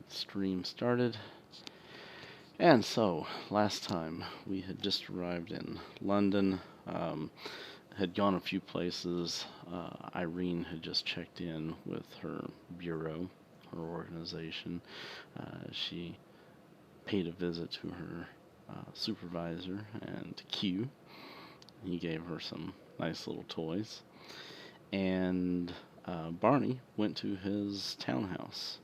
stream started. And so, last time we had just arrived in London, had gone a few places. Irene had just checked in with her bureau, her organization. She paid a visit to her supervisor and Q. He gave her some nice little toys. And Barney went to his townhouse,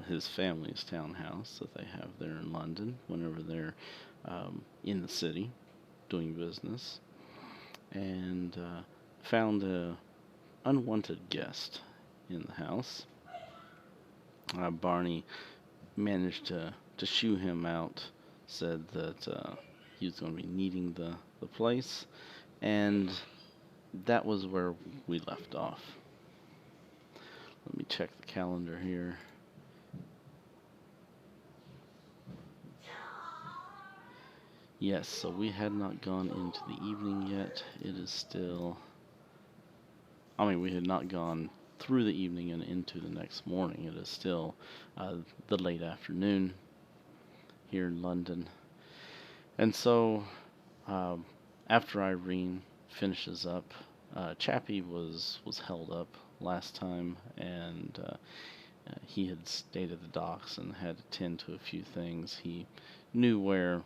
his family's townhouse that they have there in London whenever they're in the city doing business, and found a unwanted guest in the house. Barney managed to shoo him out, said that he was going to be needing the place, and that was where we left off. Let me check the calendar here. Yes, so we had not gone into the evening yet. It is still... we had not gone through the evening and into the next morning. It is still the late afternoon here in London. And so, after Irene finishes up, Chappie was held up last time, and he had stayed at the docks and had to tend to a few things. He knew where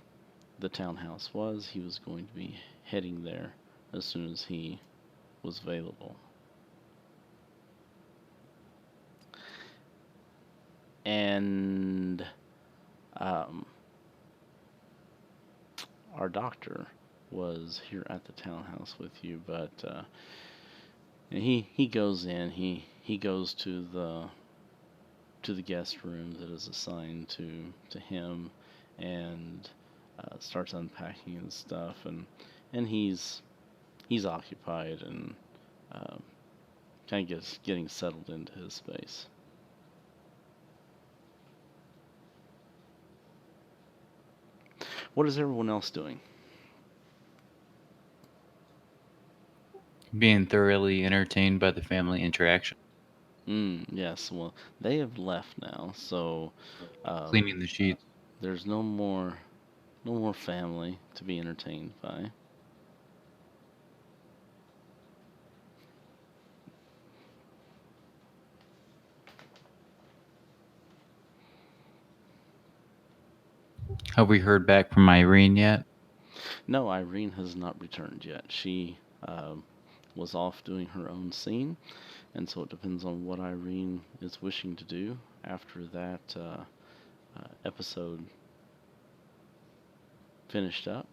the townhouse was. He was going to be heading there as soon as he was available. And our doctor was here at the townhouse with you, but he goes in. He goes to the guest room that is assigned to him, and starts unpacking his stuff, and he's occupied and kind of getting settled into his space. What is everyone else doing? Being thoroughly entertained by the family interaction. Yes, well, they have left now, so Cleaning the sheets. there's no more family to be entertained by. Have we heard back from Irene yet? No, Irene has not returned yet. She was off doing her own scene, and so it depends on what Irene is wishing to do after that episode finished up,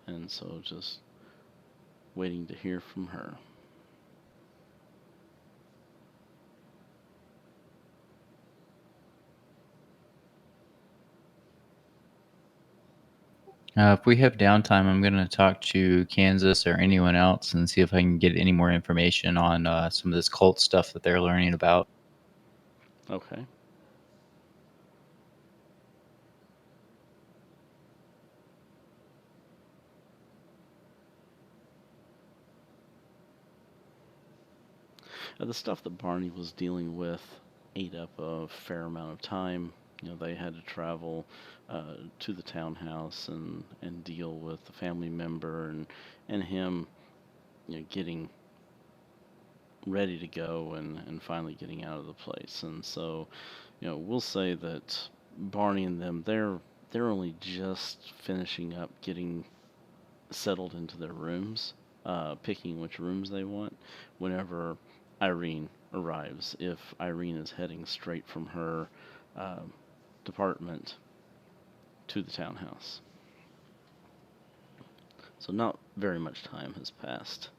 and so just waiting to hear from her. If we have downtime, I'm going to talk to Kansas or anyone else and see if I can get any more information on some of this cult stuff that they're learning about. Okay. The stuff that Barney was dealing with ate up a fair amount of time. They had to travel to the townhouse and deal with the family member and him, getting ready to go and finally getting out of the place. And so, we'll say that Barney and them, they're only just finishing up getting settled into their rooms, picking which rooms they want whenever Irene arrives. If Irene is heading straight from her department to the townhouse. So not very much time has passed.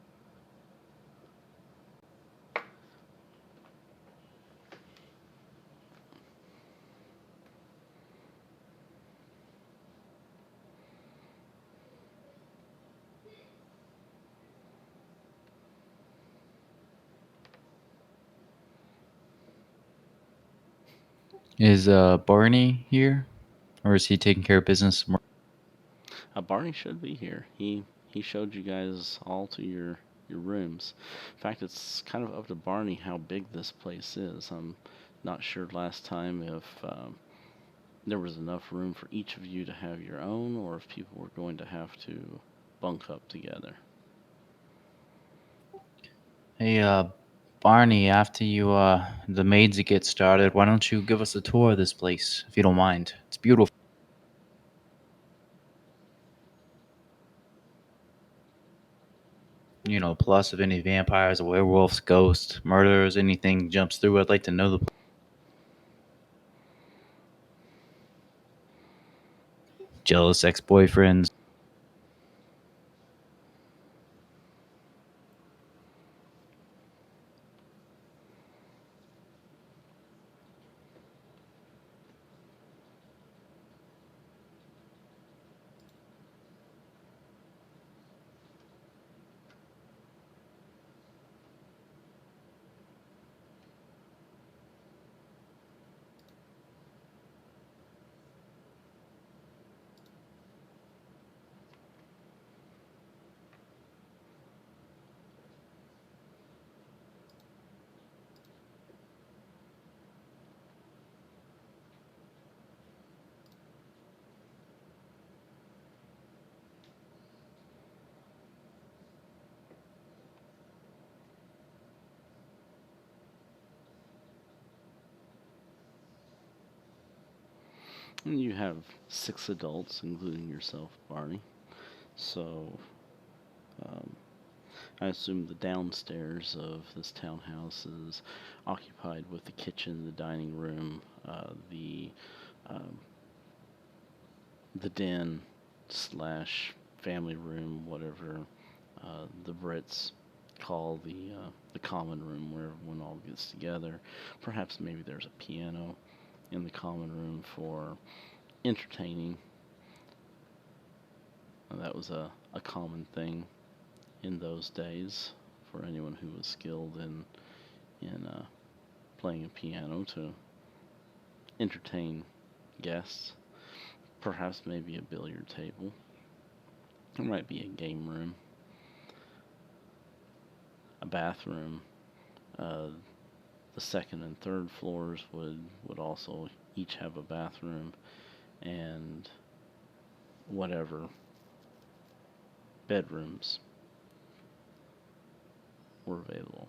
Is Barney here? Or is he taking care of business somewhere? Barney should be here. He showed you guys all to your rooms. In fact, it's kind of up to Barney how big this place is. I'm Not sure last time if there was enough room for each of you to have your own, or if people were going to have to bunk up together. Hey, Barney, after the maids get started, why don't you give us a tour of this place, if you don't mind? It's beautiful. Plus if any vampires or werewolves, ghosts, murderers, anything jumps through, I'd like to know the jealous ex-boyfriends. And you have 6 adults, including yourself, Barney. So, um, I assume the downstairs of this townhouse is occupied with the kitchen, the dining room, um, the den slash family room, whatever the Brits call the common room where everyone all gets together. Perhaps maybe there's a piano in the common room for entertaining. That was a common thing in those days for anyone who was skilled in playing a piano to entertain guests. Perhaps maybe a billiard table. There might be a game room, a bathroom. Uh, the second and third floors would also each have a bathroom, and whatever bedrooms were available.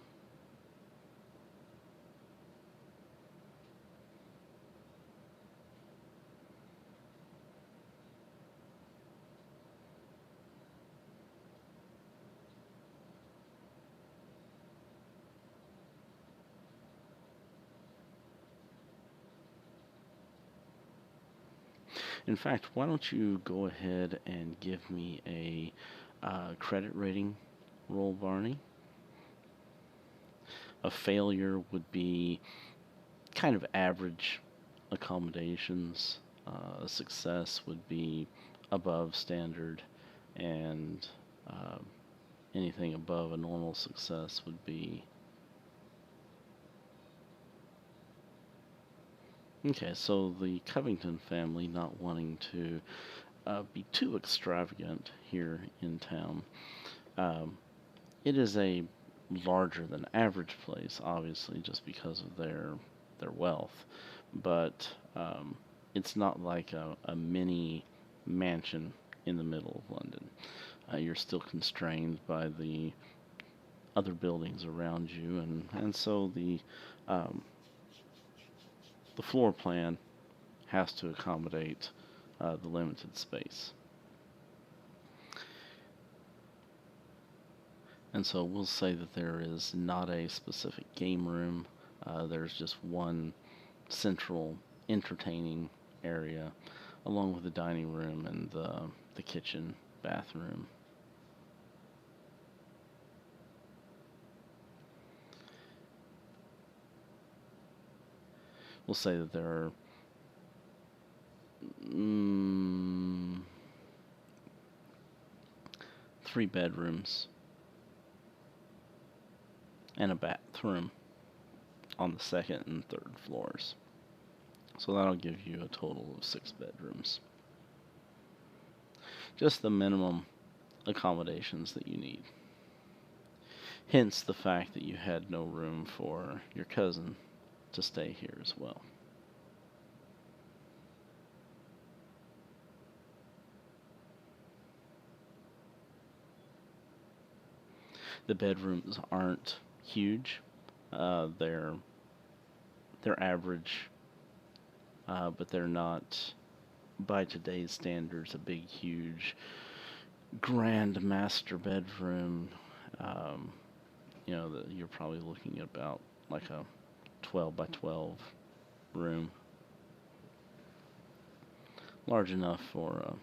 In fact, why don't you go ahead and give me a credit rating roll, Barney? A failure would be kind of average accommodations. A success would be above standard, and uh, anything above a normal success would be. Okay, so the Covington family, not wanting to be too extravagant here in town, um, it is a larger than average place, obviously, just because of their wealth, but it's not like a mini mansion in the middle of London. You're still constrained by the other buildings around you, and so um, the floor plan has to accommodate the limited space. And so we'll say that there is not a specific game room. There's just one central entertaining area, along with the dining room and the kitchen, bathroom. We'll say that there are mm, 3 bedrooms and a bathroom on the second and third floors. So that'll give you a total of 6 bedrooms. Just the minimum accommodations that you need. Hence the fact that you had no room for your cousin to stay here as well. The bedrooms aren't huge. They're average, but they're not, by today's standards, a big, huge, grand master bedroom. Um, you're probably looking at about like a 12 by 12 room, large enough for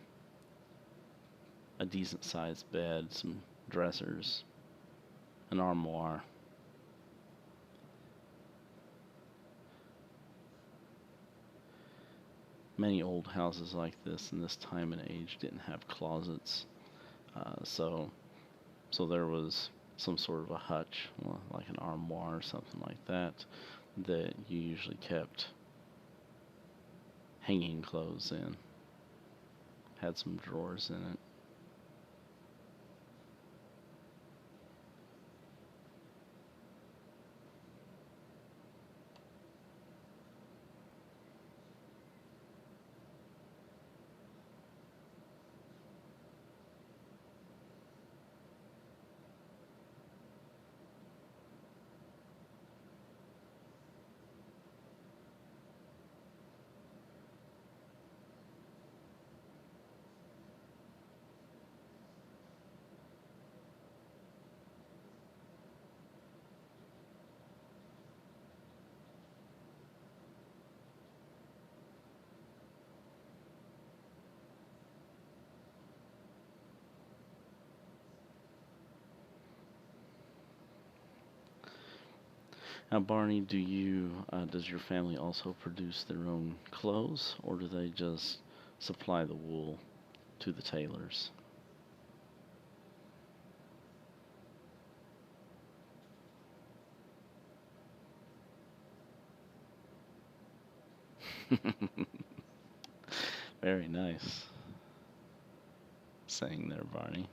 a decent sized bed, some dressers, an armoire. Many old houses like this in this time and age didn't have closets, so there was some sort of a hutch, like an armoire or something like that, that you usually kept hanging clothes in. Had some drawers in it. Now, Barney, does your family also produce their own clothes, or do they just supply the wool to the tailors? Very nice saying there, Barney.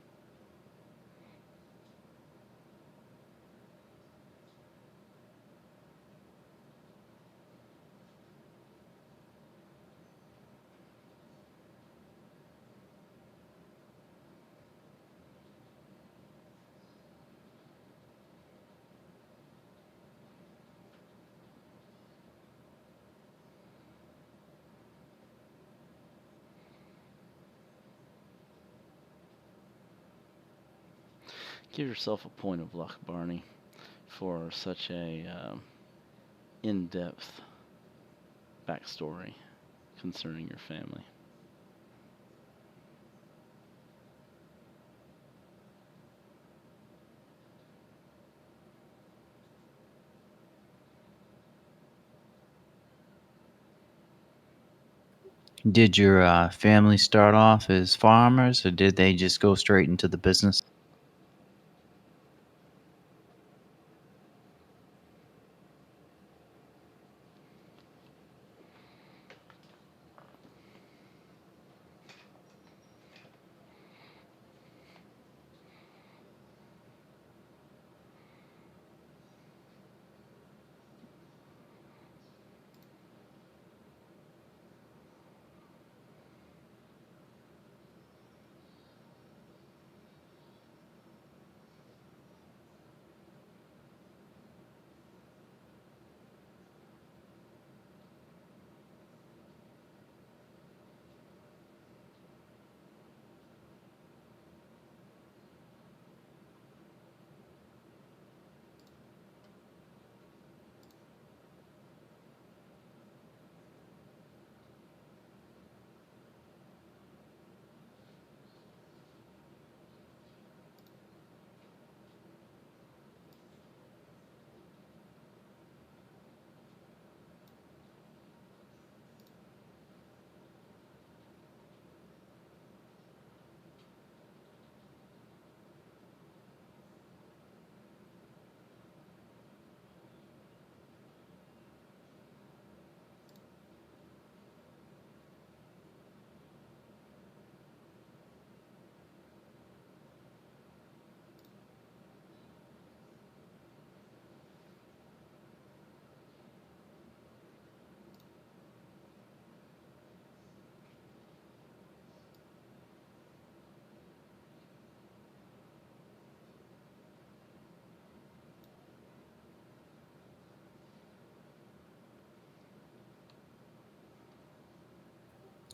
Give yourself a point of luck, Barney, for such a in-depth backstory concerning your family. Did your family start off as farmers, or did they just go straight into the business?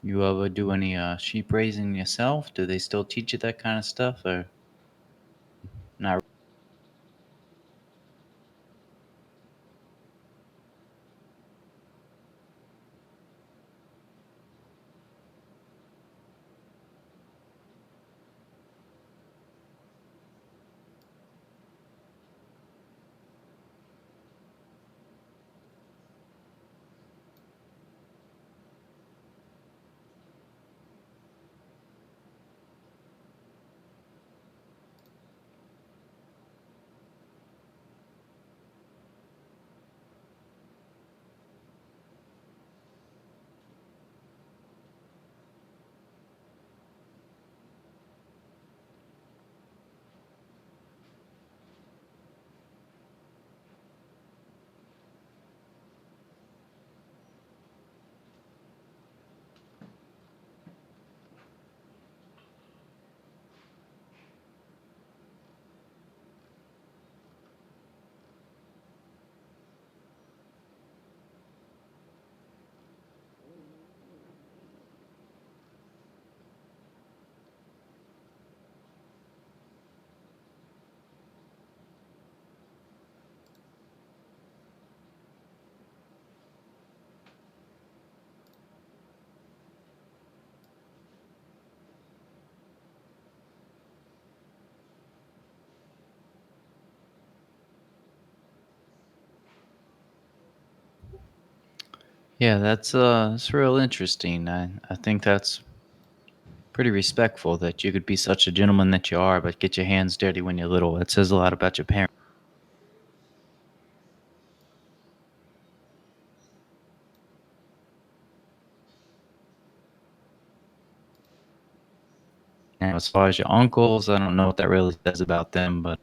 You ever do any sheep raising yourself? Do they still teach you that kind of stuff, or not? Yeah, that's real interesting. I think that's pretty respectful that you could be such a gentleman that you are, but get your hands dirty when you're little. It says a lot about your parents. Now, as far as your uncles, I don't know what that really says about them, but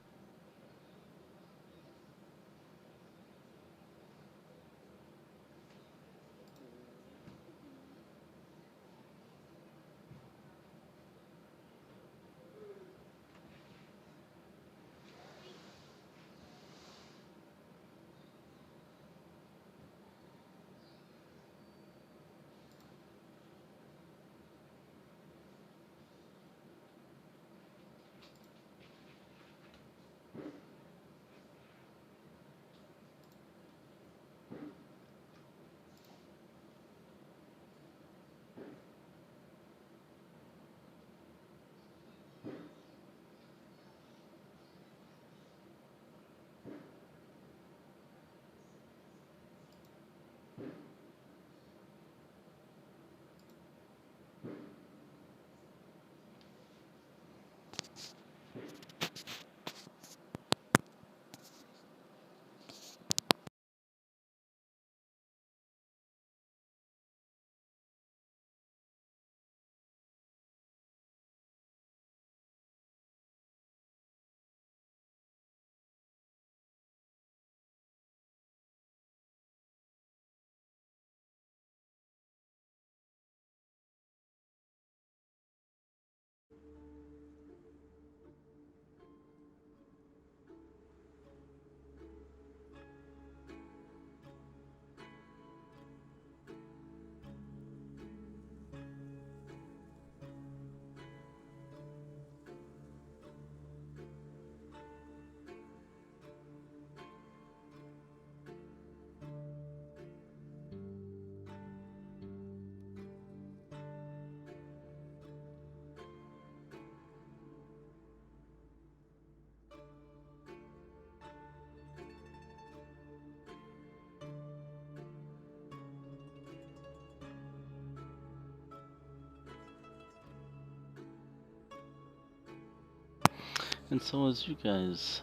And so, as you guys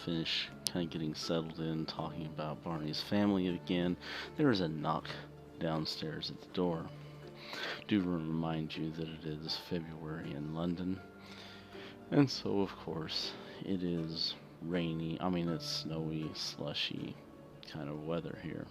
finish kind of getting settled in, talking about Barney's family again, there is a knock downstairs at the door. Do remind you that it is February in London, and so, of course, it is rainy. I mean, it's snowy, slushy kind of weather here.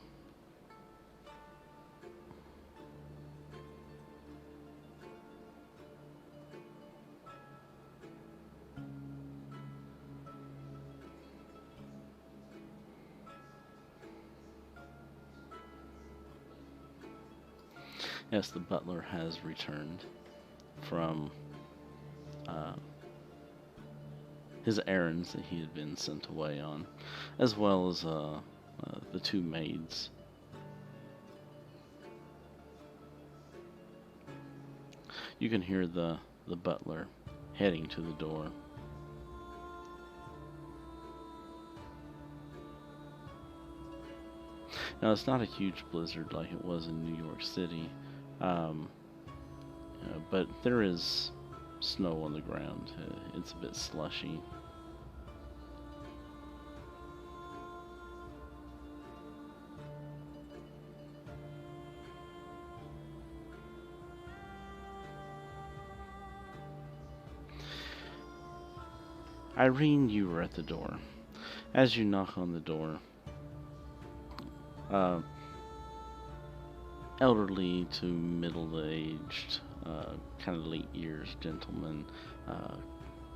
Yes, the butler has returned from his errands that he had been sent away on, as well as the two maids. You can hear the butler heading to the door. Now, it's not a huge blizzard like it was in New York City, but there is snow on the ground. It's a bit slushy. Irene, you were at the door. As you knock on the door, elderly to middle-aged, kind of late years gentleman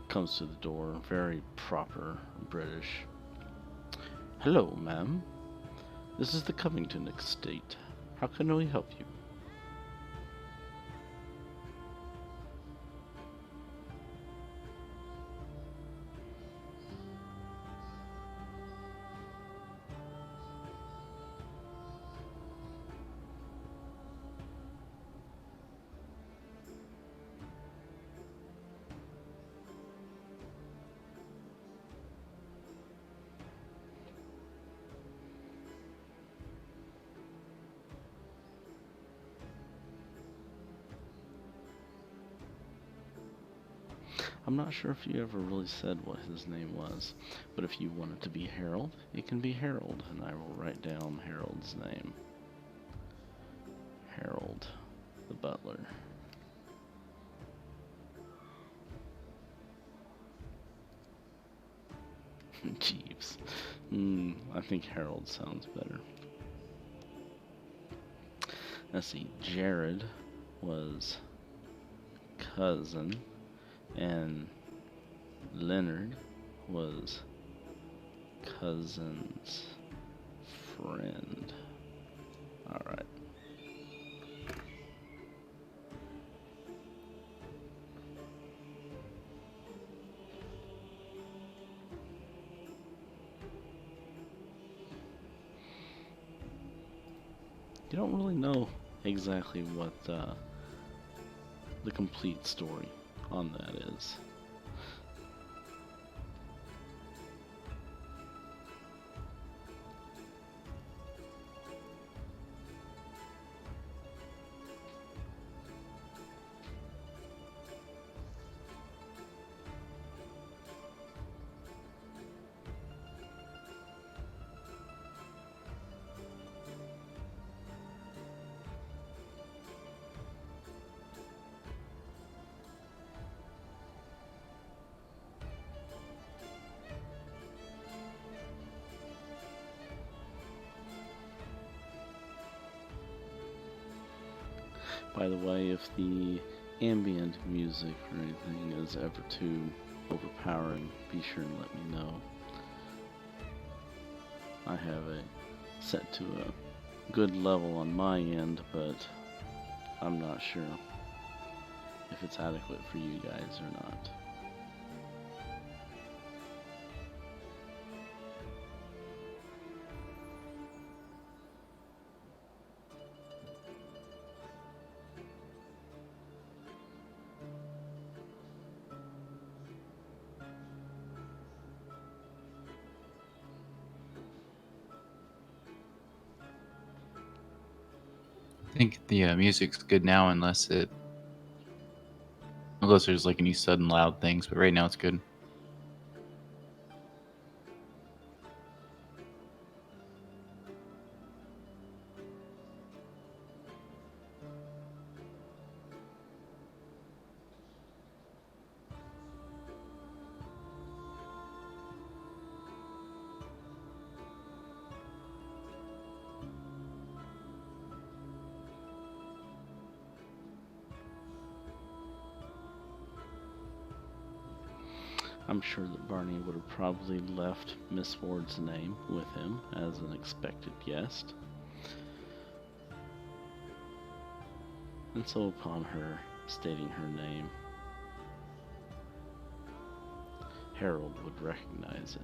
comes to the door, very proper British. Hello, ma'am. This is the Covington estate. How can we help you? I'm not sure if you ever really said what his name was, but if you want it to be Harold, it can be Harold, and I will write down Harold's name. Harold, the butler. Jeeves. I think Harold sounds better. Let's see, Jared was cousin, and Leonard was cousin's friend. Alright. You don't really know exactly what the complete story on that is. By the way, if the ambient music or anything is ever too overpowering, be sure and let me know. I have it set to a good level on my end, but I'm not sure if it's adequate for you guys or not. I think the music's good now, unless there's like any sudden loud things. But right now it's good. I'm sure that Barney would have probably left Miss Ward's name with him as an expected guest. And so upon her stating her name, Harold would recognize it.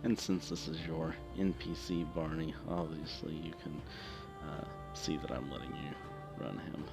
And since this is your NPC, Barney, obviously you can see that I'm letting you run him.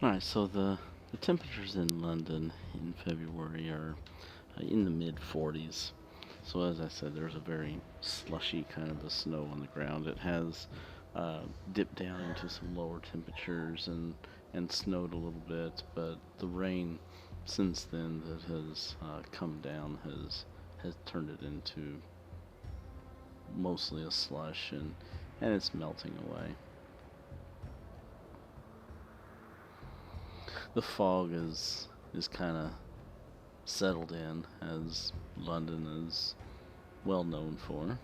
Alright, so the temperatures in London in February are in the mid 40s. So as I said, there's a very slushy kind of a snow on the ground. It has dipped down into some lower temperatures and snowed a little bit, but the rain since then that has come down has turned it into mostly a slush, and it's melting away. The fog is kind of settled in, as London is well known for.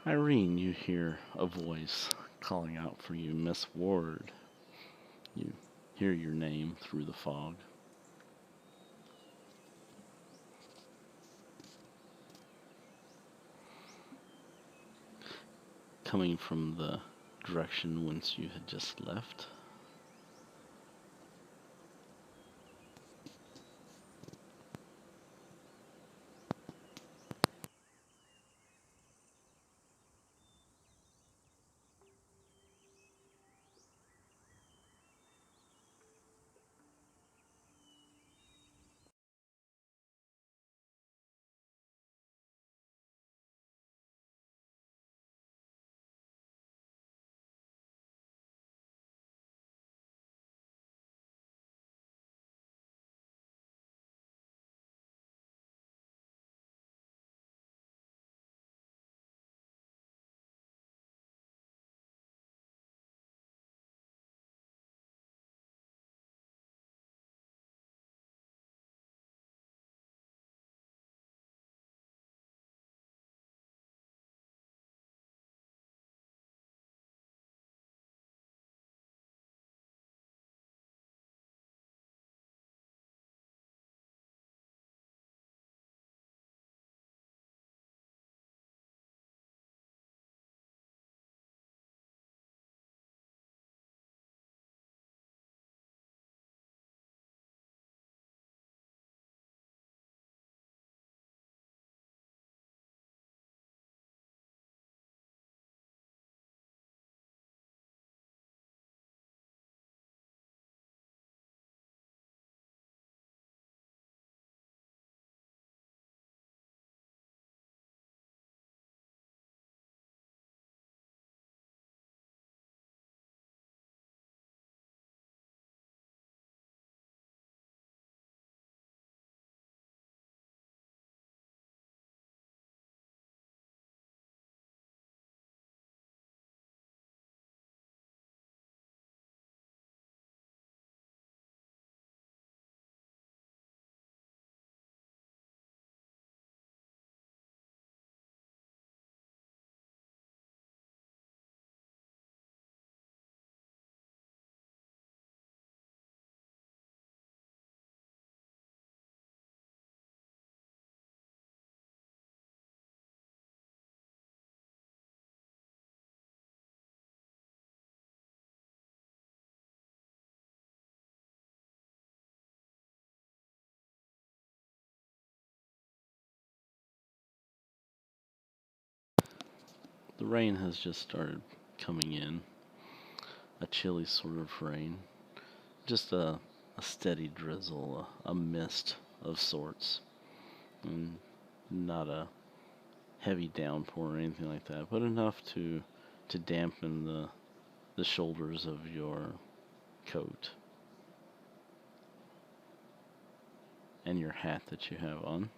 Irene, you hear a voice calling out for you, Miss Ward. You hear your name through the fog. Coming from the direction whence you had just left. The rain has just started coming in. A chilly sort of rain. Just a steady drizzle, a mist of sorts. And not a heavy downpour or anything like that, but enough to dampen the shoulders of your coat and your hat that you have on.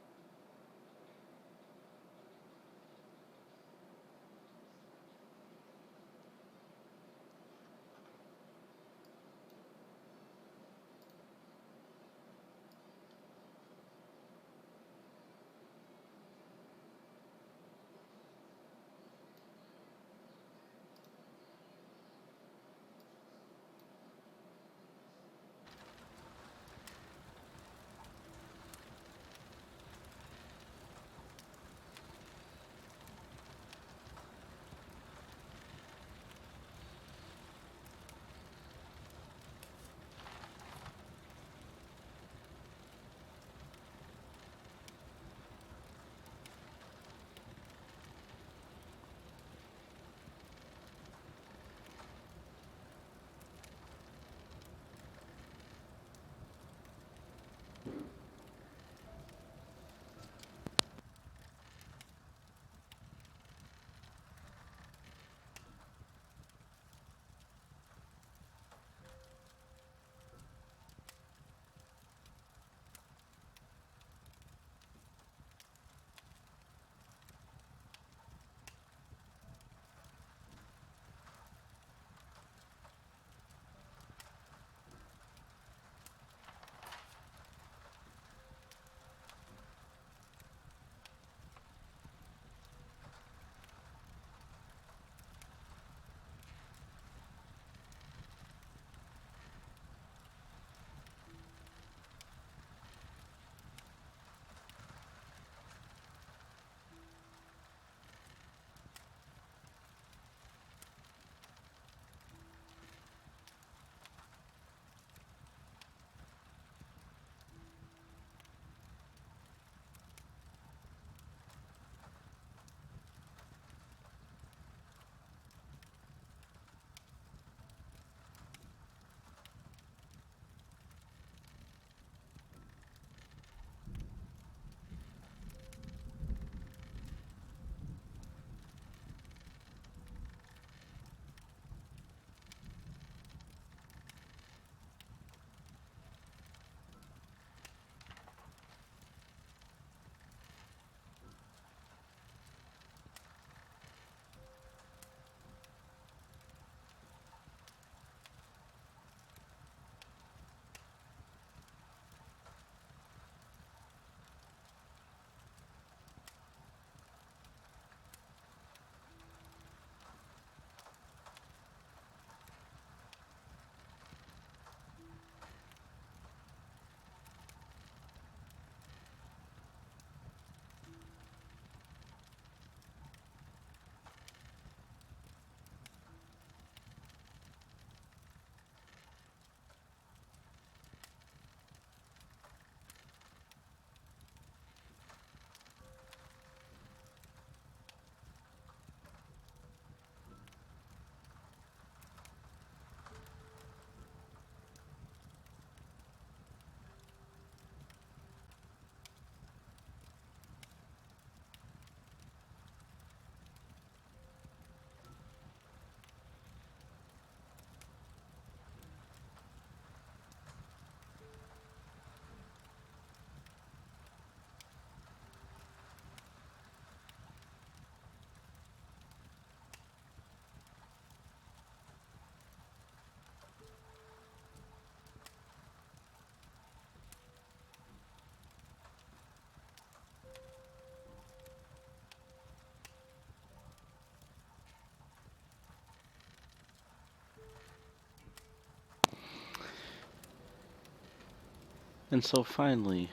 And so finally,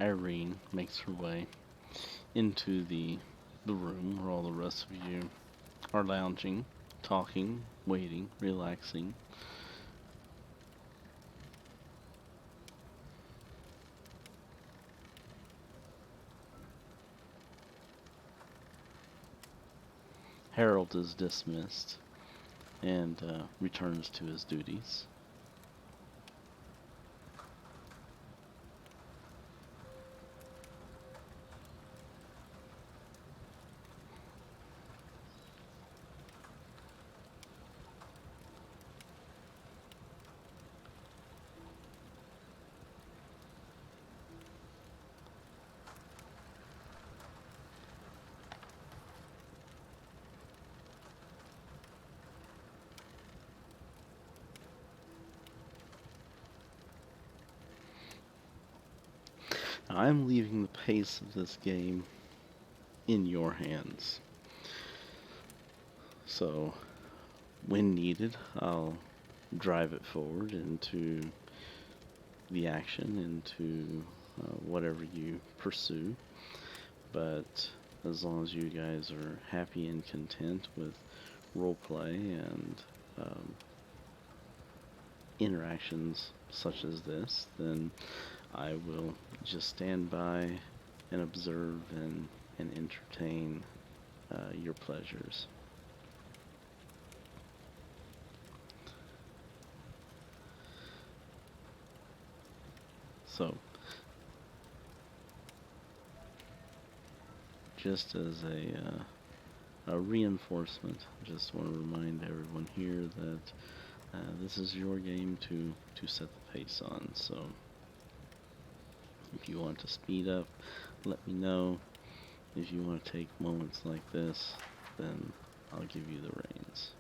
Irene makes her way into the room where all the rest of you are lounging, talking, waiting, relaxing. Harold is dismissed and returns to his duties. I'm leaving the pace of this game in your hands. So, when needed, I'll drive it forward into the action, into whatever you pursue. But as long as you guys are happy and content with roleplay and interactions such as this, then I will just stand by and observe and entertain your pleasures. So, just as a reinforcement, just want to remind everyone here that this is your game to set the pace on. So, if you want to speed up, let me know. If you want to take moments like this, then I'll give you the reins.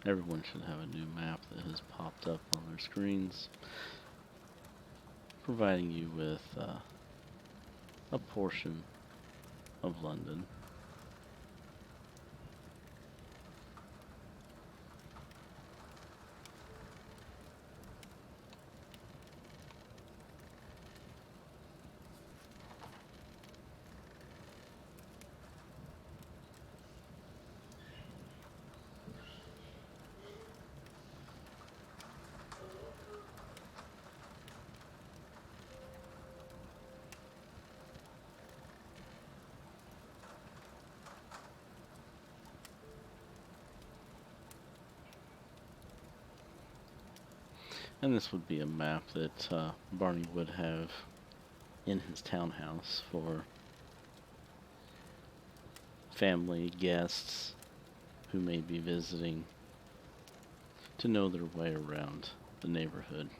Everyone should have a new map that has popped up on their screens, providing you with a portion of London. And this would be a map that Barney would have in his townhouse for family, guests who may be visiting to know their way around the neighborhood.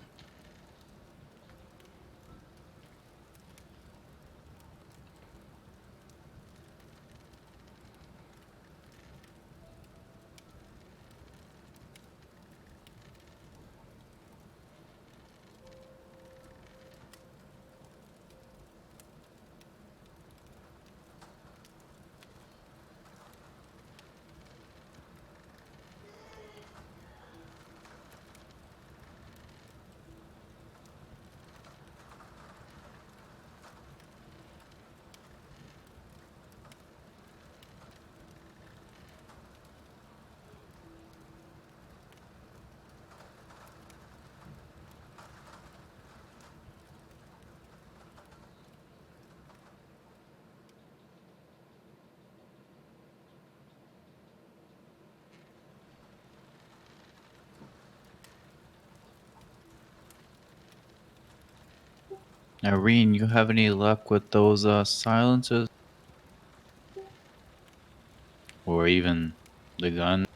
Irene, you have any luck with those silencers? Or even the gun?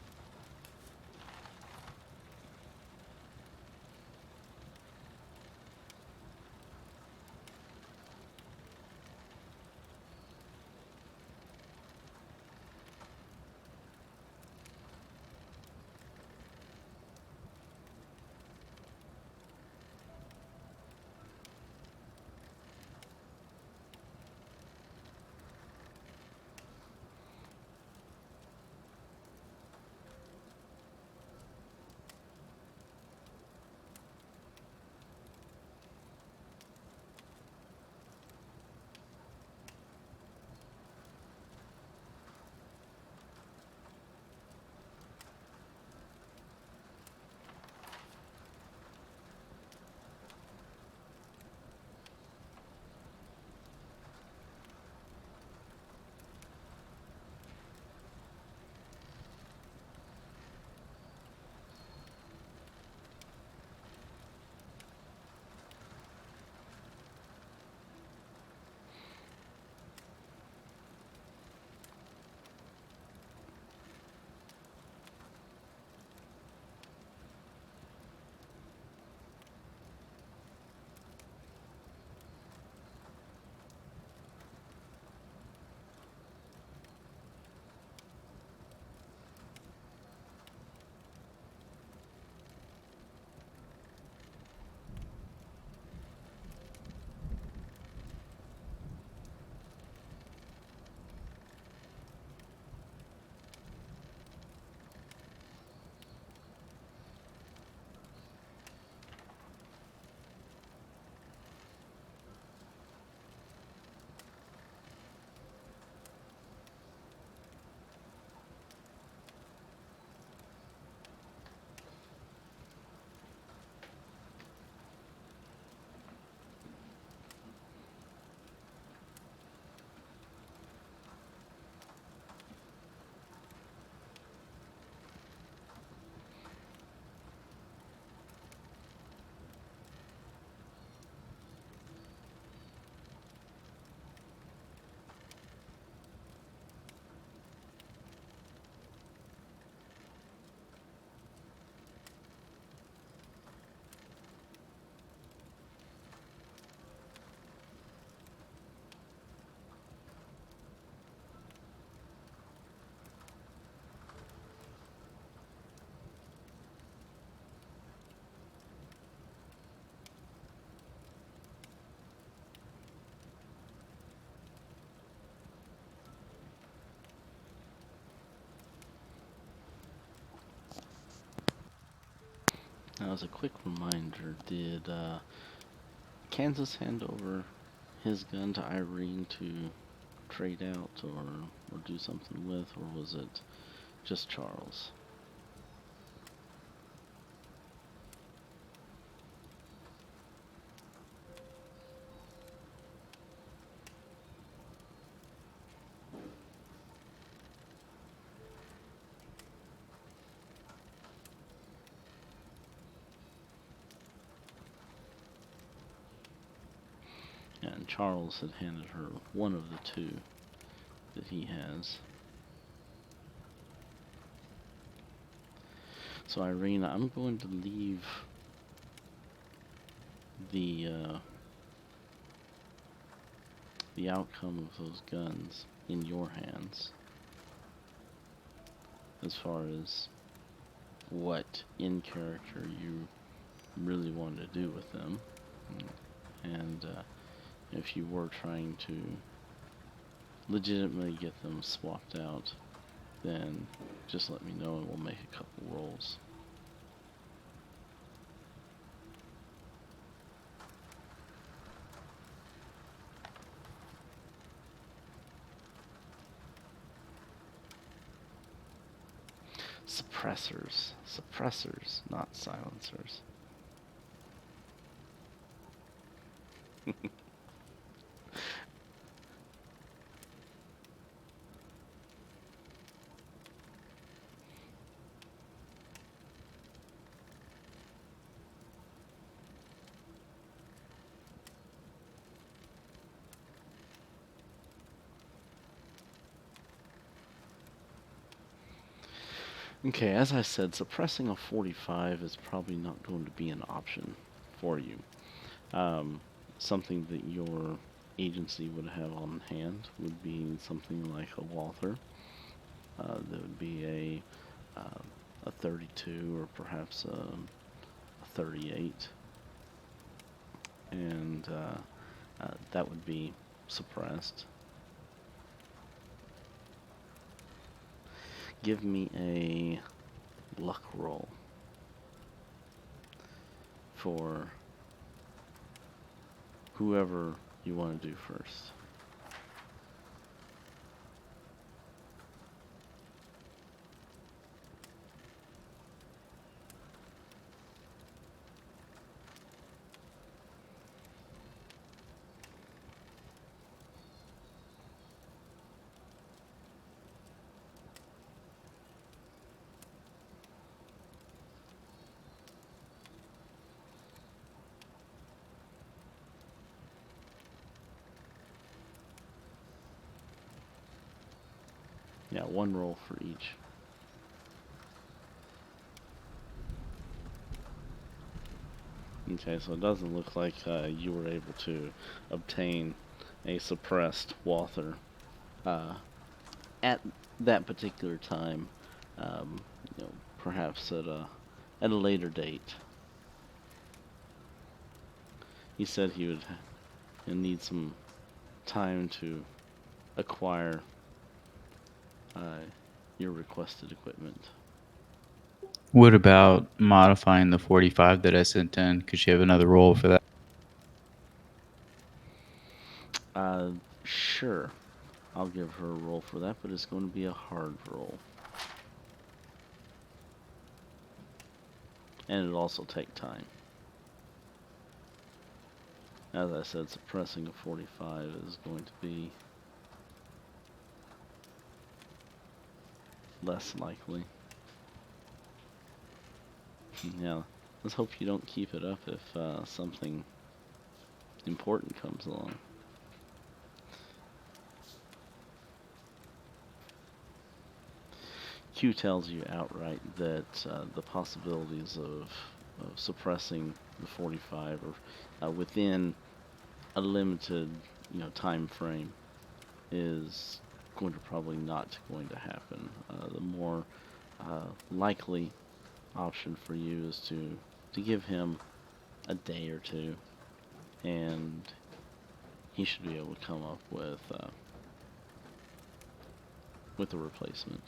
Now, as a quick reminder, did Kansas hand over his gun to Irene to trade out or do something with, or was it just Charles? And Charles had handed her one of the two that he has. So Irene, I'm going to leave the outcome of those guns in your hands, as far as what in character you really want to do with them, and if you were trying to legitimately get them swapped out, then just let me know and we'll make a couple rolls. Suppressors, not silencers. Okay, as I said, suppressing a 45 is probably not going to be an option for you. Something that your agency would have on hand would be something like a Walther. That would be a 32 or perhaps a 38, and that would be suppressed. Give me a luck roll for whoever you want to do first. Yeah, one roll for each. Okay, so it doesn't look like you were able to obtain a suppressed Walther at that particular time. Um, perhaps at a later date. He said he would need some time to acquire your requested equipment. What about modifying the 45 that I sent in? Could you have another roll for that? Sure. I'll give her a roll for that, but it's going to be a hard roll. And it'll also take time. As I said, suppressing a 45 is going to be less likely. Yeah, let's hope you don't keep it up if something important comes along. Q tells you outright that the possibilities of suppressing the 45 or within a limited time frame is going to probably not going to happen. The more likely option for you is to give him a day or two, and he should be able to come up with a replacement.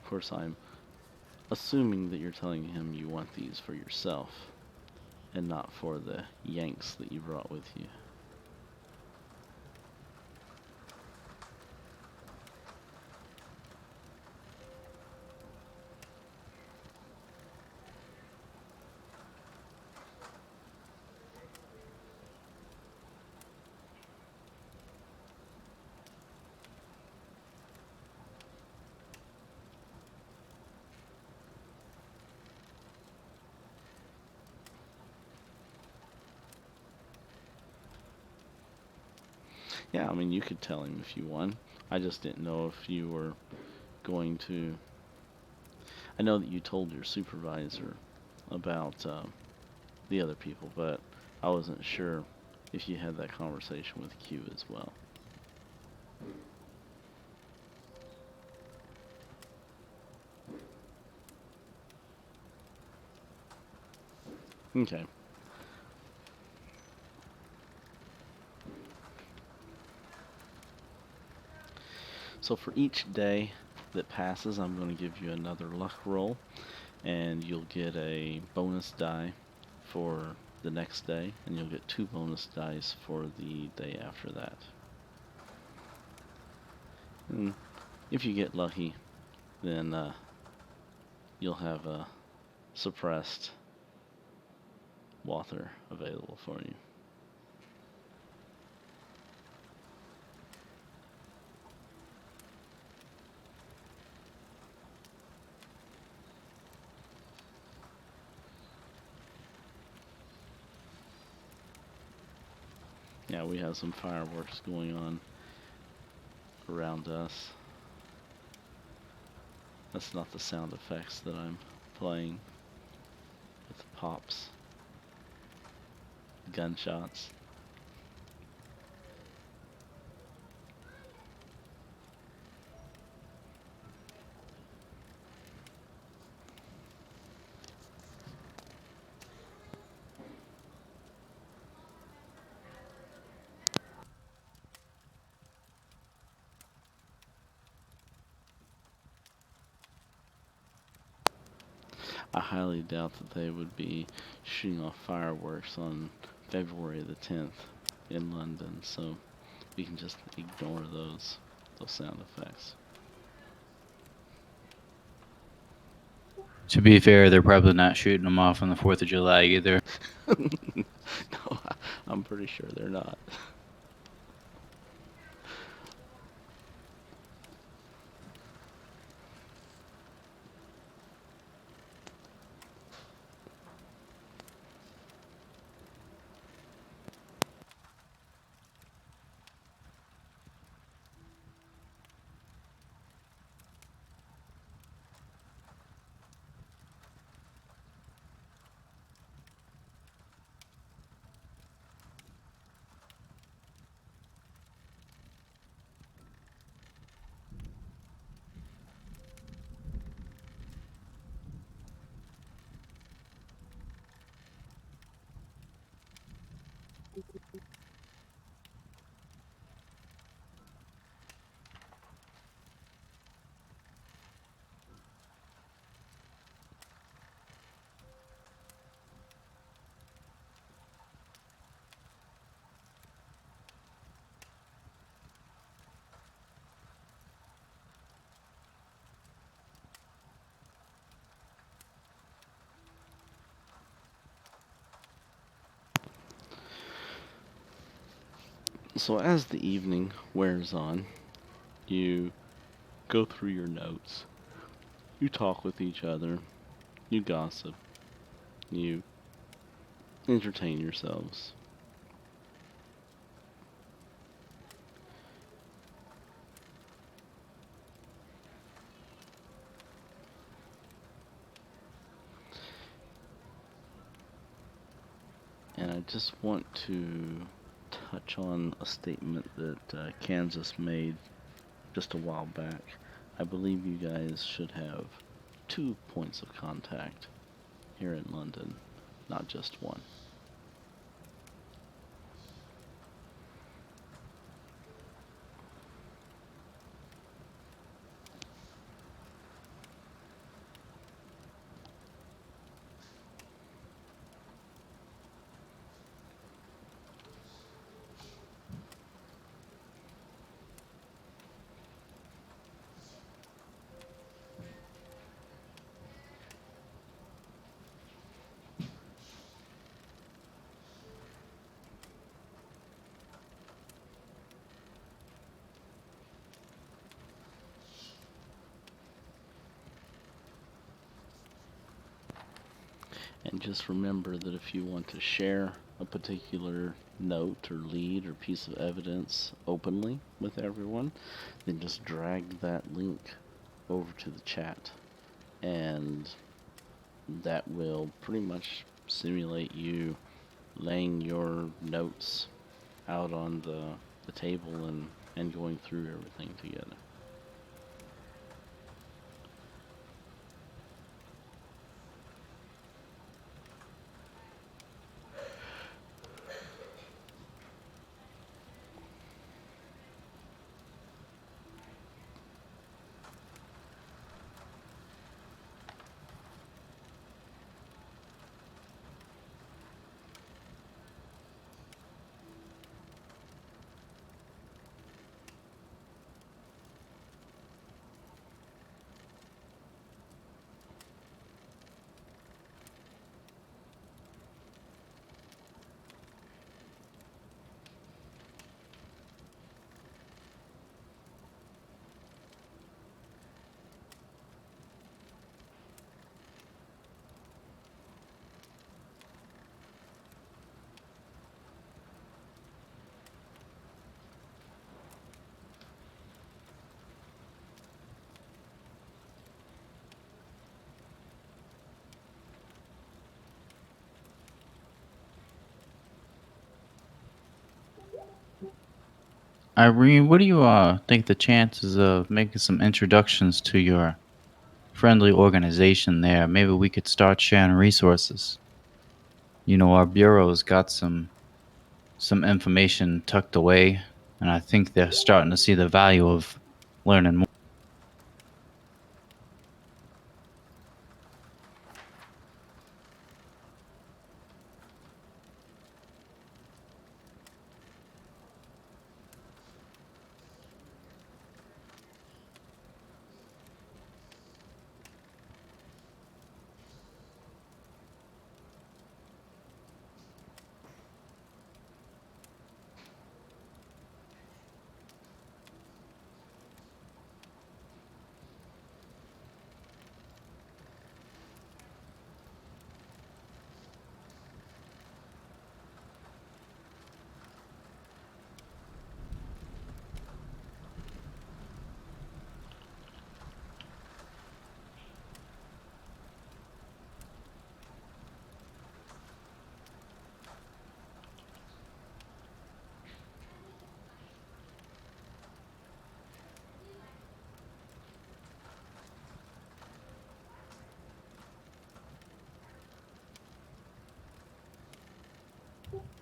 Of course, I'm assuming that you're telling him you want these for yourself and not for the Yanks that you brought with you. Yeah, I mean, you could tell him if you want. I just didn't know if you were going to... I know that you told your supervisor about the other people, but I wasn't sure if you had that conversation with Q as well. Okay. So for each day that passes, I'm going to give you another luck roll, and you'll get a bonus die for the next day, and you'll get 2 bonus dice for the day after that. And if you get lucky, then you'll have a suppressed Walther available for you. Yeah, we have some fireworks going on around us. That's not the sound effects that I'm playing. With pops. Gunshots. I highly doubt that they would be shooting off fireworks on February the 10th in London, so we can just ignore those sound effects. To be fair, they're probably not shooting them off on the 4th of July either. No, I'm pretty sure they're not. So as the evening wears on, you go through your notes, you talk with each other, you gossip, you entertain yourselves. And I just want to touch on a statement that Kansas made just a while back. I believe you guys should have 2 points of contact here in London, not just one. And just remember that if you want to share a particular note or lead or piece of evidence openly with everyone, then just drag that link over to the chat. And that will pretty much simulate you laying your notes out on the table and going through everything together. Irene, what do you think the chances of making some introductions to your friendly organization there? Maybe we could start sharing resources. You know, our bureau's got some information tucked away, and I think they're starting to see the value of learning more.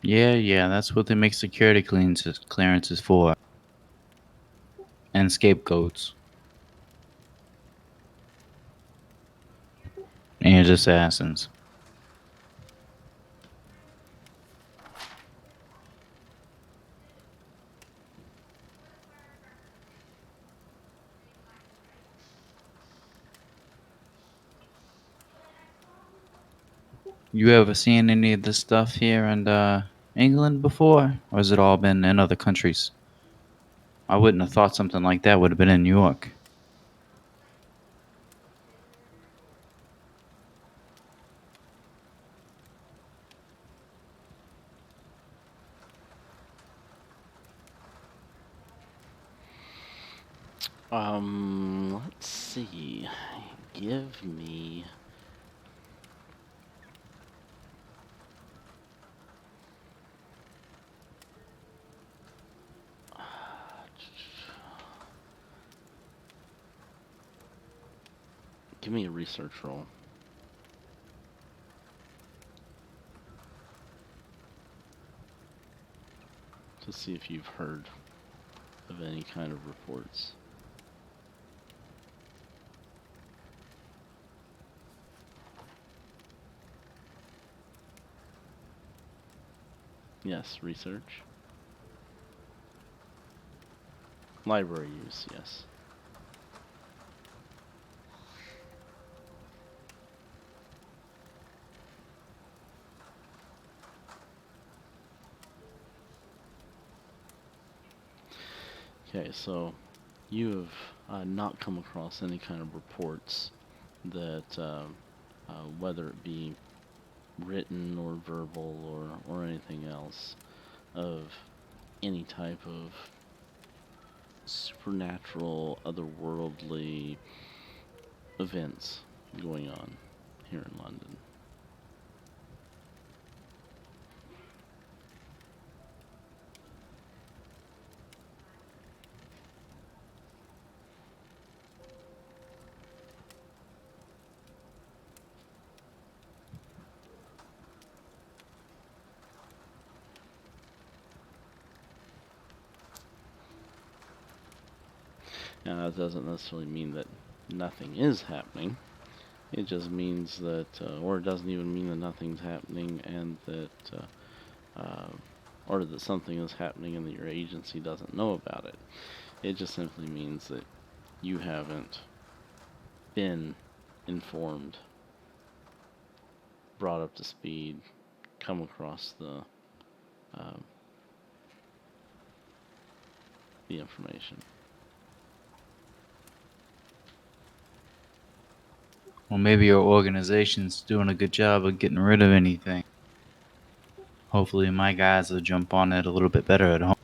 Yeah, that's what they make security clearances for, and scapegoats and assassins. You ever seen any of this stuff here in England before, or has it all been in other countries? I wouldn't have thought something like that would have been in New York. Let's see. Give me. Give me a research roll. To see if you've heard of any kind of reports. Yes, research. Library use, yes. Okay, so you have not come across any kind of reports that, whether it be written or verbal or anything else, of any type of supernatural, otherworldly events going on here in London. Now, that doesn't necessarily mean that nothing is happening. It just means that, or it doesn't even mean that nothing's happening and that, or that something is happening and that your agency doesn't know about it. It just simply means that you haven't been informed, brought up to speed, come across um, the information. Well, maybe your organization's doing a good job of getting rid of anything. Hopefully, my guys will jump on it a little bit better at home.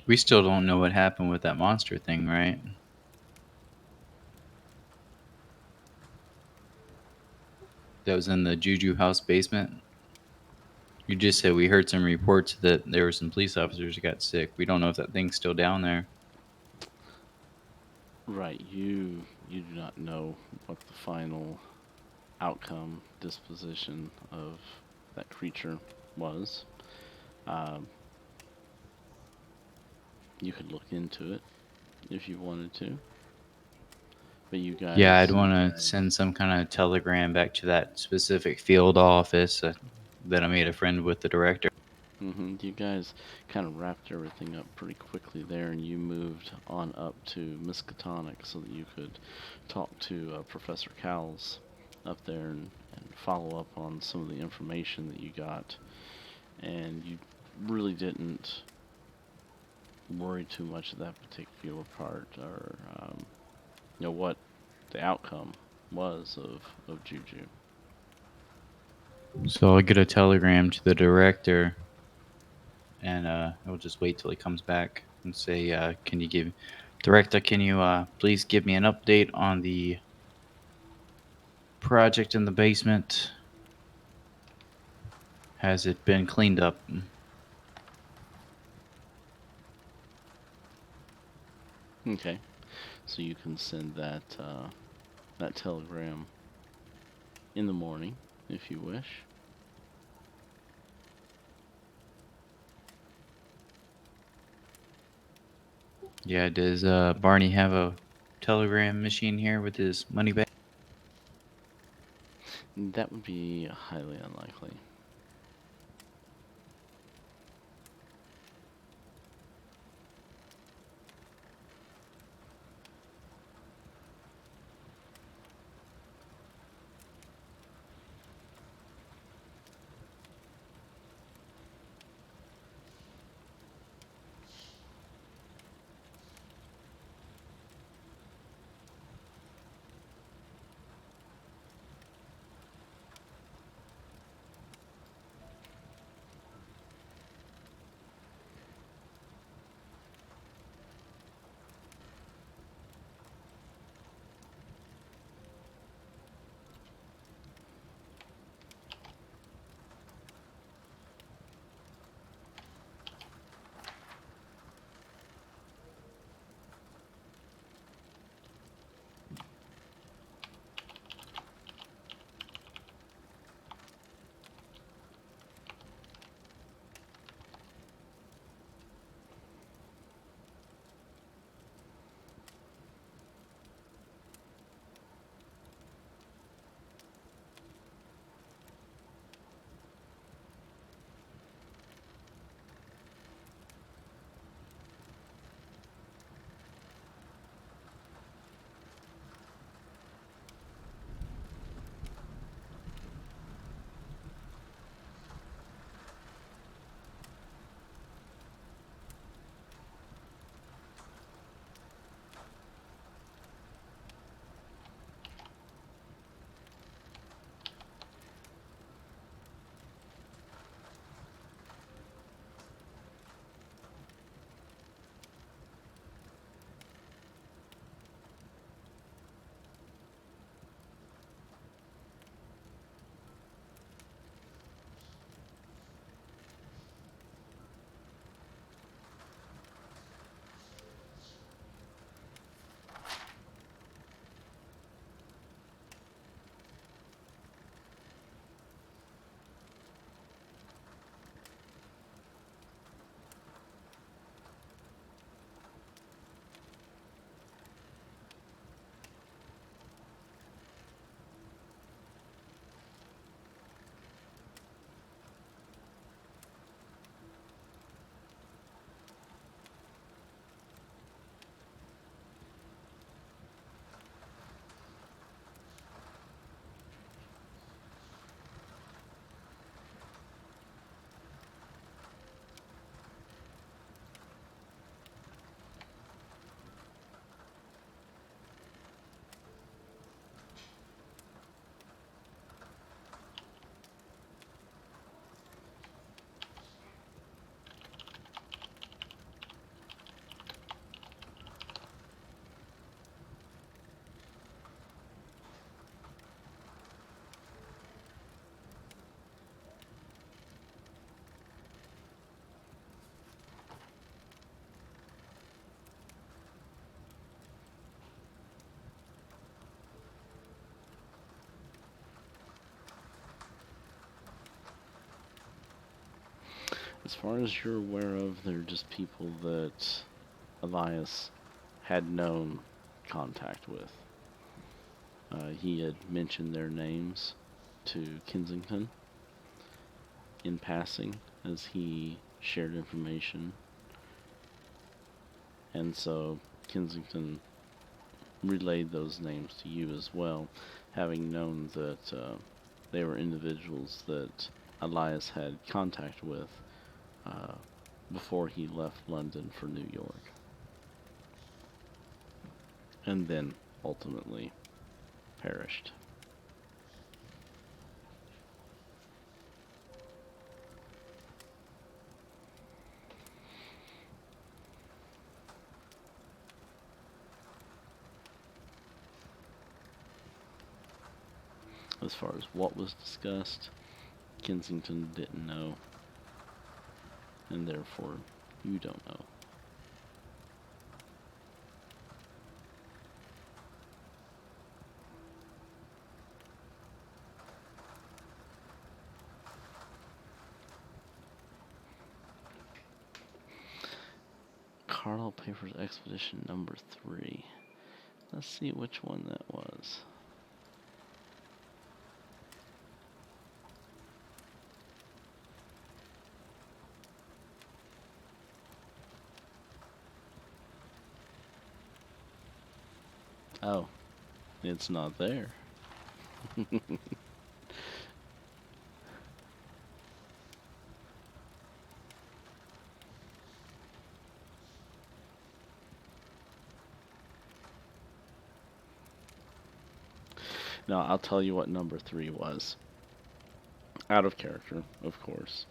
We still don't know what happened with that monster thing, right? That was in the Juju house basement. You just said we heard some reports that there were some police officers who got sick. We don't know if that thing's still down there. Right, you do not know what the final outcome, disposition of that creature was. Um, you could look into it if you wanted to, but you Yeah, I'd guys, want to send some kind of telegram back to that specific field office that I made a friend with the director. you guys kind of wrapped everything up pretty quickly there, and you moved on up to Miskatonic so that you could talk to Professor Cowles up there and follow up on some of the information that you got. And you really didn't worry too much of that particular part, or what the outcome was of Juju. So I'll get a telegram to the director, and I'll just wait till he comes back and say, "Can you give, director? Can you please give me an update on the project in the basement? Has it been cleaned up?" Okay, so you can send that telegram in the morning if you wish. Yeah, does Barney have a telegram machine here with his money bag? That would be highly unlikely. As far as you're aware of, they're just people that Elias had known contact with. He had mentioned their names to Kensington in passing as he shared information. And so Kensington relayed those names to you as well, having known that they were individuals that Elias had contact with before he left London for New York. And then ultimately perished. As far as what was discussed, Kensington didn't know, and therefore you don't know. Carlisle Papers Expedition number 3. Let's see which one that was. Oh, it's not there. No, I'll tell you what number 3 was. Out of character, of course.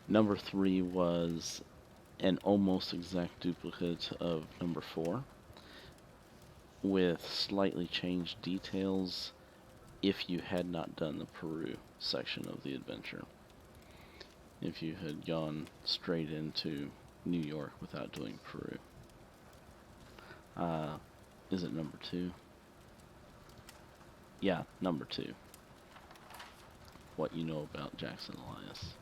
Number 3 was an almost exact duplicate of number 4, with slightly changed details if you had not done the Peru section of the adventure. If you had gone straight into New York without doing Peru. Is it number 2? Yeah, number 2. What you know about Jackson Elias.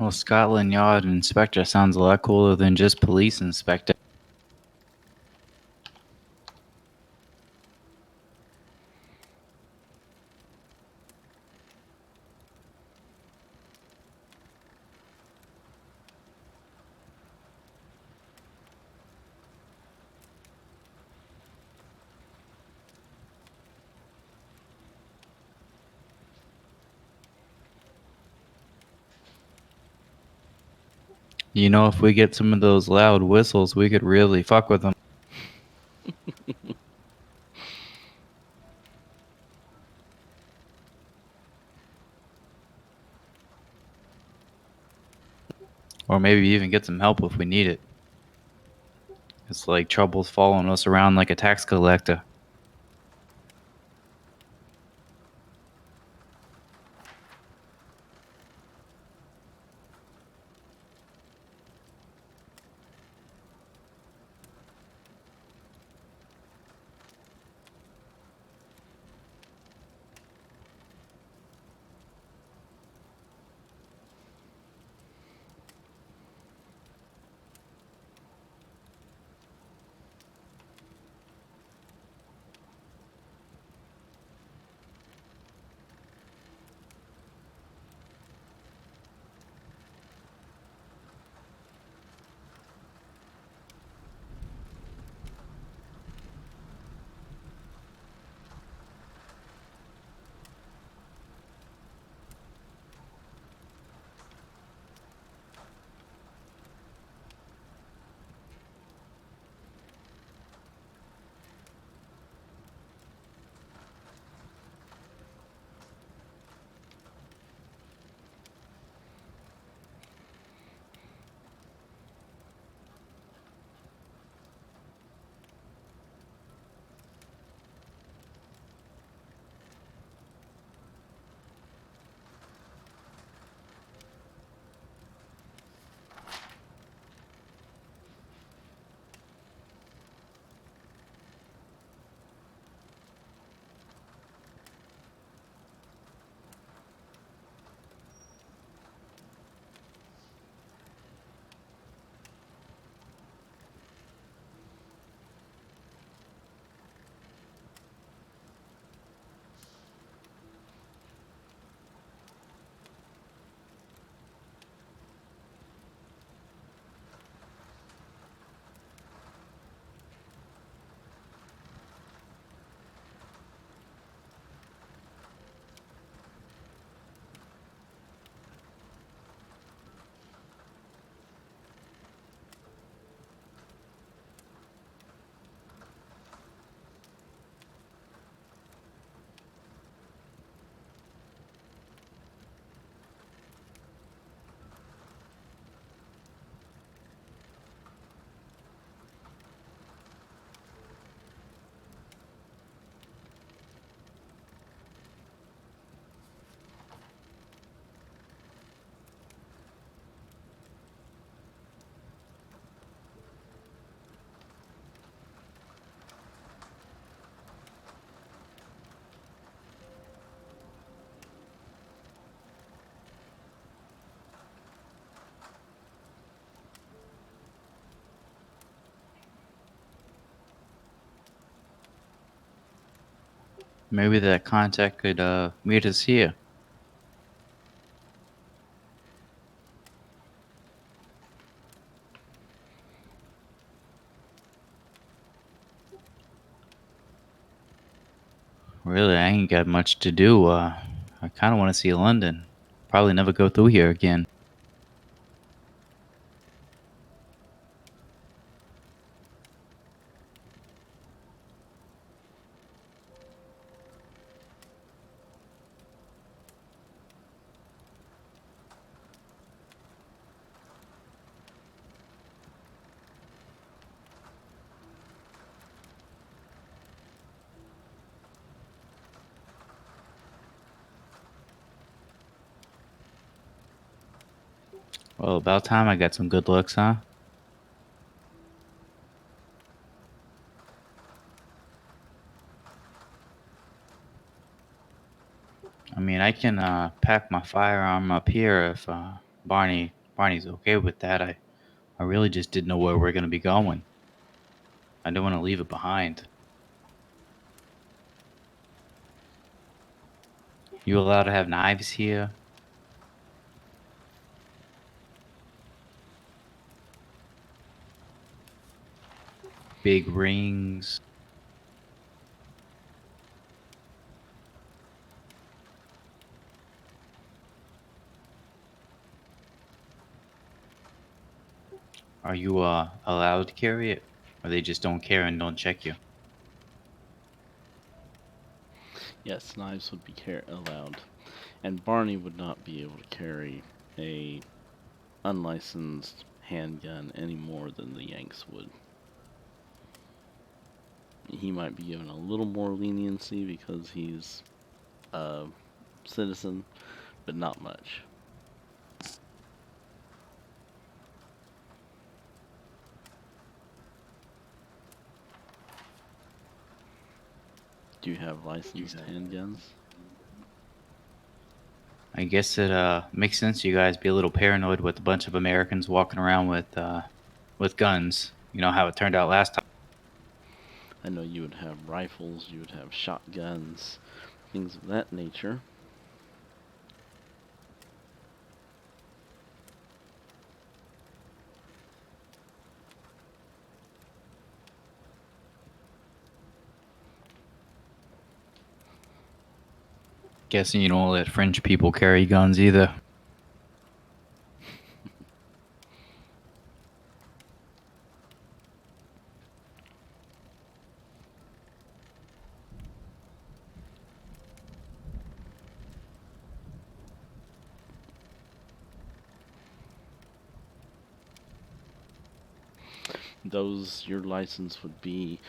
Well, Scotland Yard inspector sounds a lot cooler than just police inspector. You know, if we get some of those loud whistles, we could really fuck with them. Or maybe even get some help if we need it. It's like trouble's following us around like a tax collector. Maybe that contact could meet us here. Really, I ain't got much to do. I kind of want to see London. Probably never go through here again. Well, about time I got some good looks, huh? I mean, I can pack my firearm up here if Barney's okay with that. I really just didn't know where we're gonna be going. I don't want to leave it behind. You allowed to have knives here? Big rings? Are you allowed to carry it? Or they just don't care and don't check you? Yes, knives would be allowed, and Barney would not be able to carry a unlicensed handgun any more than the Yanks would. He might be given a little more leniency because he's a citizen, but not much. Do you have licensed handguns? I guess it makes sense you guys be a little paranoid with a bunch of Americans walking around with guns. You know how it turned out last time. I know you would have rifles, you would have shotguns, things of that nature. Guessing you don't let French people carry guns either. Your license would be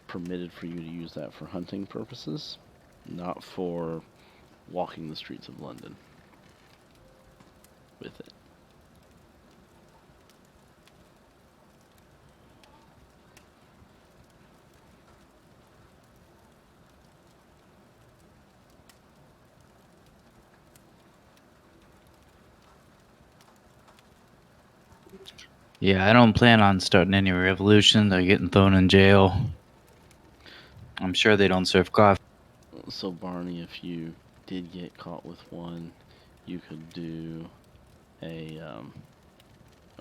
permitted for you to use that for hunting purposes, not for walking the streets of London with it. Yeah, I don't plan on starting any revolution or getting thrown in jail. I'm sure they don't serve coffee. So, Barney, if you did get caught with one, you could do a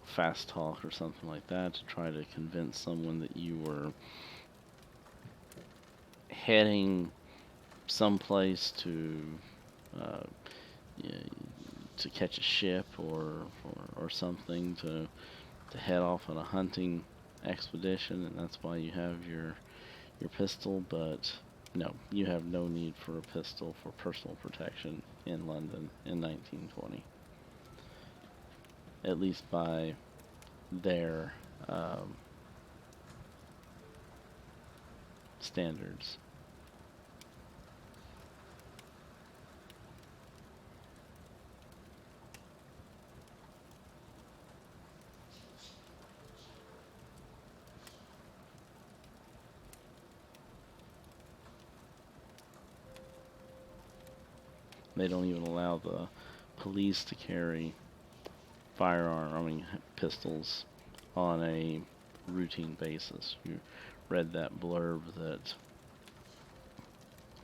fast talk or something like that to try to convince someone that you were heading someplace uh, to catch a ship or something to head off on a hunting expedition, and that's why you have your pistol. But no, you have no need for a pistol for personal protection in London in 1920, at least by their standards. They don't even allow the police to carry pistols on a routine basis. You read that blurb that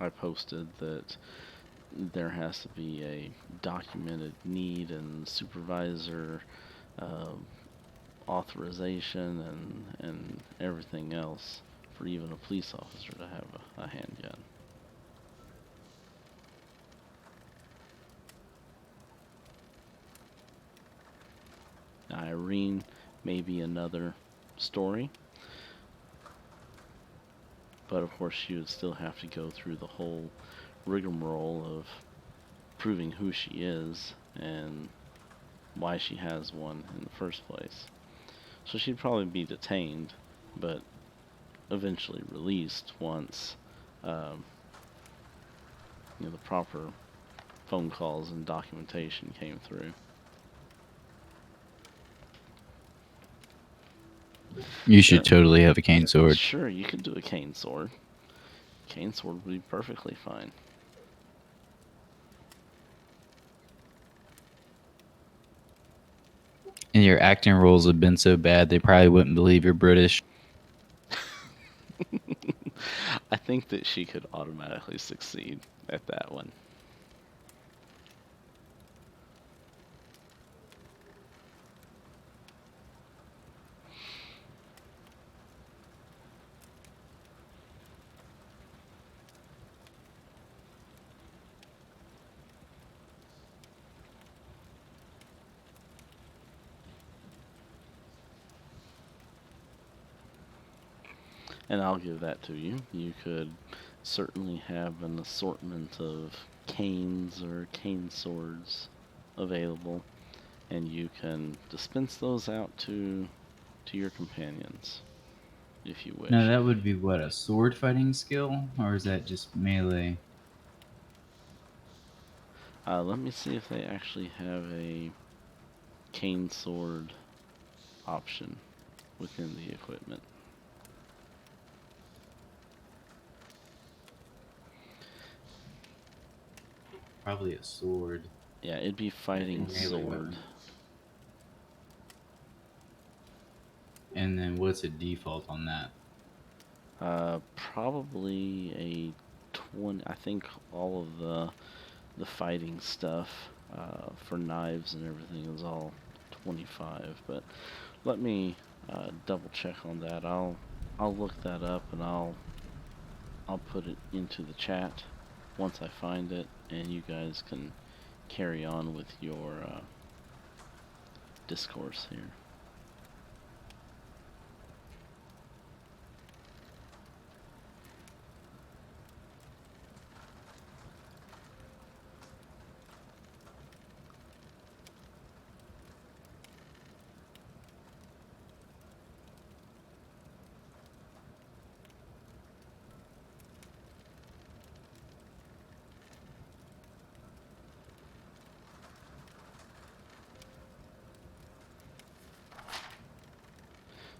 I posted that there has to be a documented need and supervisor uh, authorization and everything else for even a police officer to have a handgun. Now, Irene may be another story, but of course she would still have to go through the whole rigmarole of proving who she is and why she has one in the first place. So she'd probably be detained, but eventually released once um, the proper phone calls and documentation came through. You should totally have a cane sword. Sure, you could do a cane sword. Cane sword would be perfectly fine. And your acting roles have been so bad they probably wouldn't believe you're British. I think that she could automatically succeed at that one. And I'll give that to you. You could certainly have an assortment of canes or cane swords available, and you can dispense those out to your companions if you Now wish. that would be what, a sword fighting skill, or is that just melee? Let me see if they actually have a cane sword option within the equipment. Probably a sword. Yeah, it'd be fighting Melee sword. weapon. And then what's a default on that? Probably a 20. I think all of the fighting stuff for knives and everything is all 25. But let me double check on that. I'll look that up and I'll put it into the chat once I find it, and you guys can carry on with your discourse here.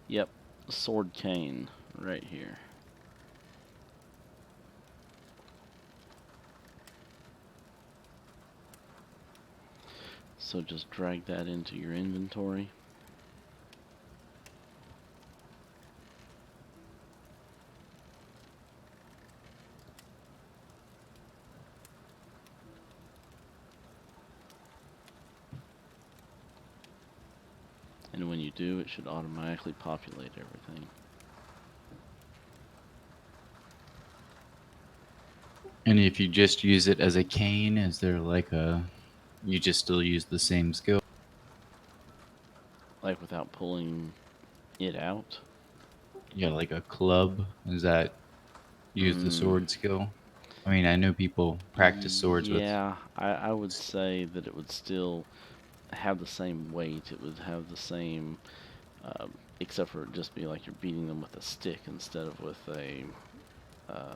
Yep, sword cane right here. So just drag that into your inventory. And when you do, it should automatically populate everything. And if you just use it as a cane, is there like a... You just still use the same skill? Like without pulling it out? Yeah, like a club? Is that use the sword skill? I mean, I know people practice swords with... Yeah, I would say that it would still have the same weight. It would have the same, except for it just be like you're beating them with a stick instead of with uh,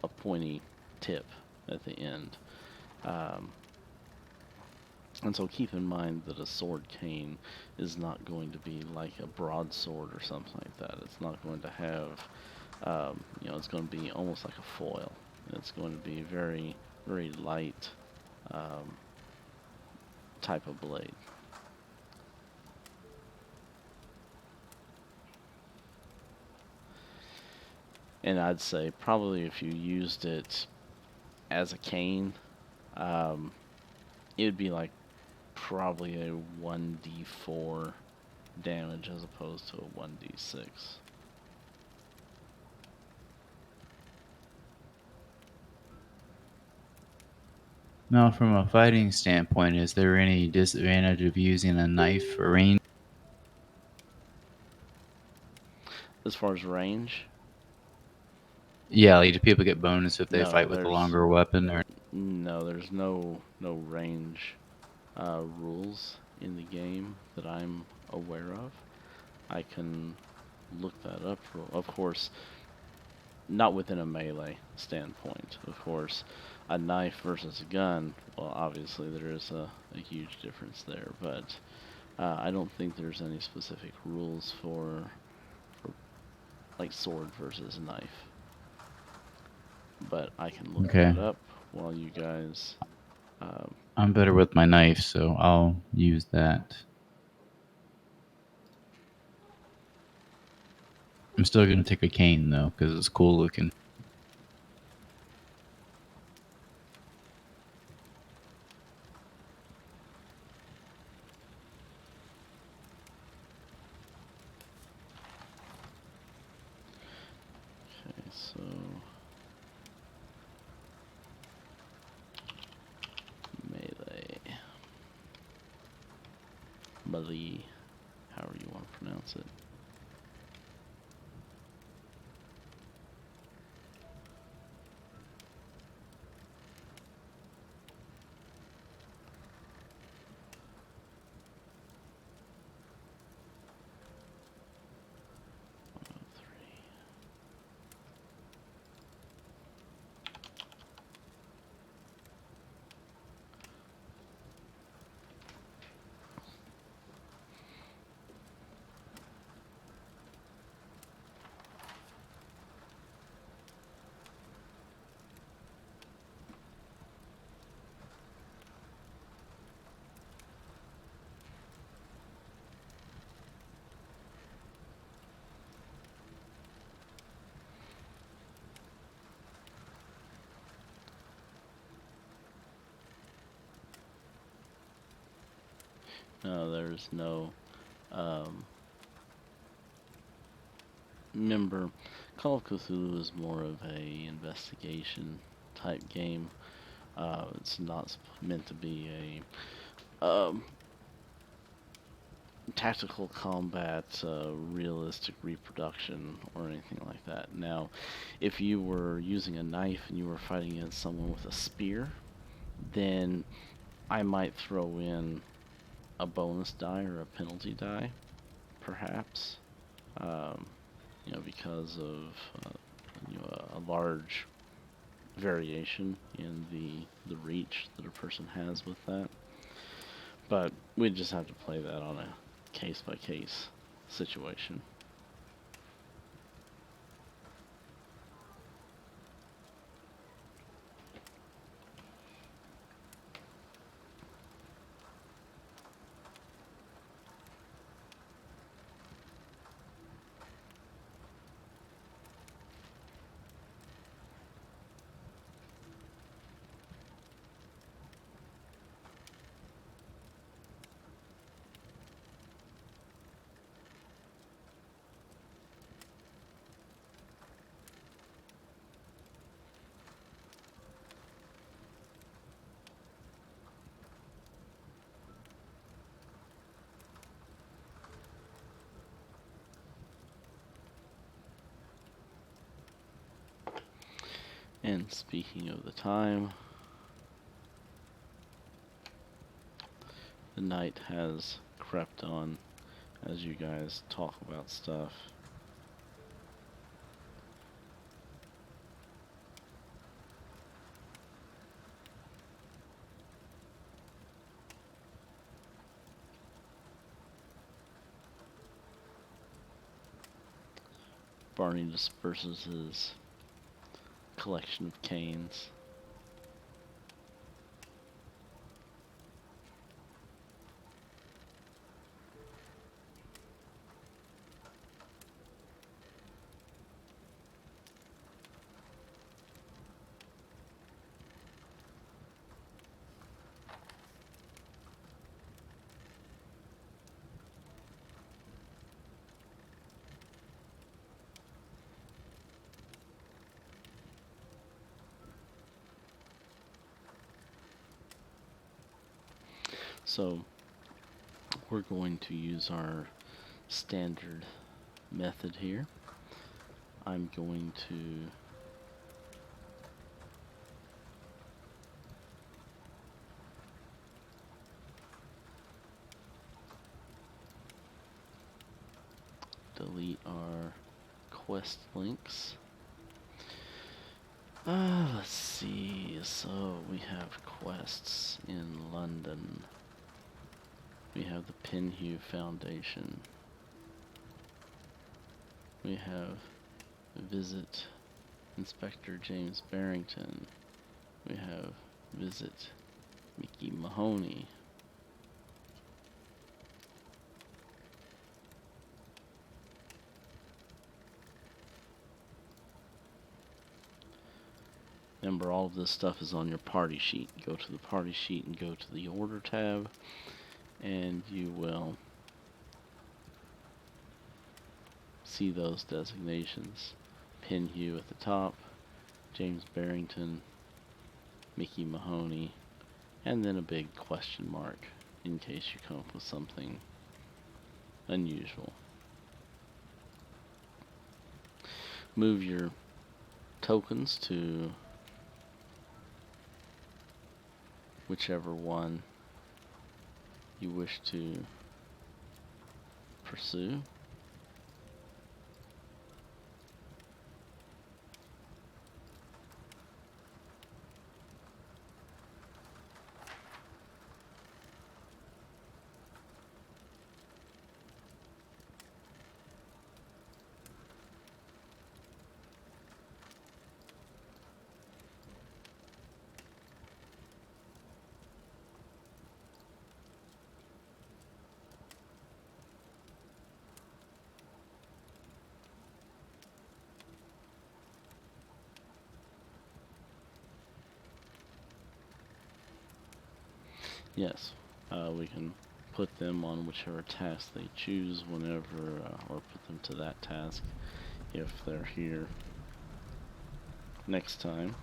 a pointy tip at the end. Um, and so keep in mind that a sword cane is not going to be like a broadsword or something like that. It's not going to have, it's going to be almost like a foil. It's going to be very, very light type of blade. And I'd say probably if you used it as a cane, it would be like probably a 1d4 damage as opposed to a 1d6. Now, from a fighting standpoint, is there any disadvantage of using a knife or range? As far as range, Yeah, like do people get bonus if they no, fight with a longer weapon? Or there's no range rules in the game that I'm aware of. I can look that up. Of course, not within a melee standpoint. Of course, a knife versus a gun, well, obviously there is a huge difference there, but I don't think there's any specific rules for like sword versus knife. But I can look okay. that up while you guys I'm better with my knife, so I'll use that. I'm still gonna take a cane though, because it's cool looking. Okay, so melee, melee, however you want to pronounce it. No, there's no remember, Call of Cthulhu is more of a investigation type game. It's not meant to be a tactical combat, realistic reproduction, or anything like that. Now, if you were using a knife and you were fighting against someone with a spear, then I might throw in a bonus die or a penalty die, perhaps. Um, because of a large variation in the reach that a person has with that. But we just have to play that on a case by case situation. And speaking of the time, the night has crept on as you guys talk about stuff. Barney disperses his collection of canes. So we're going to use our standard method here. I'm going to delete our quest links. Let's see. So we have quests in London. We have the Pinhue Foundation. We have visit Inspector James Barrington. We have visit Mickey Mahoney. Remember, all of this stuff is on your party sheet. Go to the party sheet and go to the order tab, and you will see those designations. Pinhue at the top, James Barrington, Mickey Mahoney, and then a big question mark in case you come up with something unusual. Move your tokens to whichever one you wish to pursue. Yes, we can put them on whichever task they choose whenever, or put them to that task if they're here next time.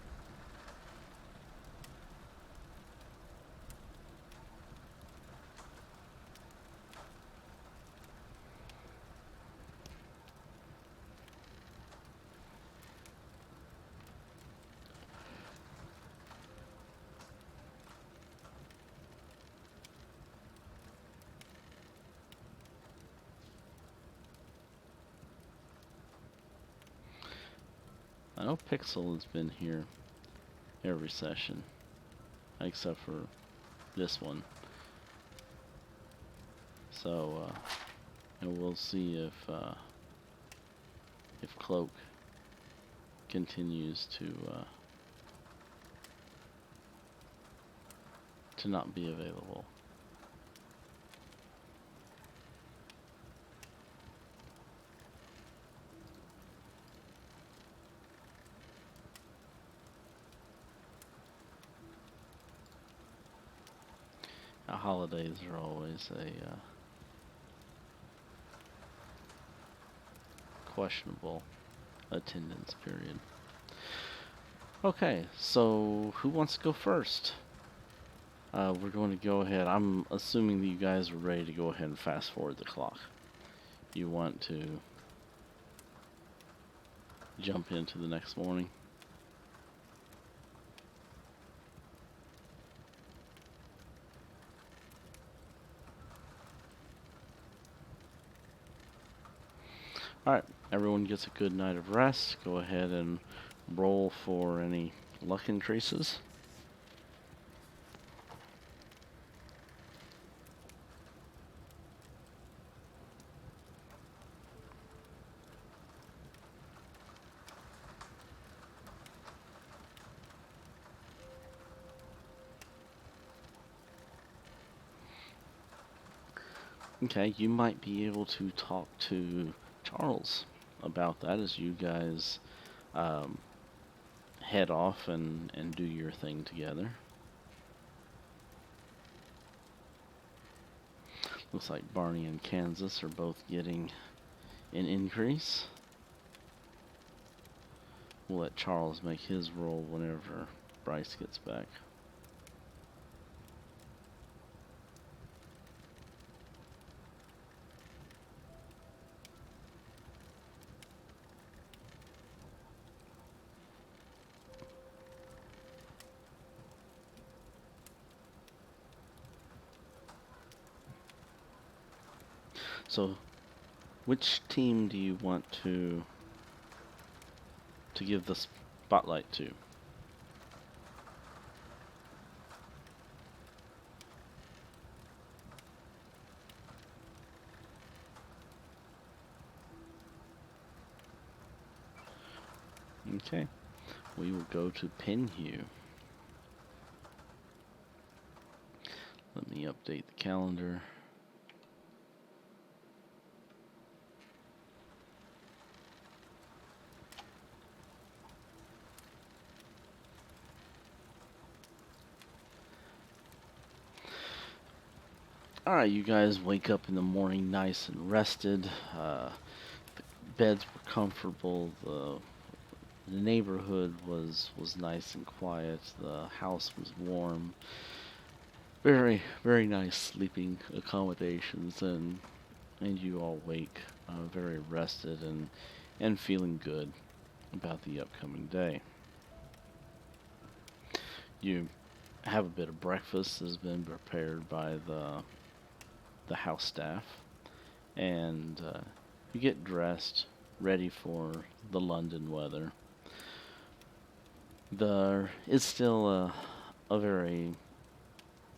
I know Pixel has been here every session, except for this one. So, and we'll see if Cloak continues to not be available. Holidays are always a questionable attendance period. Okay, so who wants to go first? We're going to go ahead. I'm assuming that you guys are ready to go ahead and fast forward the clock. You want to jump into the next morning? Alright, everyone gets a good night of rest. Go ahead and roll for any luck increases. Okay, you might be able to talk to Charles about that as you guys head off and do your thing together. Looks like Barney and Kansas are both getting an increase. We'll let Charles make his roll whenever Brice gets back. So, which team do you want to give the spotlight to? Okay, we will go to Pinhue. me update the calendar. Alright, you guys wake up in the morning nice and rested. The beds were comfortable. The neighborhood was nice and quiet. The house was warm. Very, very nice sleeping accommodations, and you all wake very rested and feeling good about the upcoming day. You have a bit of breakfast that has been prepared by the house staff, and you get dressed, ready for the London weather. There is still a very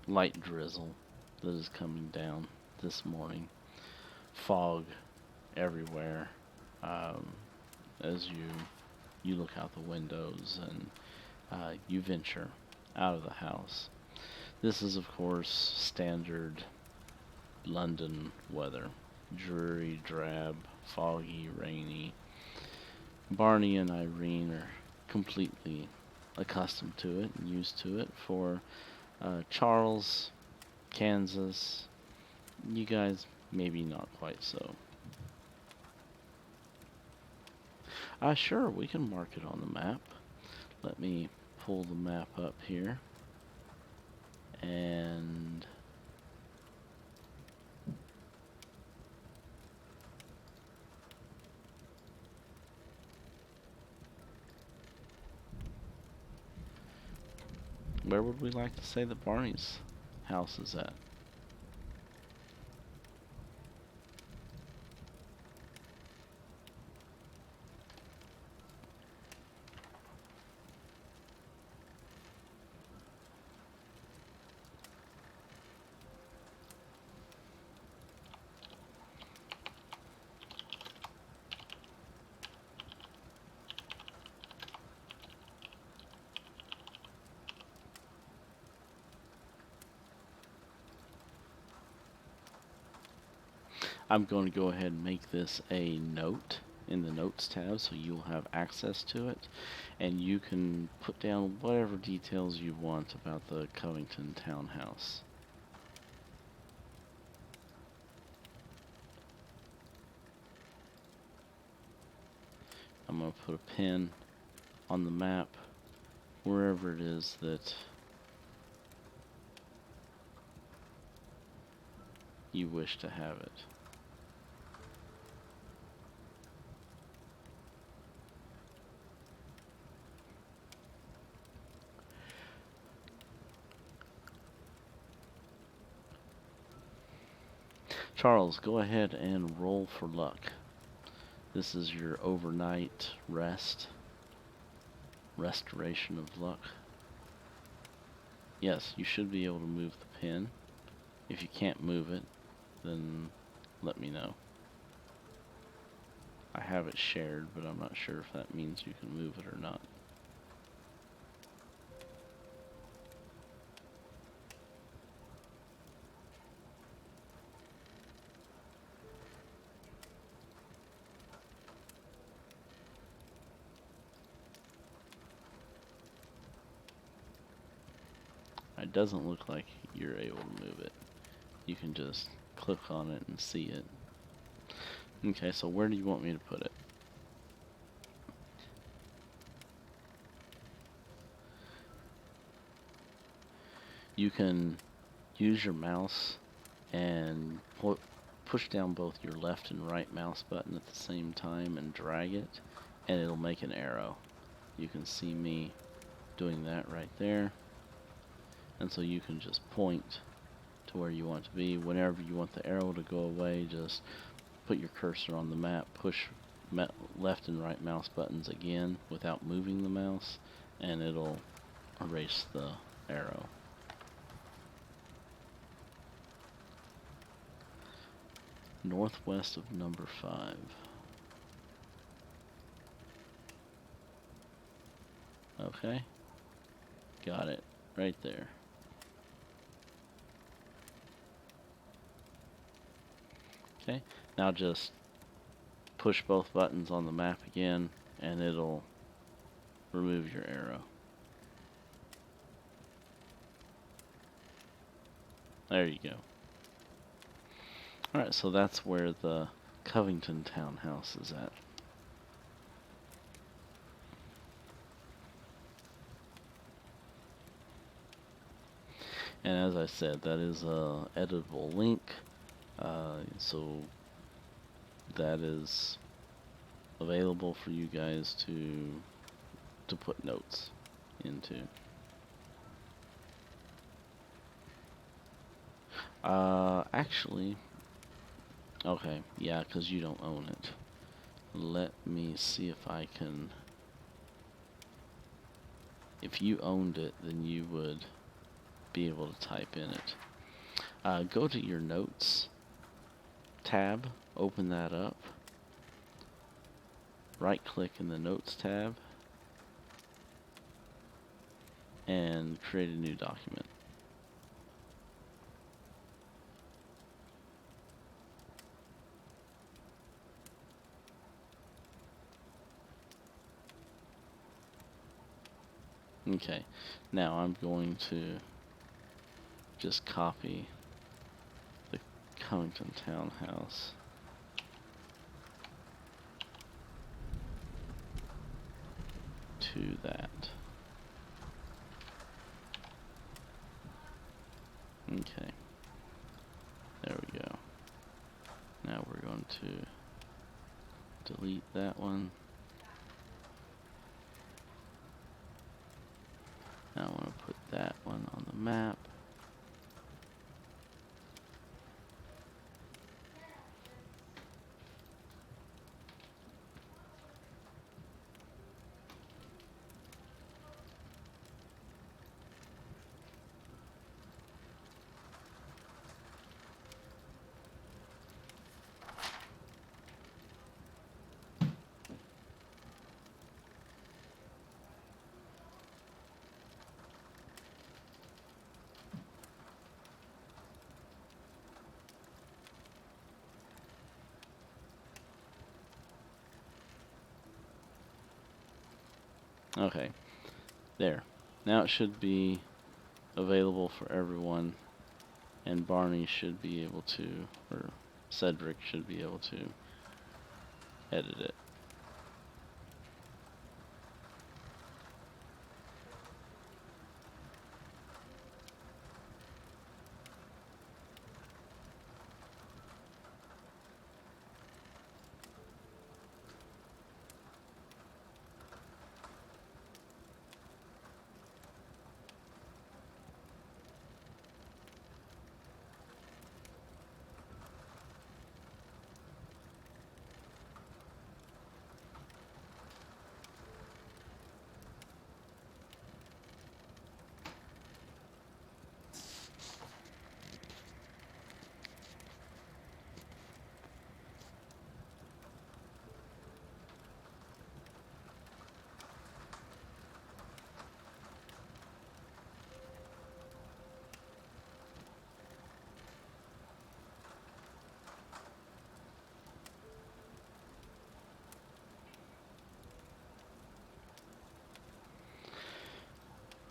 light drizzle that is coming down this morning. Fog everywhere as you look out the windows and you venture out of the house. This is, of course, standard London weather. Dreary, drab, foggy, rainy. Barney and Irene are completely accustomed to it and used to it. For Charles, Kansas, you guys maybe not quite so. Sure, we can mark it on the map. Let me pull the map up here. And where would we like to say that Barney's house is at? I'm going to go ahead and make this a note in the Notes tab so you'll have access to it, and you can put down whatever details you want about the Covington townhouse. I'm going to put a pin on the map wherever it is that you wish to have it. Charles, go ahead and roll for luck. This is your overnight restoration of luck. Yes, you should be able to move the pin. If you can't move it, then let me know. I have it shared, but I'm not sure if that means you can move it or not. It doesn't look like you're able to move it. You can just click on it and see it. Okay, so where do you want me to put it? You can use your mouse and push down both your left and right mouse button at the same time and drag it, and it'll make an arrow. You can see me doing that right there. And so you can just point to where you want to be. Whenever you want the arrow to go away, just put your cursor on the map, push left and right mouse buttons again without moving the mouse, and it'll erase the arrow. Northwest of number 5. Okay. Got it. Right there. Okay, now just push both buttons on the map again, and it'll remove your arrow. There you go. Alright, so that's where the Covington townhouse is at. And as I said, that is a editable link, so that is available for you guys to put notes into. Actually, okay, yeah, because you don't own it. Let me see if I can. If you owned it, then you would be able to type in it. Go to your notes tab, open that up, right click in the notes tab, and create a new document. Okay, now I'm going to just copy the Covington townhouse to that. Okay, there we go. Now we're going to delete that one. Now I want to put that one on the map. Okay, there. Now it should be available for everyone, and Barney should be able to, or Cedric should be able to edit it.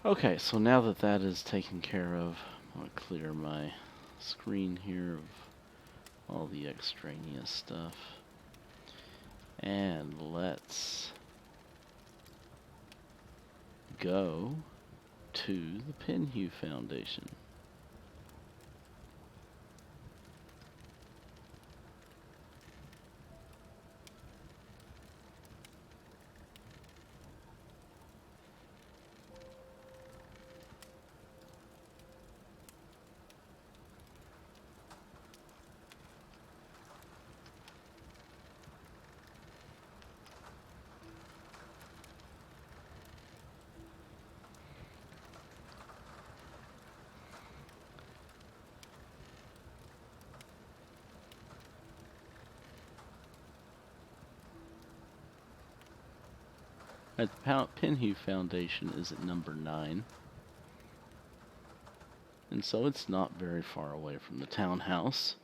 Okay, so now that that is taken care of, I'll clear my screen here of all the extraneous stuff. And let's go to the Penhew Foundation. The Penhew Foundation is at number 9. And so it's not very far away from the townhouse.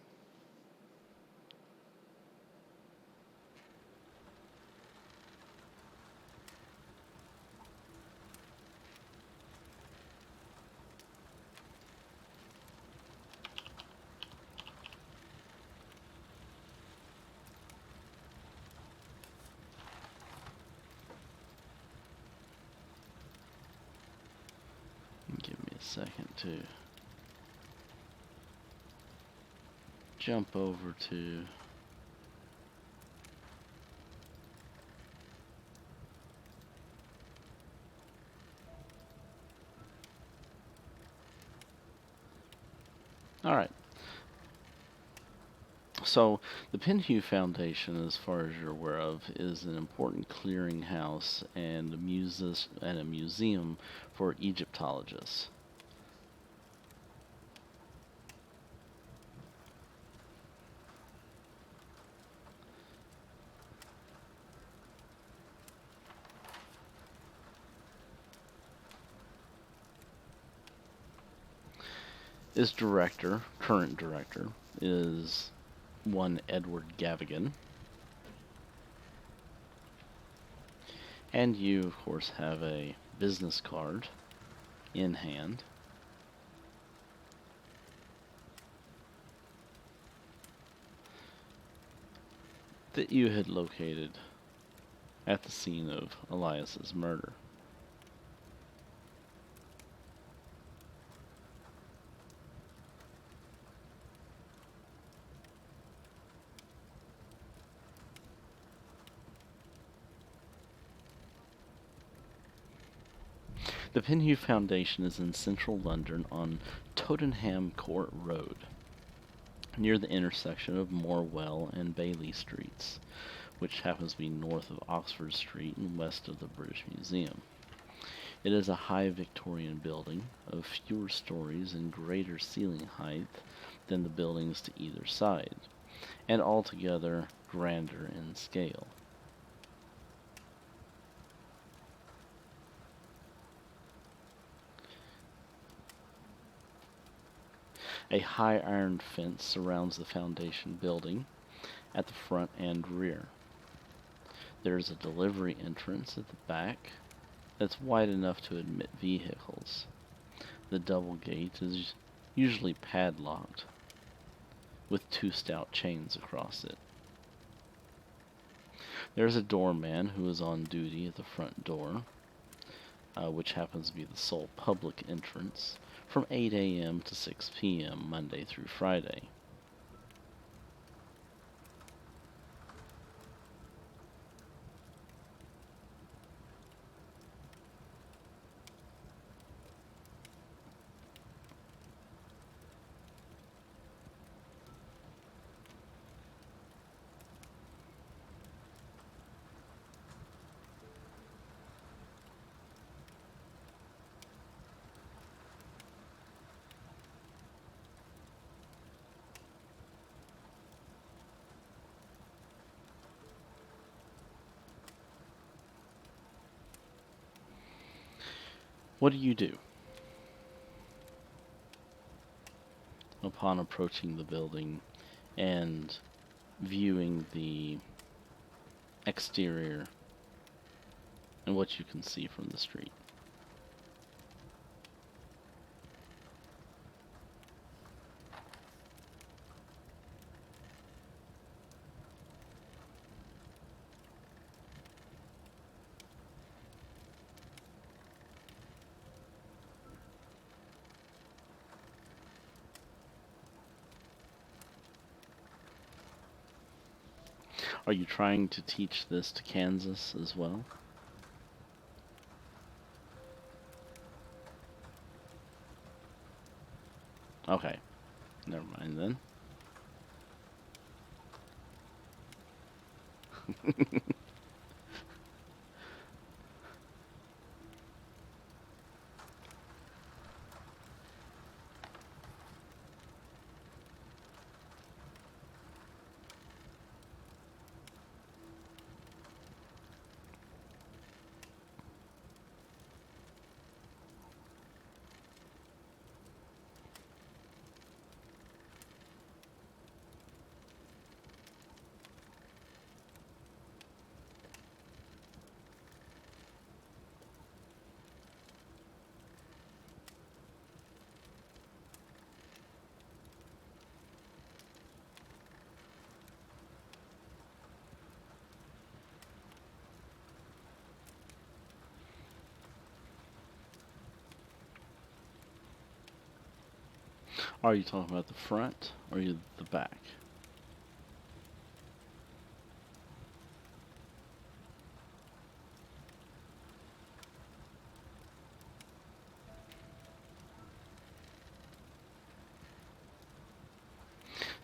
second to jump over to Alright. So, the Penhew Foundation, as far as you're aware of, is an important clearinghouse and a museum for Egyptologists. Its current director, is one Edward Gavigan. And you, of course, have a business card in hand. That you had located at the scene of Elias's murder. The Penhew Foundation is in central London on Tottenham Court Road, near the intersection of Morwell and Bailey Streets, which happens to be north of Oxford Street and west of the British Museum. It is a high Victorian building of fewer stories and greater ceiling height than the buildings to either side, and altogether grander in scale. A high iron fence surrounds the foundation building at the front and rear. There is a delivery entrance at the back that's wide enough to admit vehicles. The double gate is usually padlocked, with 2 stout chains across it. There is a doorman who is on duty at the front door, which happens to be the sole public entrance, from 8 a.m. to 6 p.m. Monday through Friday. What do you do upon approaching the building and viewing the exterior and what you can see from the street? Are you trying to teach this to Kansas as well? Okay, never mind then. Are you talking about the front or the back?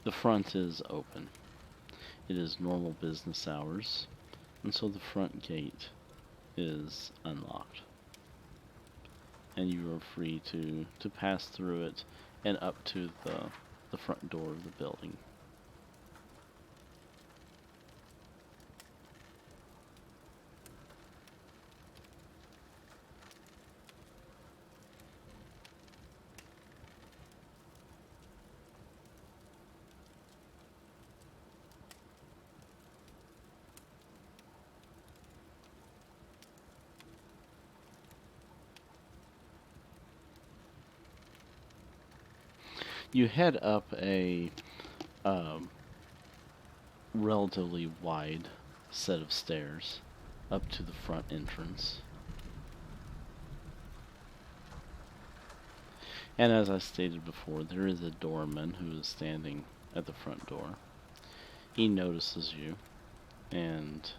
The front is open. It is normal business hours, and so the front gate is unlocked. And you are free to pass through it and up to the front door of the building. You head up a relatively wide set of stairs up to the front entrance. And as I stated before, there is a doorman who is standing at the front door. He notices you and,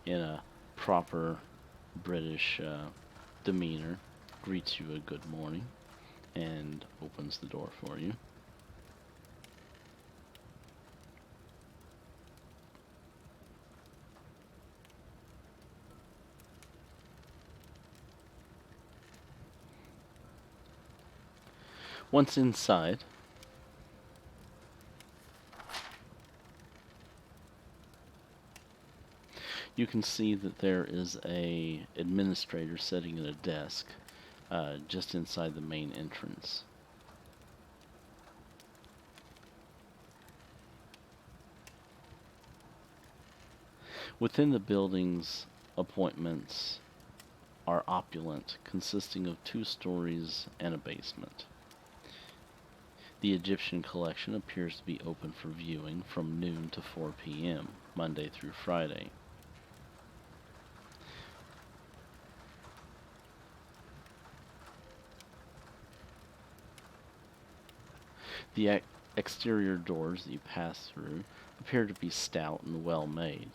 in a proper British demeanor, greets you a good morning and opens the door for you. Once inside, you can see that there is a administrator sitting at a desk just inside the main entrance. Within the building's appointments are opulent, consisting of 2 stories and a basement. The Egyptian collection appears to be open for viewing from noon to 4 p.m., Monday through Friday. The exterior doors that you pass through appear to be stout and well made.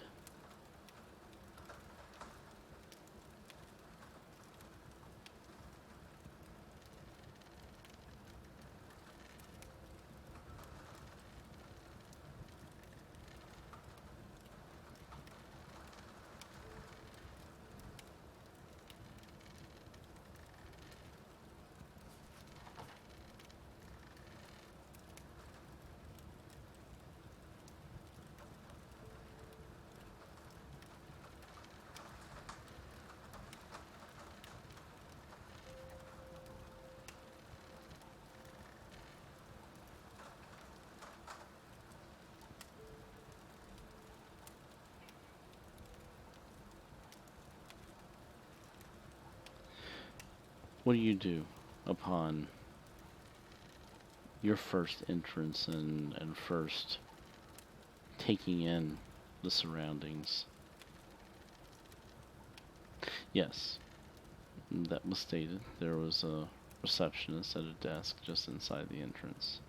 What do you do upon your first entrance and first taking in the surroundings? Yes, that was stated. There was a receptionist at a desk just inside the entrance.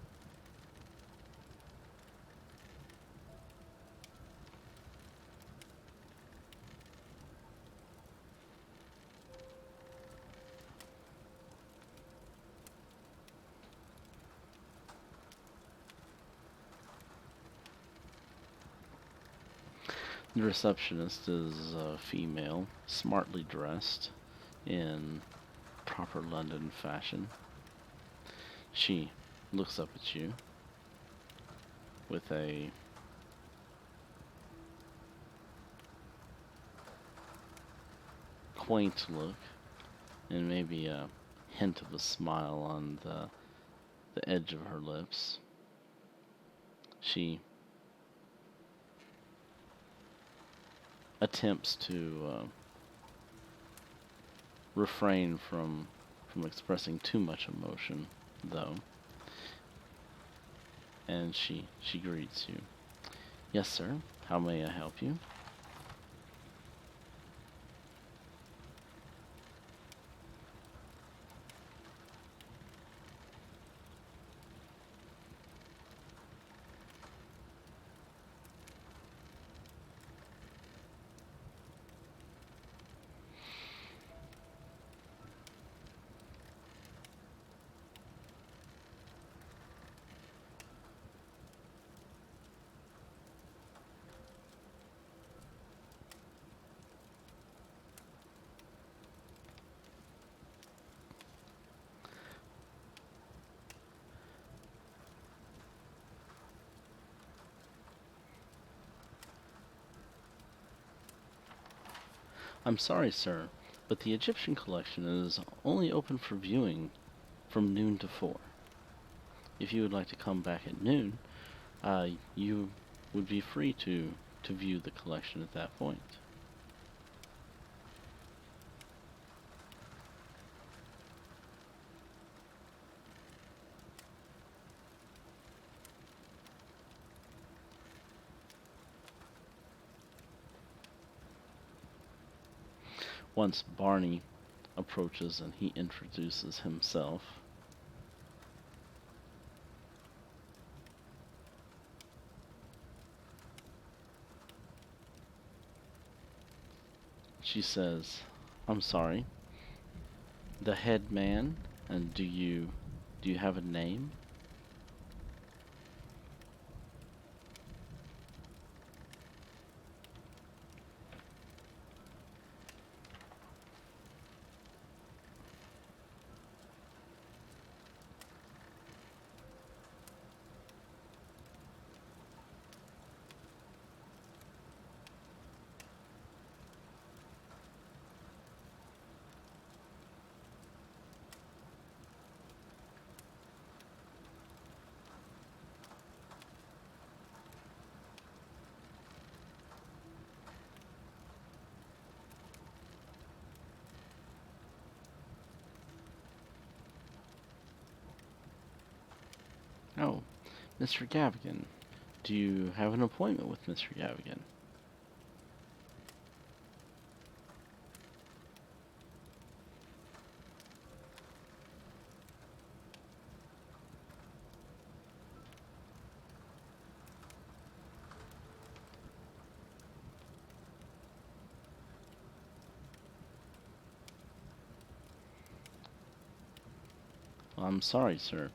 The receptionist is a female, smartly dressed in proper London fashion. She looks up at you with a quaint look and maybe a hint of a smile on the edge of her lips. She attempts to refrain from expressing too much emotion, though, and she greets you. Yes, sir. How may I help you? I'm sorry, sir, but the Egyptian collection is only open for viewing from noon to 4. If you would like to come back at noon, you would be free to view the collection at that point. Once Barney approaches and he introduces himself, she says, "I'm sorry, the head man, and do you have a name?" "Oh, Mr. Gavigan. Do you have an appointment with Mr. Gavigan?" "I'm sorry, sir.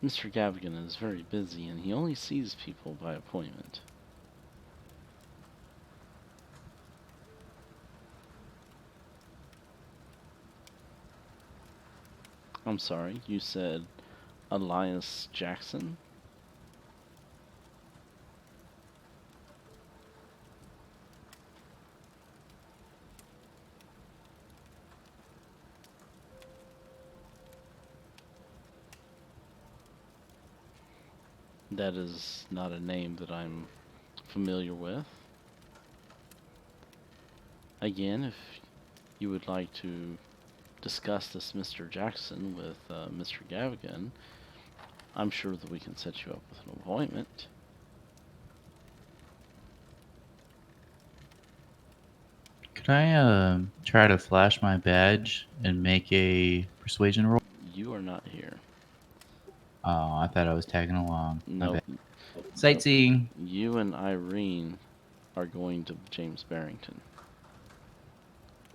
Mr. Gavigan is very busy and he only sees people by appointment." "I'm sorry, you said Elias Jackson?" "That is not a name that I'm familiar with. Again, if you would like to discuss this Mr. Jackson with Mr. Gavigan, I'm sure that we can set you up with an appointment." Could I try to flash my badge and make a persuasion roll? "You are not here." Oh, I thought I was tagging along. My "No, bad. Sightseeing. you and Irene are going to James Barrington."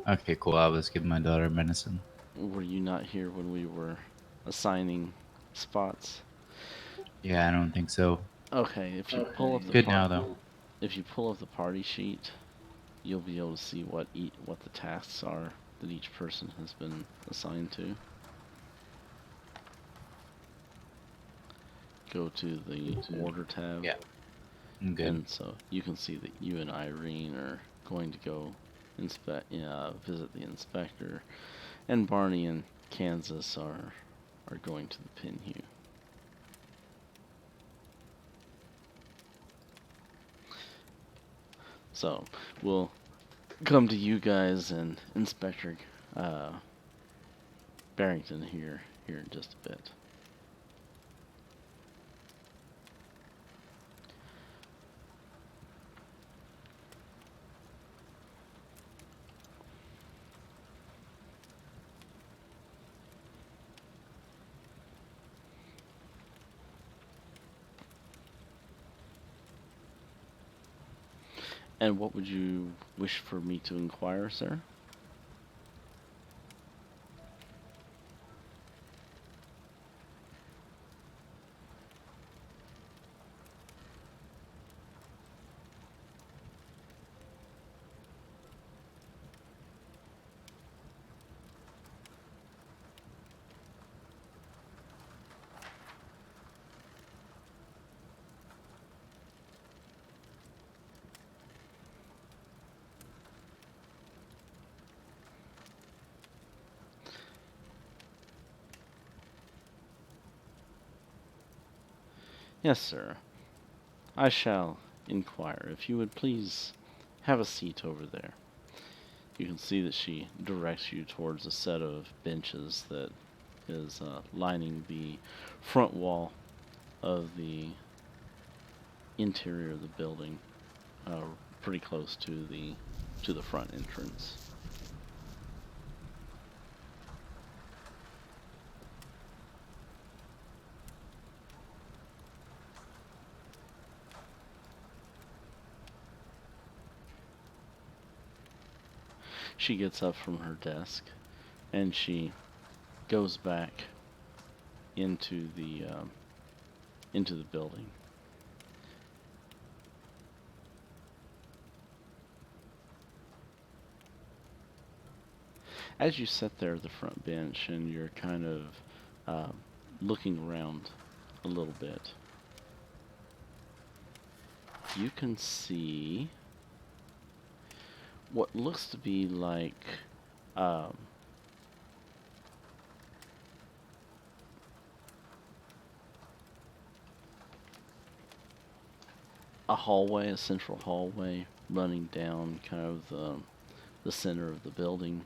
Okay, cool. I was giving my daughter medicine. "Were you not here when we were assigning spots?" Yeah, I don't think so. Okay, if you pull up the Good now, though. if you pull up the party sheet, you'll be able to see what the tasks are that each person has been assigned to. Go to the order tab. Yeah, I'm good. And so you can see that you and Irene are going to go visit the inspector, and Barney and Kansas are going to the Pinhue. So we'll come to you guys and Inspector Barrington here in just a bit. And what would you wish for me to inquire, sir? Yes, sir. I shall inquire. If you would please have a seat over there. You can see that she directs you towards a set of benches that is lining the front wall of the interior of the building, pretty close to the front entrance. She gets up from her desk and she goes back into the building. As you sit there at the front bench and you're kind of looking around a little bit, you can see what looks to be like a hallway, a central hallway running down kind of the center of the building,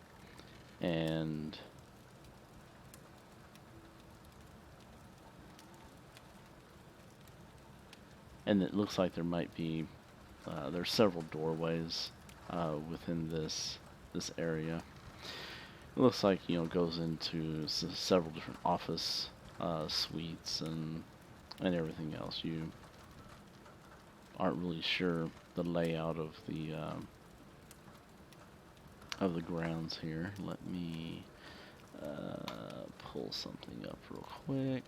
and it looks like there might be there's several doorways within this area. It looks like, you know, it goes into several different office suites and everything else. You aren't really sure the layout of the grounds here. Let me pull something up real quick.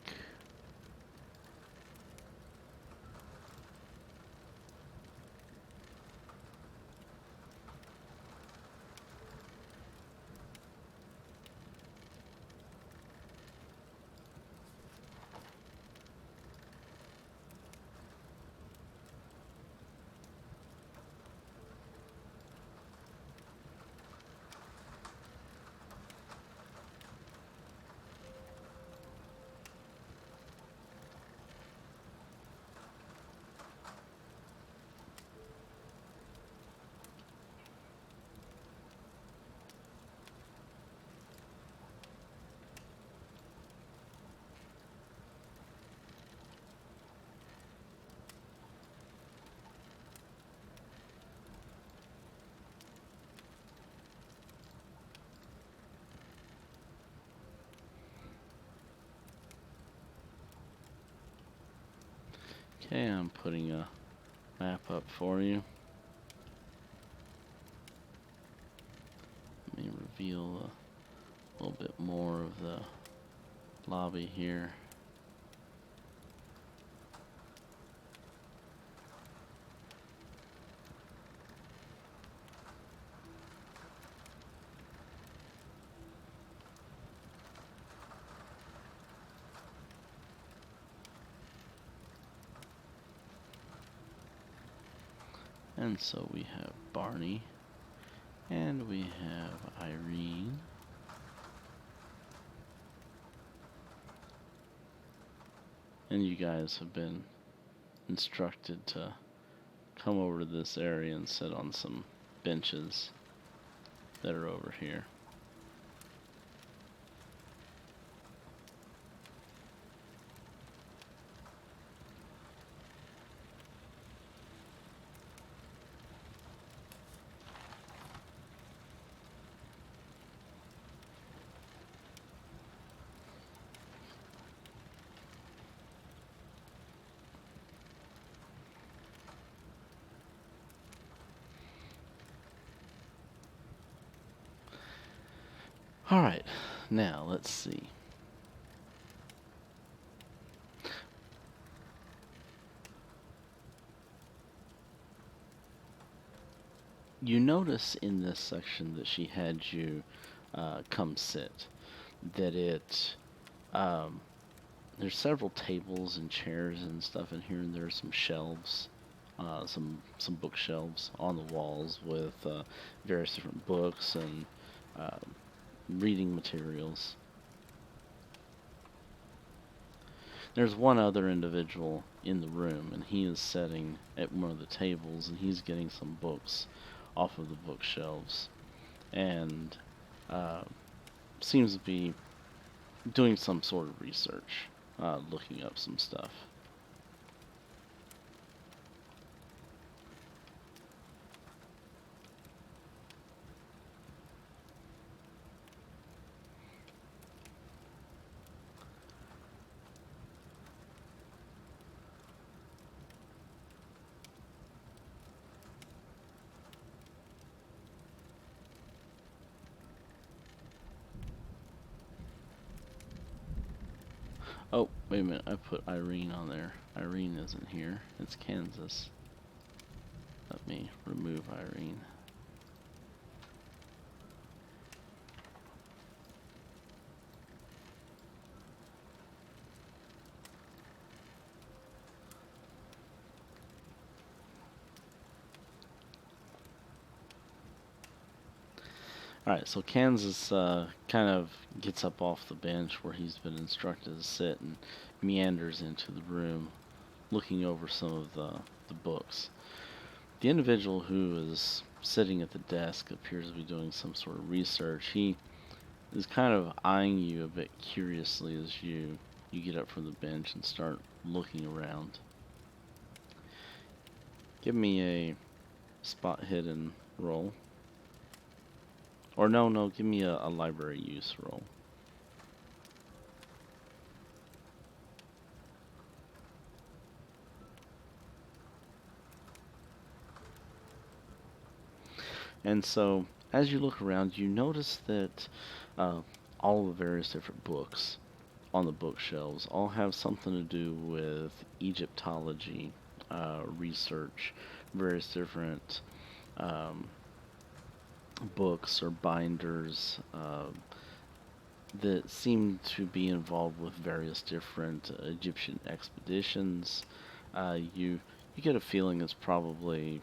Okay, I'm putting a map up for you. Let me reveal a little bit more of the lobby here. And so we have Barney, and we have Irene, and you guys have been instructed to come over to this area and sit on some benches that are over here. Alright, now let's see. You notice in this section that she had you come sit, that there's several tables and chairs and stuff in here, and there's some shelves, some bookshelves on the walls with various different books and reading materials. There's one other individual in the room, and he is sitting at one of the tables, and he's getting some books off of the bookshelves, and uh, seems to be doing some sort of research, looking up some stuff. Oh, wait a minute, I put Irene on there. Irene isn't here, it's Kansas. Let me remove Irene. Alright, so Kansas kind of gets up off the bench where he's been instructed to sit and meanders into the room, looking over some of the books. The individual who is sitting at the desk appears to be doing some sort of research. He is kind of eyeing you a bit curiously as you get up from the bench and start looking around. Give me a spot hidden roll. Or no, give me a library use roll. And so, as you look around, you notice that all of the various different books on the bookshelves all have something to do with Egyptology, research, various different books or binders that seem to be involved with various different Egyptian expeditions. You get a feeling it's probably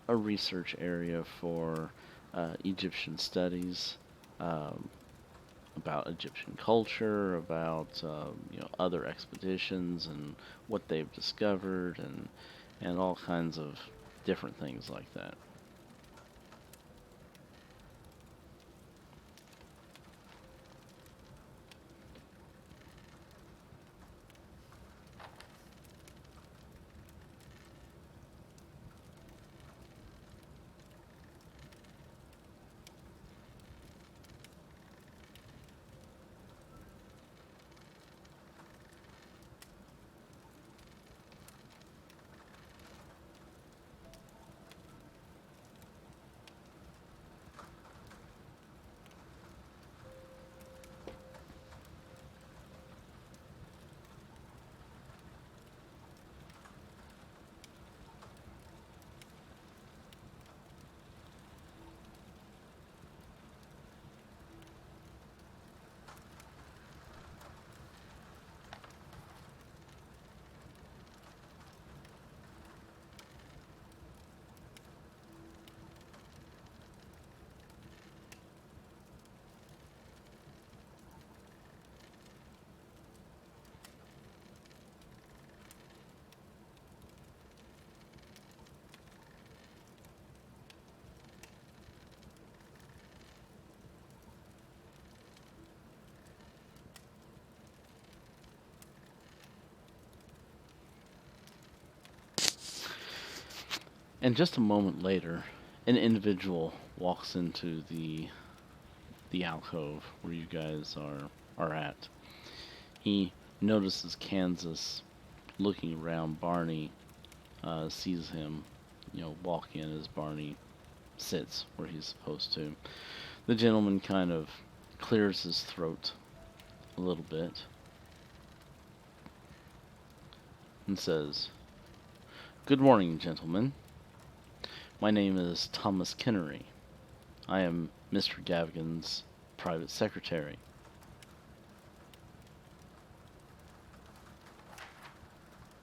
a research area for Egyptian studies, about Egyptian culture, about other expeditions and what they've discovered, and all kinds of different things like that. And just a moment later, an individual walks into the alcove where you guys are at. He notices Kansas looking around. Barney sees him, walk in as Barney sits where he's supposed to. The gentleman kind of clears his throat a little bit and says, "Good morning, gentlemen. My name is Thomas Kennery. I am Mr. Gavigan's private secretary.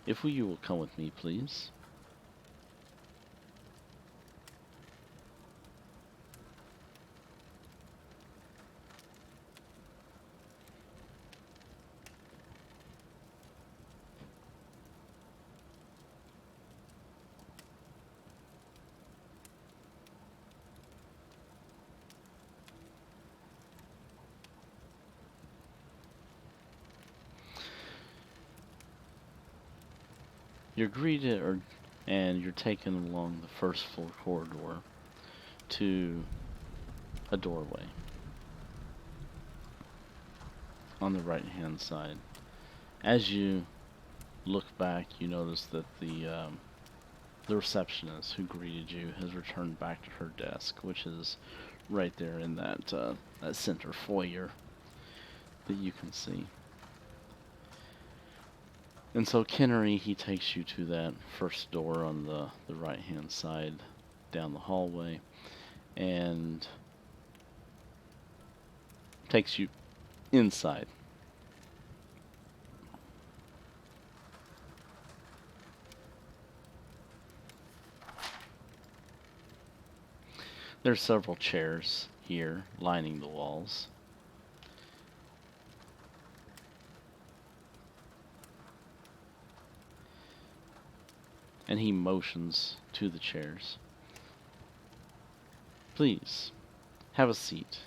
If you will come with me, please." You're greeted, and you're taken along the first floor corridor to a doorway on the right hand side. As you look back, you notice that the receptionist who greeted you has returned back to her desk, which is right there in that center foyer that you can see. And so Kennery, he takes you to that first door on the right hand side down the hallway and takes you inside. There's several chairs here lining the walls. And he motions to the chairs. Please, have a seat.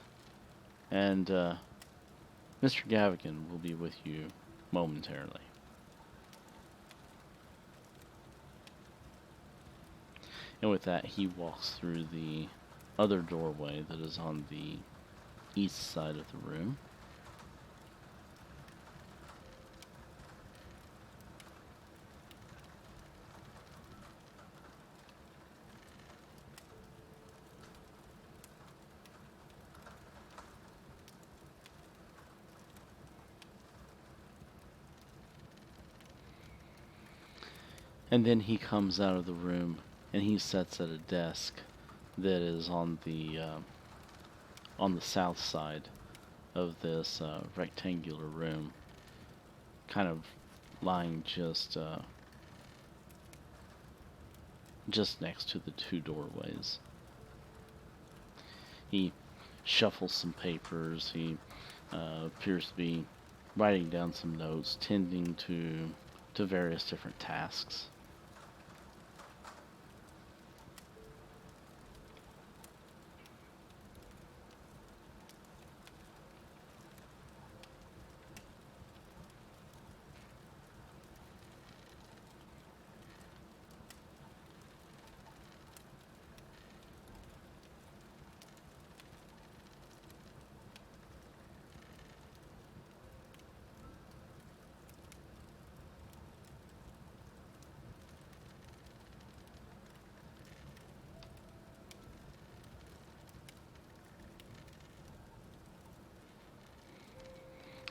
And Mr. Gavigan will be with you momentarily. And with that, he walks through the other doorway that is on the east side of the room. And then he comes out of the room and he sits at a desk that is on the south side of this rectangular room, kind of lying just next to the two doorways. He shuffles some papers. He appears to be writing down some notes, tending to various different tasks.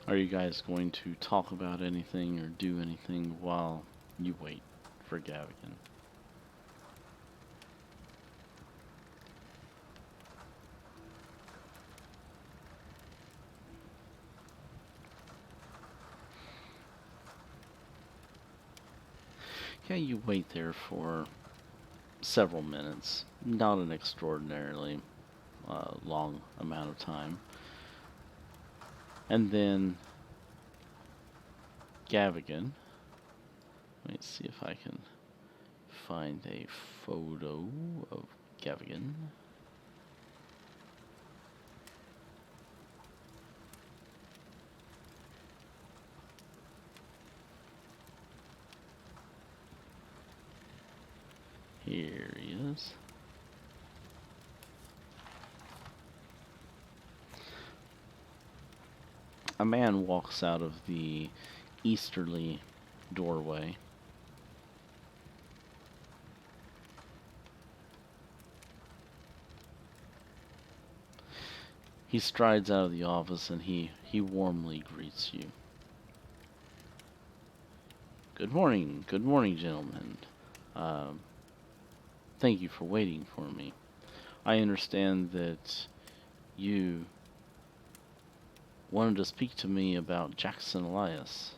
Are you guys going to talk about anything or do anything while you wait for Gavigan? Yeah, you wait there for several minutes. Not an extraordinarily long amount of time. And then Gavigan. Let me see if I can find a photo of Gavigan. Here he is. A man walks out of the easterly doorway. He strides out of the office and he warmly greets you. Good morning, gentlemen. Thank you for waiting for me. I understand that you wanted to speak to me about Jackson Elias.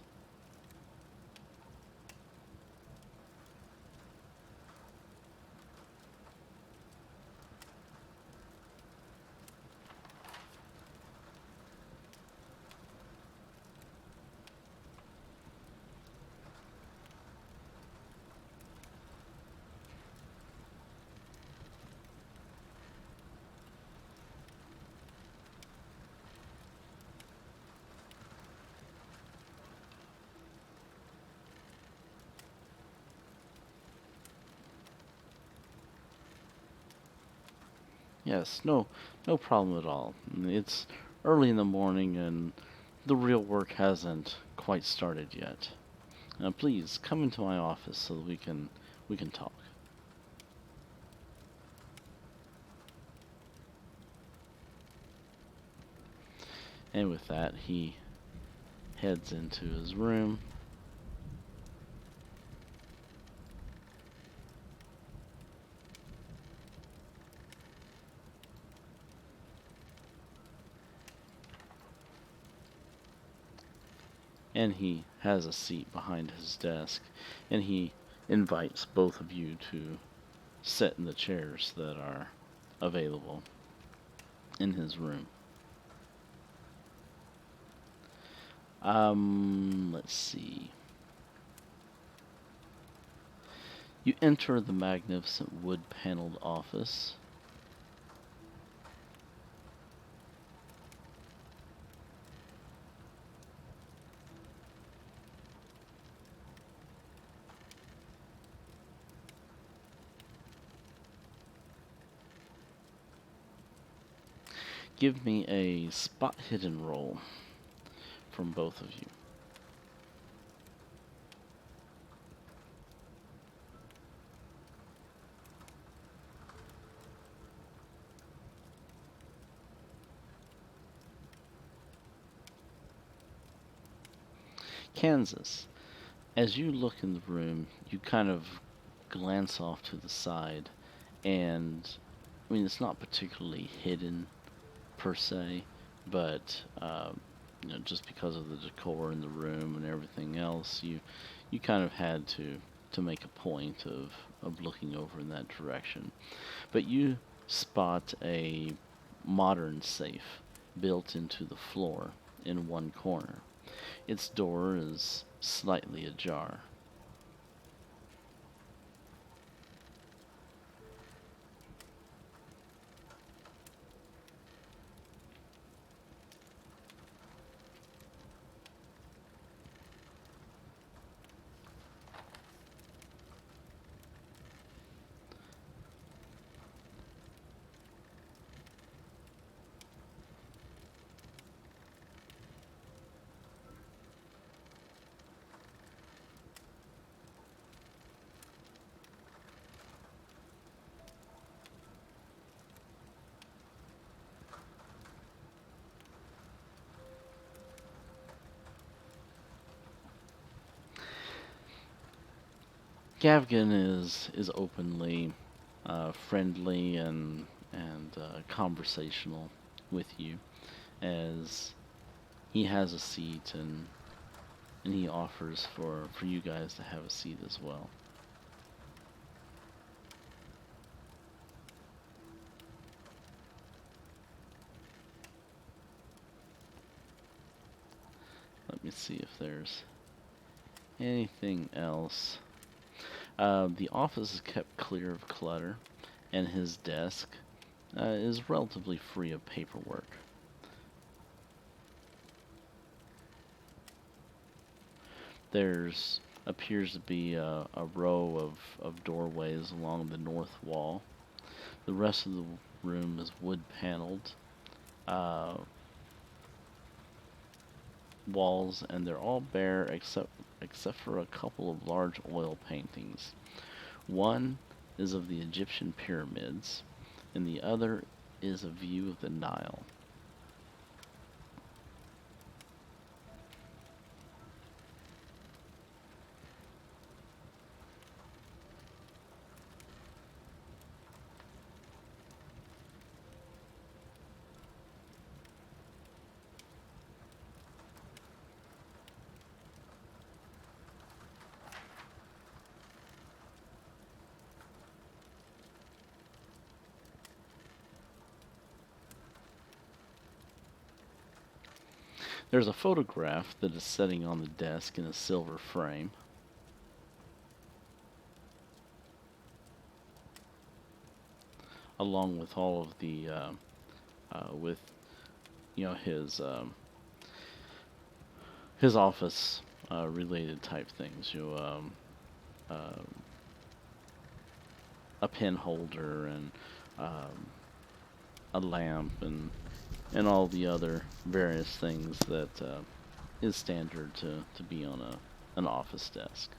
Yes, no problem at all. It's early in the morning and the real work hasn't quite started yet. Please come into my office so that we can talk. And with that, he heads into his room. And he has a seat behind his desk, and he invites both of you to sit in the chairs that are available in his room. Let's see. You enter the magnificent wood-paneled office. Give me a spot hidden roll from both of you. Kansas. As you look in the room, you kind of glance off to the side, and I mean, it's not particularly hidden per se, but just because of the decor in the room and everything else, you kind of had to make a point of looking over in that direction. But you spot a modern safe built into the floor in one corner. Its door is slightly ajar. Gavgan is openly friendly and conversational with you as he has a seat and he offers for you guys to have a seat as well. Let me see if there's anything else. The office is kept clear of clutter, and his desk is relatively free of paperwork. There's appears to be a row of doorways along the north wall. The rest of the room is wood paneled walls, and they're all bare except for a couple of large oil paintings. One is of the Egyptian pyramids, and the other is a view of the Nile. There's a photograph that is sitting on the desk in a silver frame. Along with all of the, with, his office related type things. A pen holder and a lamp and all the other various things that is standard to be on an office desk.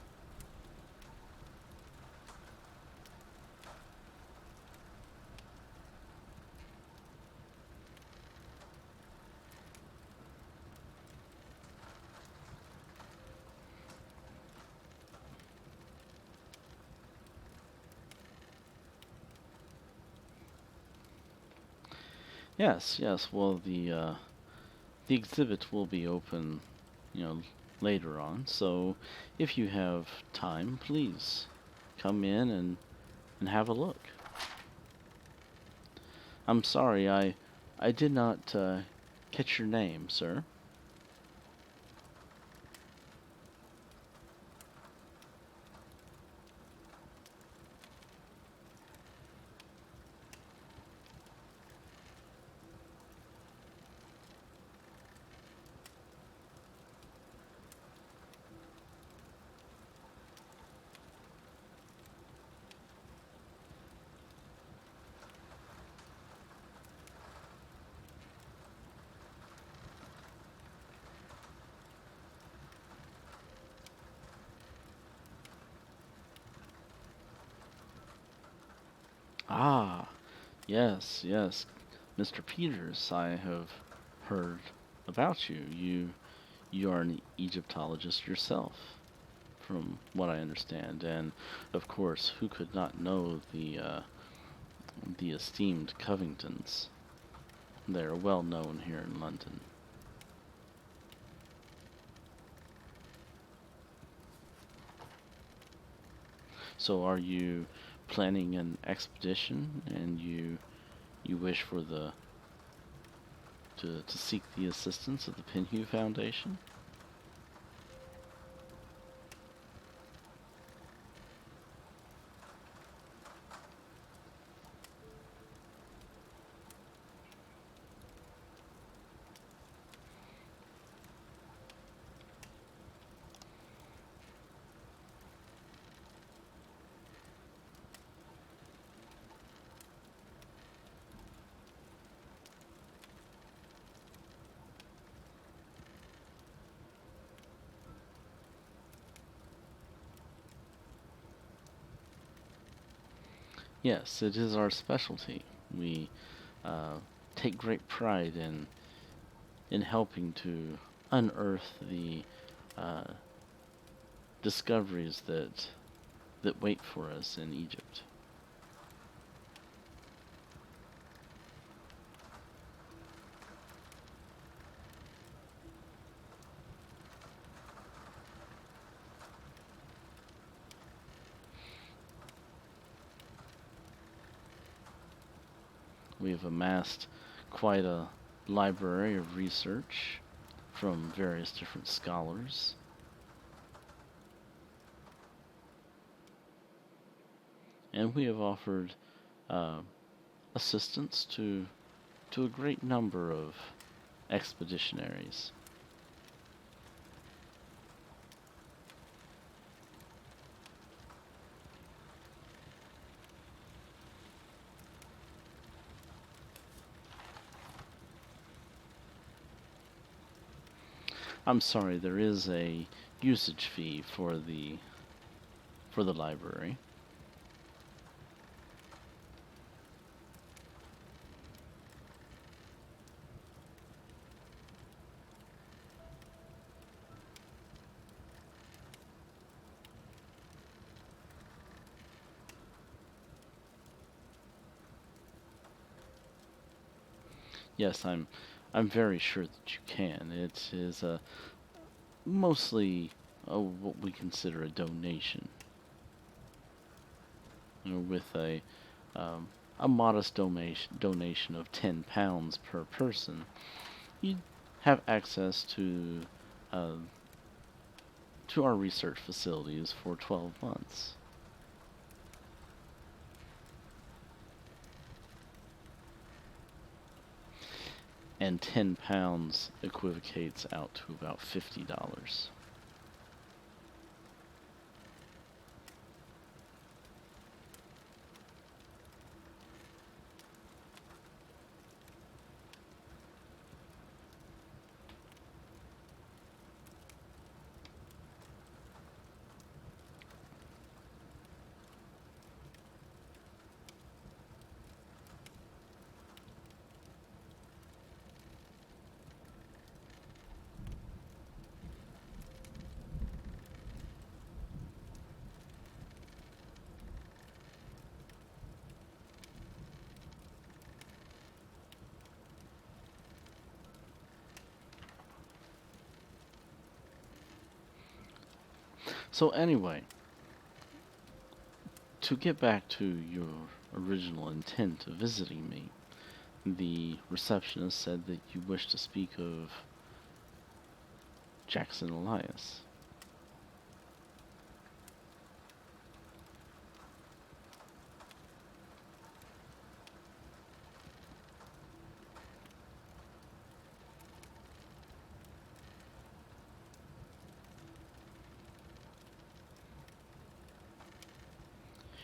Yes, yes. Well, the exhibit will be open, you know, later on. So, if you have time, please come in and have a look. I'm sorry, I did not catch your name, sir. Ah, yes, yes. Mr. Peters, I have heard about you. You are an Egyptologist yourself, from what I understand, and of course, who could not know the esteemed Covingtons? They are well known here in London. So, are you planning an expedition, and you wish for the to seek the assistance of the Pinhue Foundation? Yes, it is our specialty. We uh, take great pride in helping to unearth the uh, discoveries that wait for us in Egypt. We have amassed quite a library of research from various different scholars, and we have offered uh, assistance to a great number of expeditionaries. I'm sorry, there is a usage fee for the library. Yes, I'm very sure that you can. It is mostly what we consider a donation, with um, a modest donation of £10 per person. You have access uh, to our research facilities for 12 months. And £10 equivocates out to about $50. So anyway, to get back to your original intent of visiting me, the receptionist said that you wish to speak of Jackson Elias.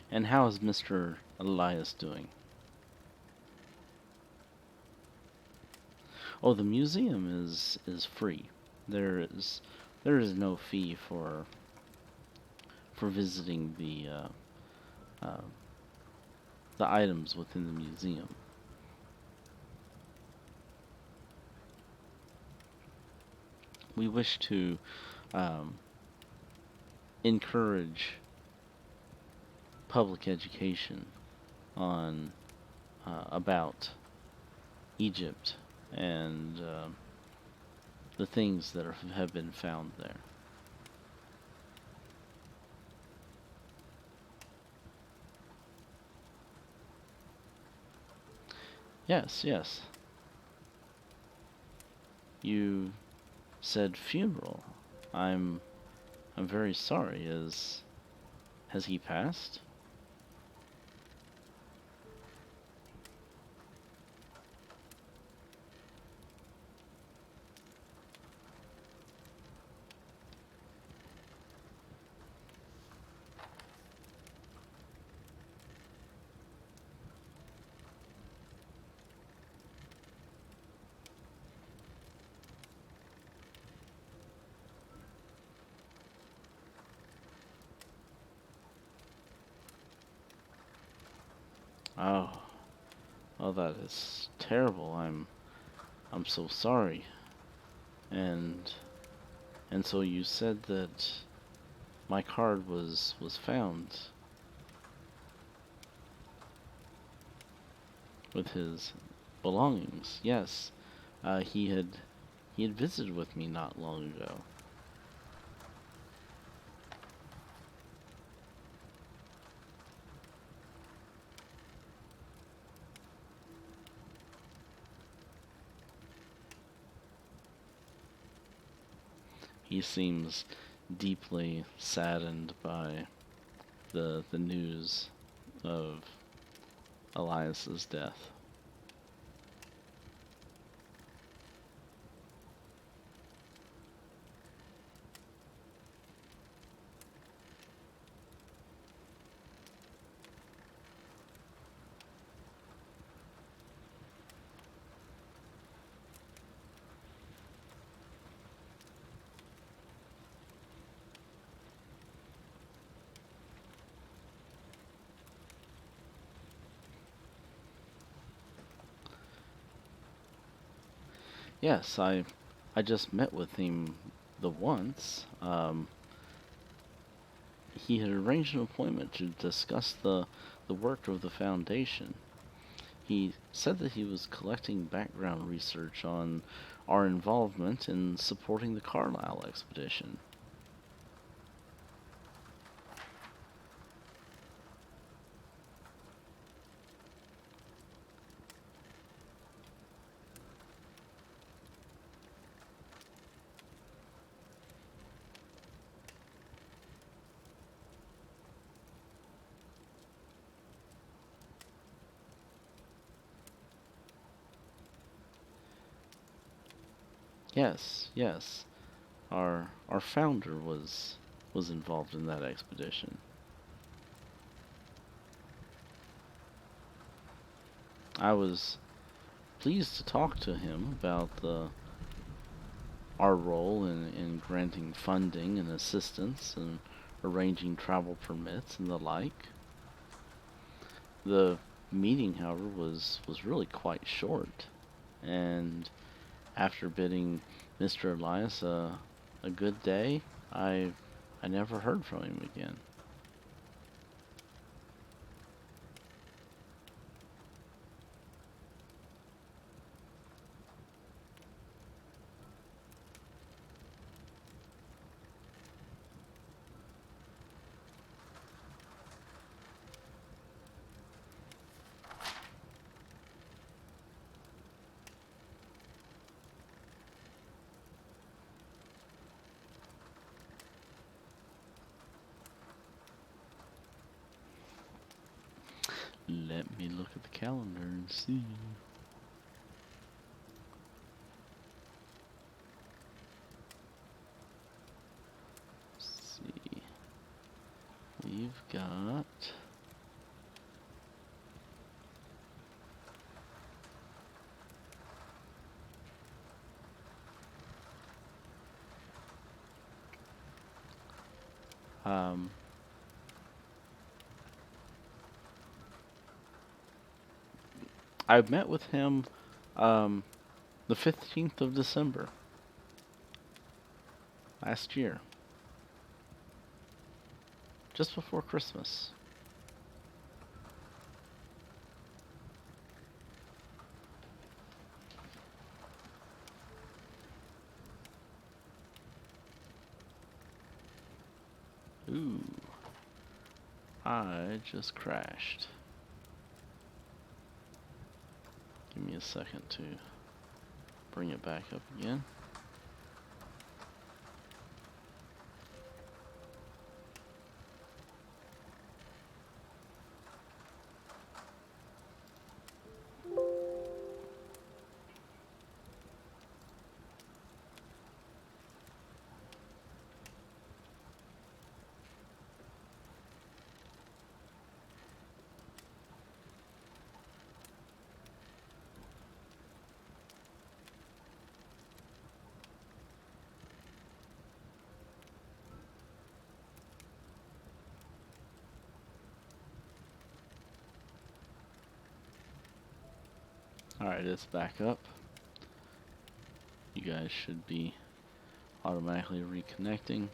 And how is Mr. Elias doing? Oh, the museum is free. There is no fee for visiting uh, the items within the museum. We wish to um, encourage public education on about Egypt and the things that have been found there. Yes, yes. You said funeral. I'm I'm very sorry. Has he passed? Oh, oh, that is terrible. I'm so sorry. And and so you said that my card was found with his belongings. Yes, he had visited with me not long ago. He seems deeply saddened by the news of Elias's death. Yes, I just met with him the once. He had arranged an appointment to discuss the work of the Foundation. He said that he was collecting background research on our involvement in supporting the Carlisle expedition. Yes, yes. Our founder was involved in that expedition. I was pleased to talk to him about our role in granting funding and assistance and arranging travel permits and the like. The meeting, however, was really quite short, and after bidding Mr. Elias a good day, I never heard from him again. Let me look at the calendar and see. Let's see. We've got... I met with him the 15th of December last year, just before Christmas. Ooh, I just crashed. Give me a second to bring it back up again. Alright, it's back up. You guys should be automatically reconnecting.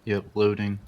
Yep, loading.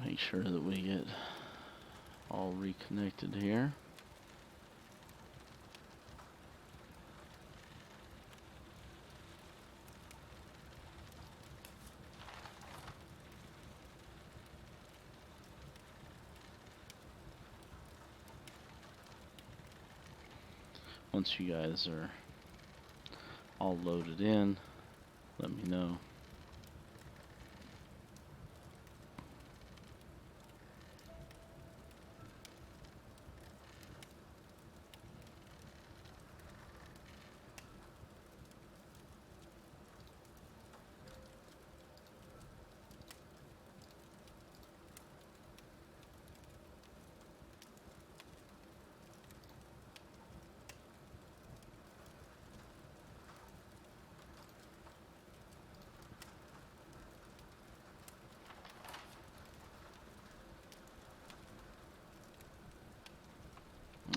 Make sure that we get all reconnected here. Once you guys are all loaded in, let me know.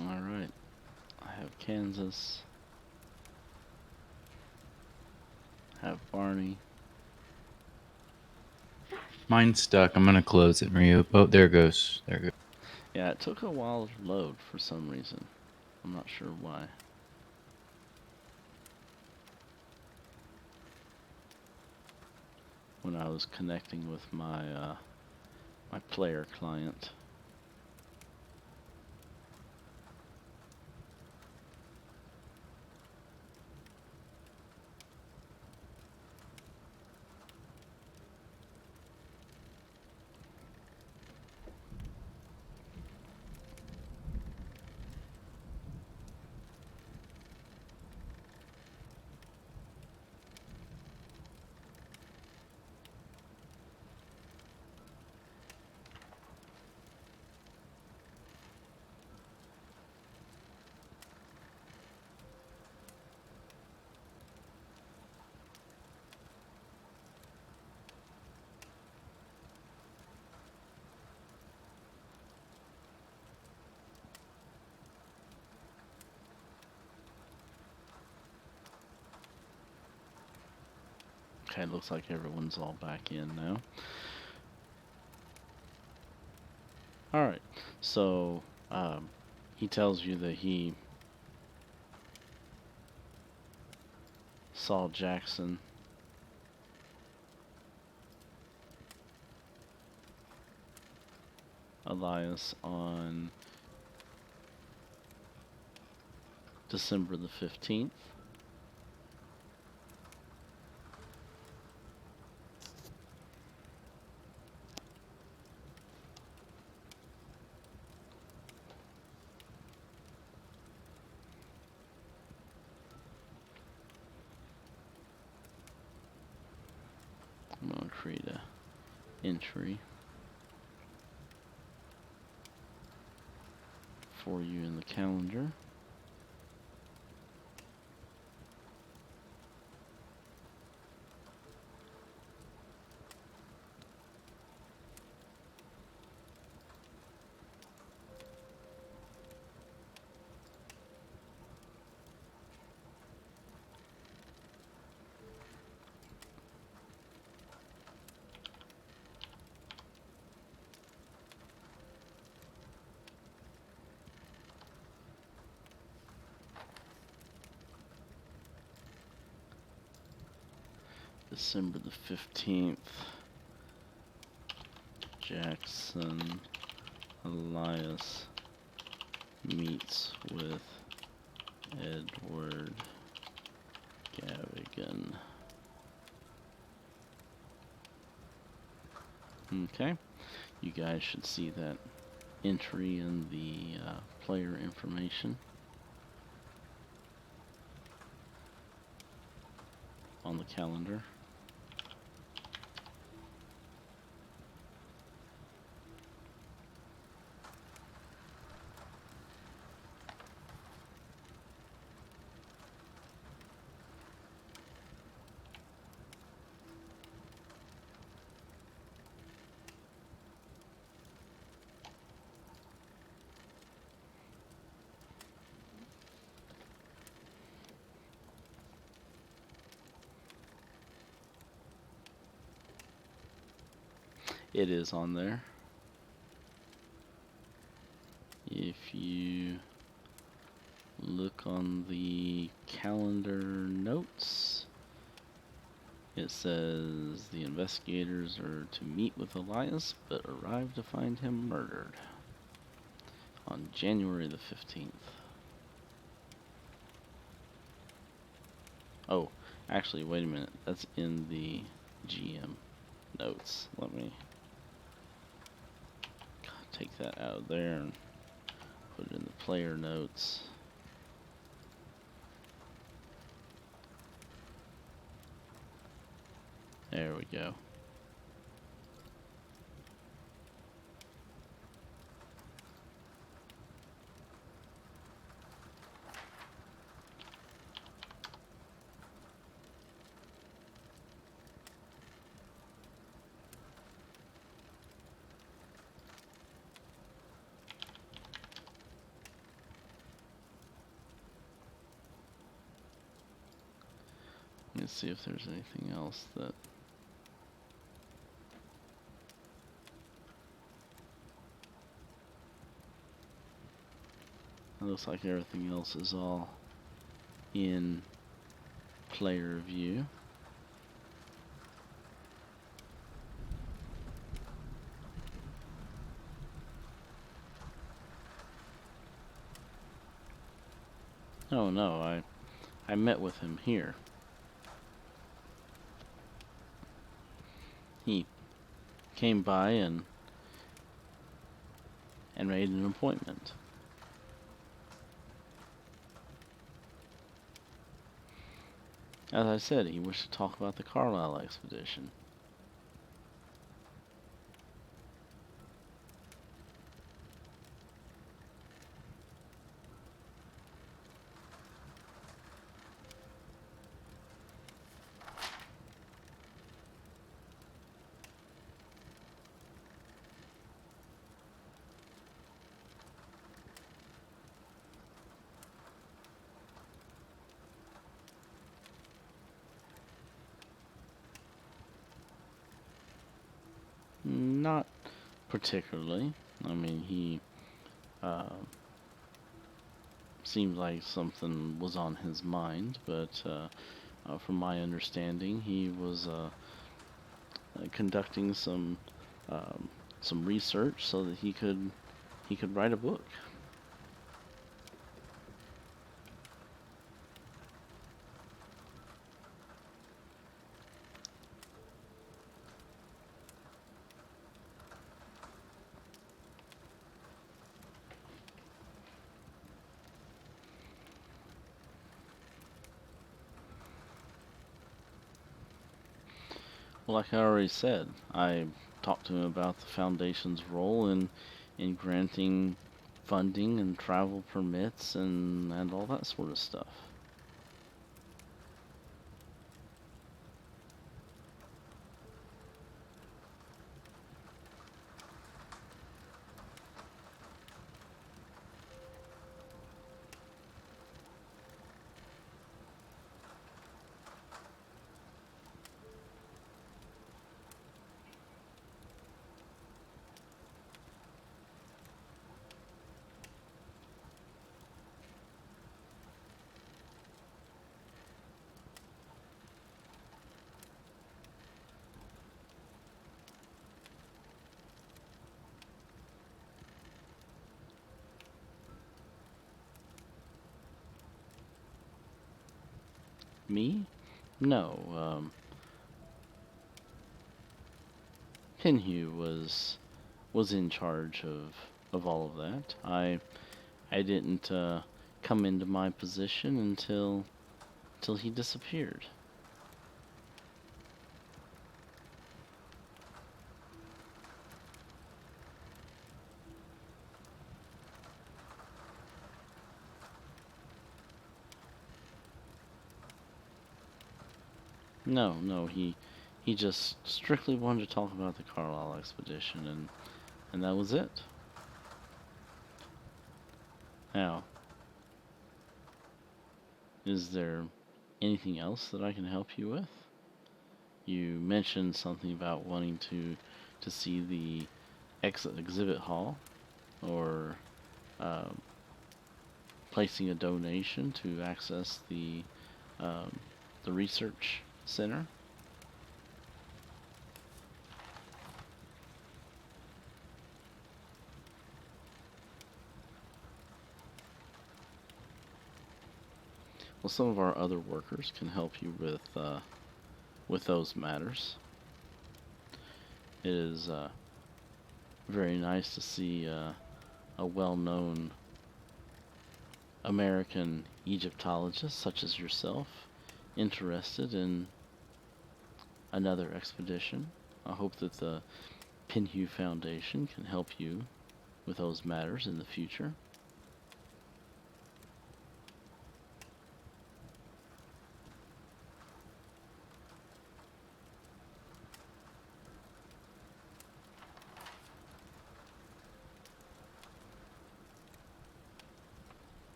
Alright, I have Kansas, have Barney. Mine's stuck. I'm gonna close it, Ryu. Oh, there it goes. There it goes. Yeah, it took a while to load for some reason. I'm not sure why. When I was connecting with my my player client. Okay, looks like everyone's all back in now. Alright, so he tells you that he saw Jackson Elias on December the 15th. I'm going to create a entry for you in the calendar. December the 15th, Jackson Elias meets with Edward Gavigan. Okay, you guys should see that entry in the player information on the calendar. It is on there. If you look on the calendar notes, it says the investigators are to meet with Elias, but arrive to find him murdered on January the 15th. Oh, actually, wait a minute. That's in the GM notes. Let me take that out of there and put it in the player notes. There we go. Let's see if there's anything else that... It looks like everything else is all in player view. Oh no, I met with him here. He came by and made an appointment. As I said, he wished to talk about the Carlisle expedition. Not particularly. I mean, he uh, seemed like something was on his mind, but from my understanding, he was conducting um, some research so that he could write a book. Well, like I already said, I talked to him about the Foundation's role in granting funding and travel permits and all that sort of stuff. Me? No. Pinhu was in charge of all of that. I didn't come into my position until he disappeared. No, no, he just strictly wanted to talk about the Carlisle expedition, and that was it. Now, is there anything else that I can help you with? You mentioned something about wanting to see the exhibit hall, or um, placing a donation to access um, the research center. Well, some of our other workers can help you with those matters. It is very nice to see a well-known American Egyptologist such as yourself interested in another expedition. I hope that the Pinhu Foundation can help you with those matters in the future.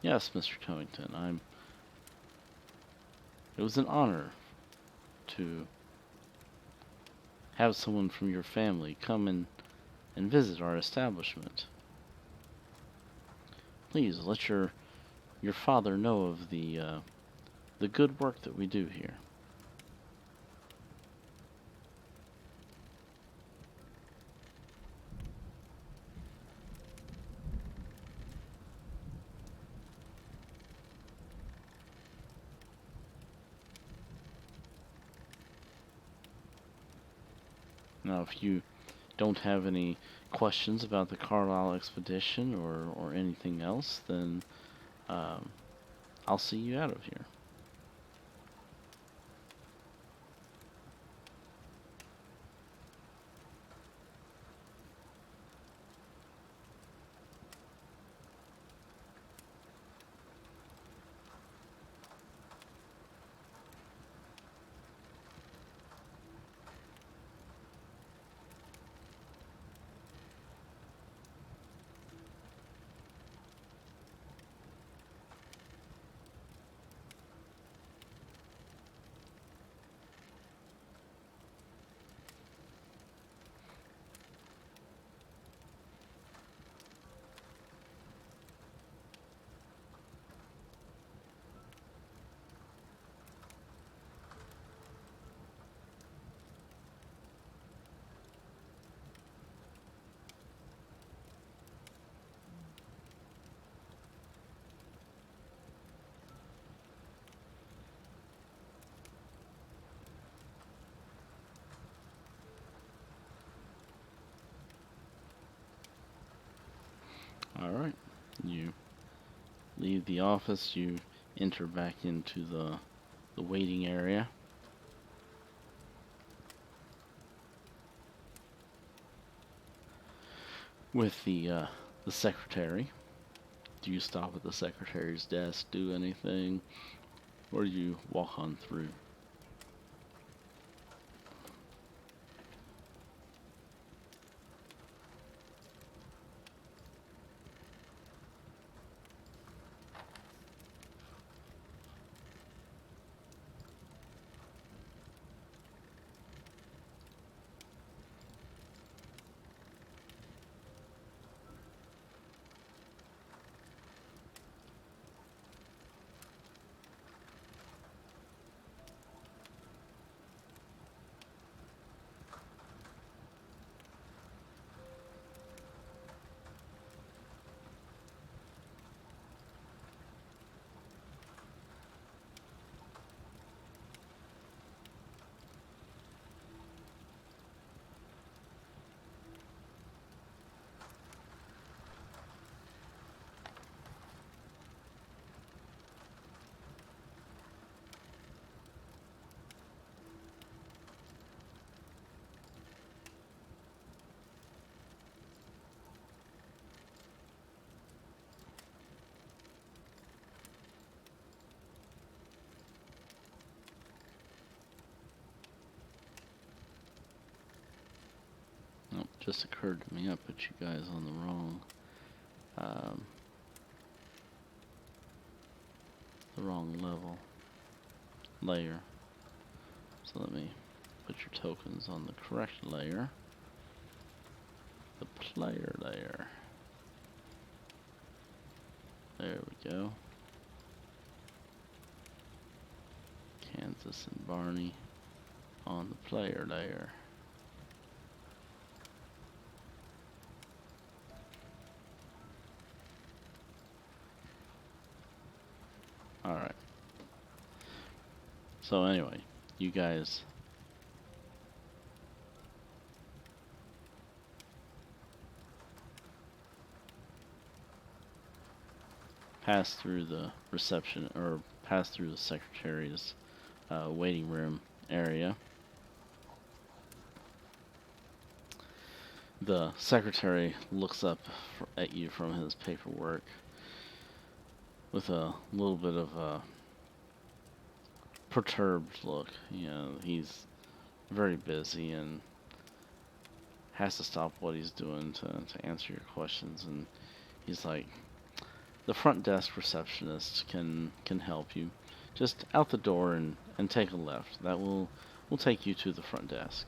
Yes, Mr. Covington, it was an honor to have someone from your family come and visit our establishment. Please let your father know of the good work that we do here. Now, if you don't have any questions about the Carlisle expedition or anything else, then um, I'll see you out of here. You leave the office, you enter back into the waiting area. With the secretary. Do you stop at the secretary's desk, do anything, or do you walk on through? Oh, just occurred to me, I put you guys on the wrong layer. So let me put your tokens on the correct layer. The player layer. There we go. Kansas and Barney on the player layer. Alright. So anyway, you guys pass through the reception, or pass through the secretary's waiting room area. The secretary looks up at you from his paperwork with a little bit of a perturbed look. You know, he's very busy and has to stop what he's doing to answer your questions, and he's like, the front desk receptionist can help you. Just out the door and take a left. That will take you to the front desk.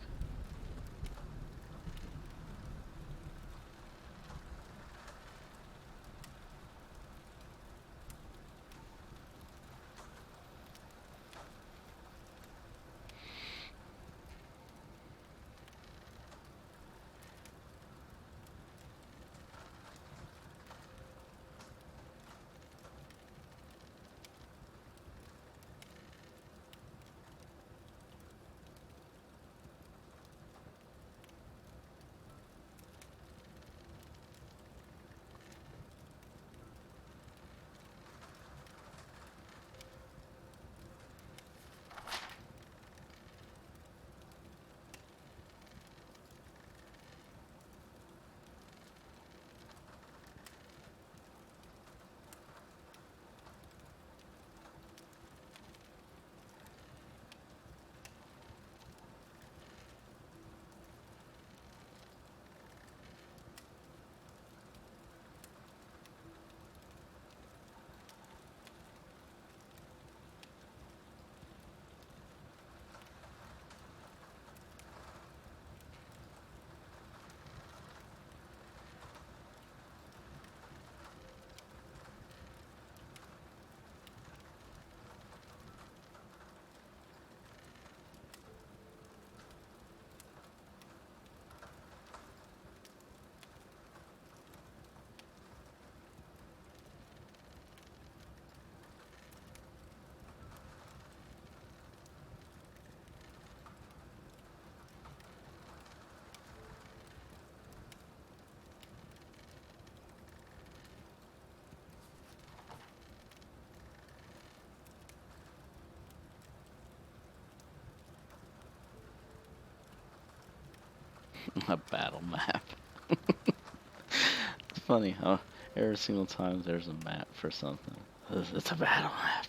A battle map. It's funny how every single time there's a map for something, it's a battle map.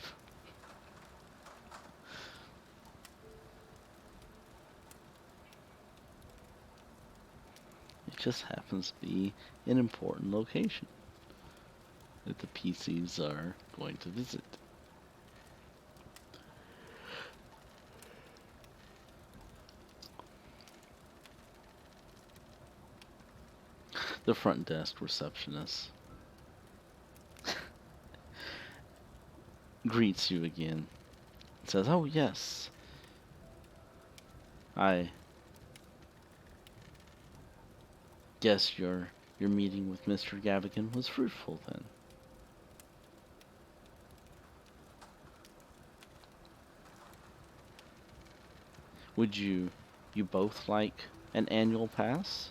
It just happens to be an important location that the PCs are going to visit. The front desk receptionist greets you again and says, "Oh yes, I guess your meeting with Mr. Gavigan was fruitful then." Would you both like an annual pass?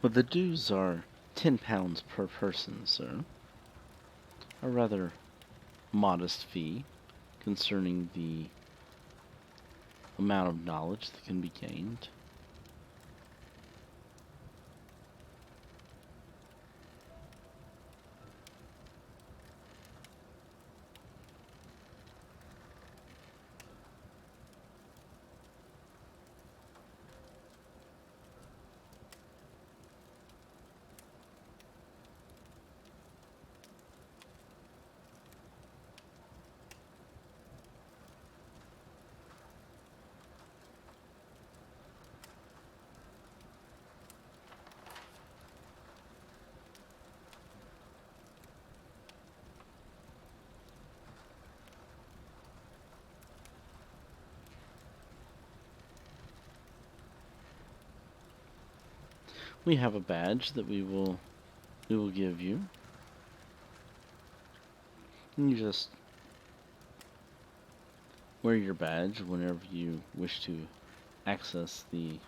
Well, the dues are £10 per person, sir. A rather modest fee concerning the amount of knowledge that can be gained. We have a badge that we will give you. And you just wear your badge whenever you wish to access the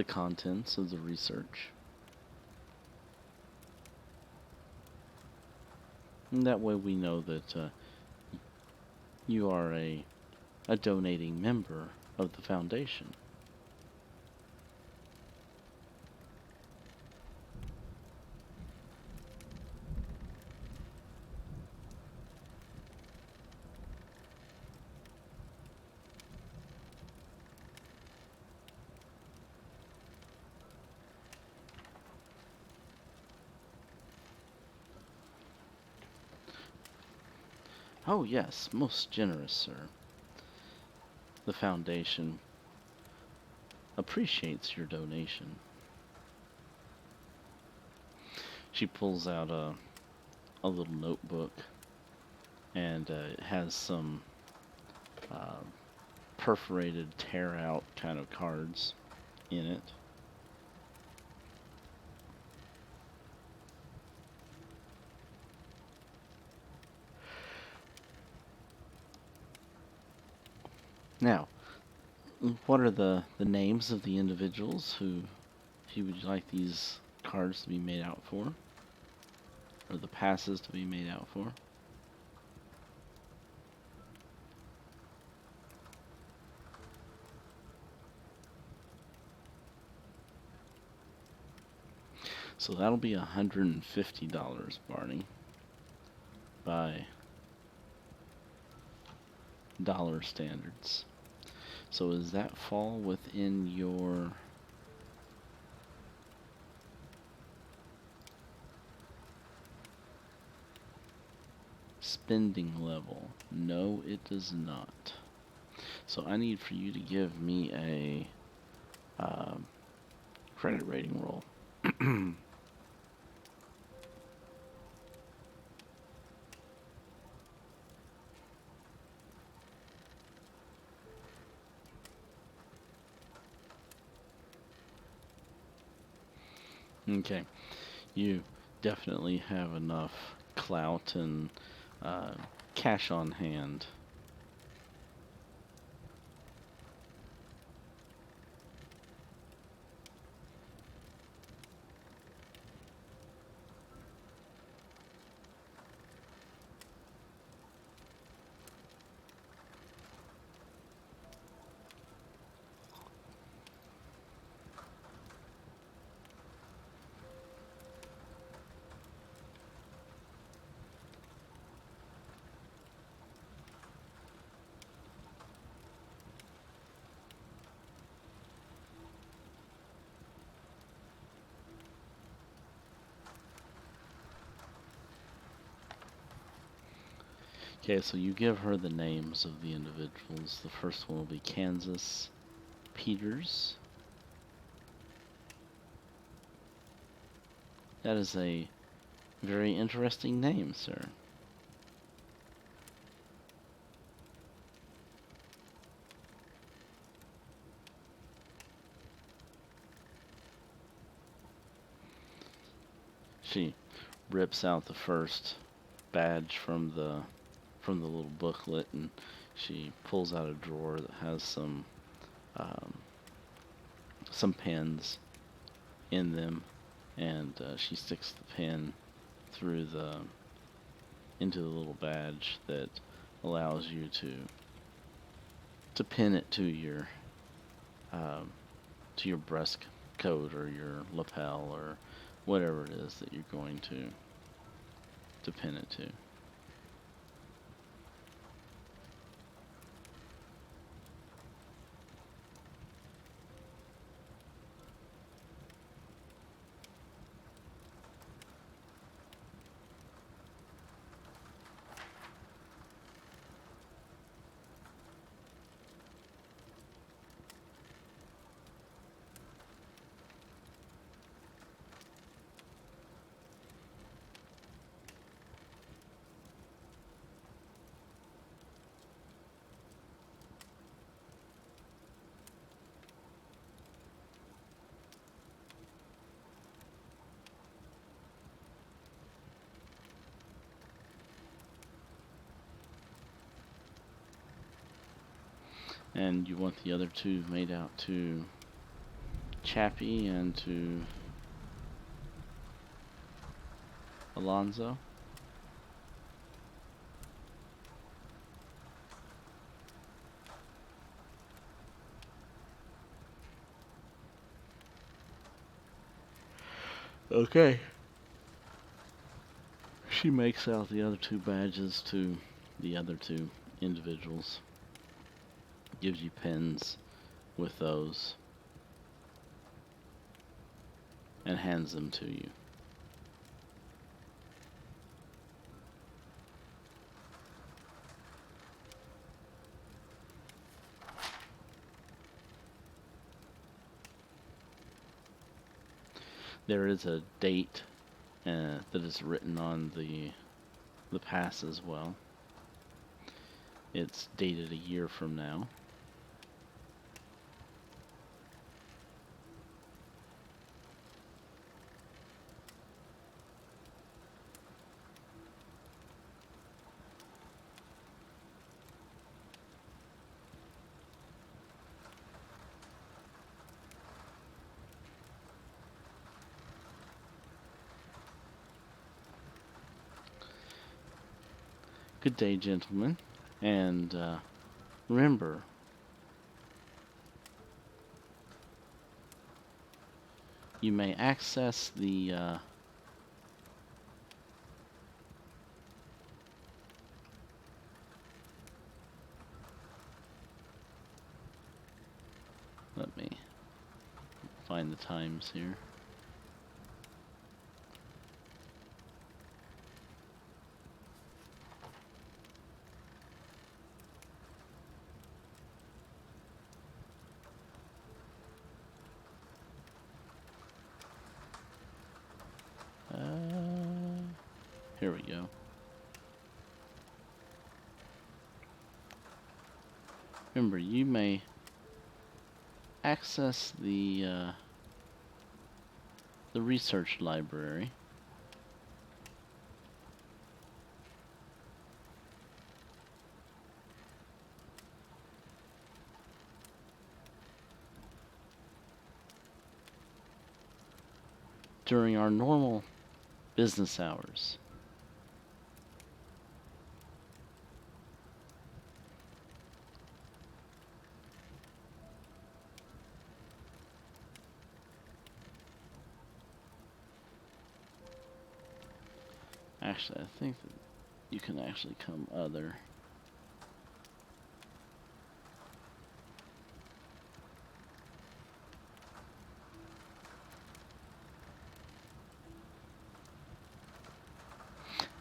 contents of the research. And that way we know that you are a donating member of the Foundation. Oh yes, most generous, sir. The Foundation appreciates your donation. She pulls out a little notebook, and it has some uh, perforated, tear-out kind of cards in it. Now, what are the names of the individuals who you would like these cards to be made out for? Or the passes to be made out for? So that'll be $150, Barney, by dollar standards. So does that fall within your spending level? No, it does not. So I need for you to give me a credit rating roll. Okay, you definitely have enough clout and cash on hand. Okay, so you give her the names of the individuals. The first one will be Kansas Peters. That is a very interesting name, sir. She rips out the first badge from the little booklet, and she pulls out a drawer that has some pens in them, and she sticks the pen through into the little badge that allows you to pin it to your breast coat or your lapel or whatever it is that you're going to pin it to. And you want the other two made out to Chappie and to Alonzo? Okay. She makes out the other two badges to the other two individuals. Gives you pens with those and hands them to you. There is a date that is written on the pass as well. It's dated a year from now. Good day, gentlemen, and remember, you may access the let me find the times here. Here we go. Remember, you may access the research library. During our normal business hours. Actually, I think that you can actually come other.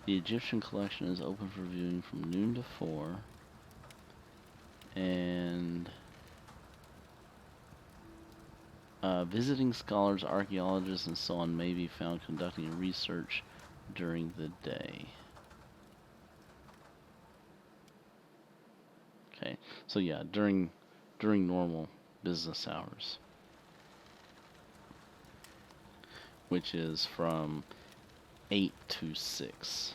The Egyptian collection is open for viewing from noon to 4. And visiting scholars, archaeologists, and so on may be found conducting research during the day. Okay, so yeah, during normal business hours, which is from 8 to 6.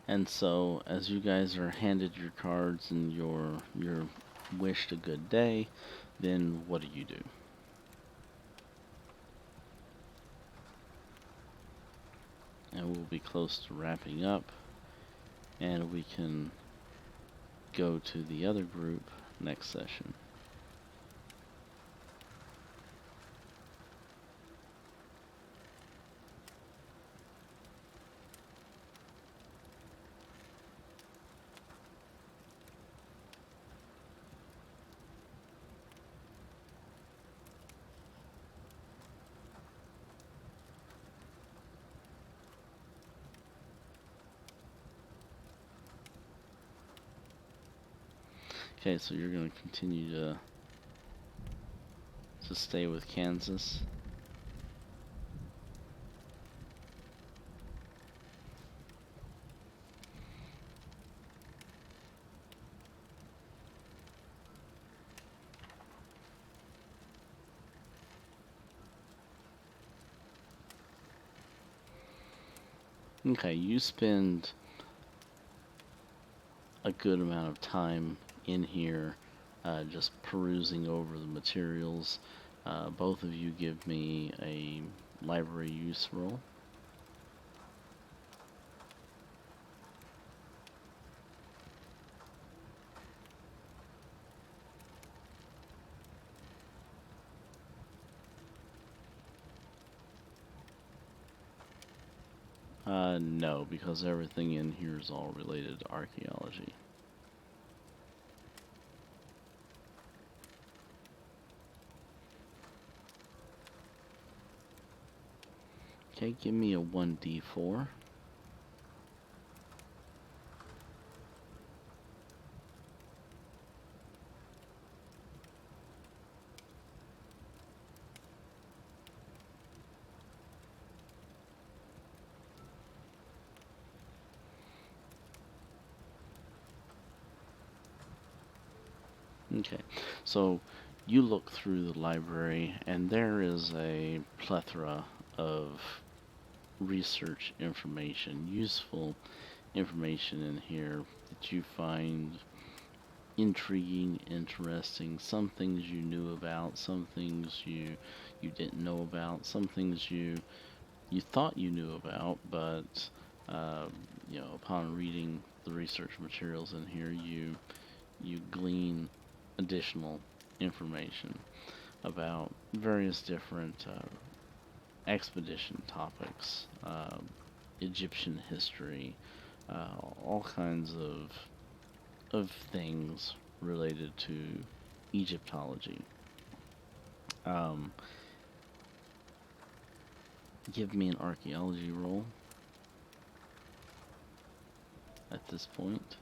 And so, as you guys are handed your cards and you're wished a good day, then what do you do? And we'll be close to wrapping up, and we can go to the other group next session. Okay, so you're going to continue to stay with Kansas. Okay, you spend a good amount of time in here just perusing over the materials. Both of you give me a library use roll. No, because everything in here is all related to archaeology. Okay, give me a 1d4. Okay, so you look through the library, and there is a plethora of research information, useful information in here that you find intriguing, interesting. Some things you knew about, some things you didn't know about, some things you thought you knew about, but upon reading the research materials in here, you glean additional information about various different expedition topics, Egyptian history, all kinds of things related to Egyptology. Um, Give me an archaeology roll at this point.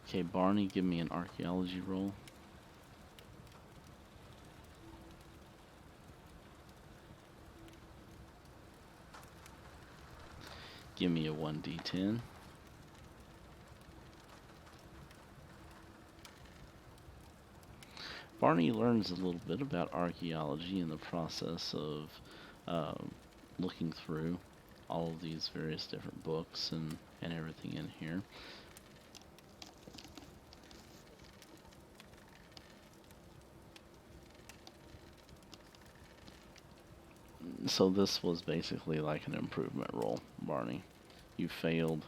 Okay, Barney, give me an archaeology roll. Give me a 1d10. Barney learns a little bit about archaeology in the process of looking through all of these various different books and everything in here. So this was basically like an improvement roll, Barney. You failed,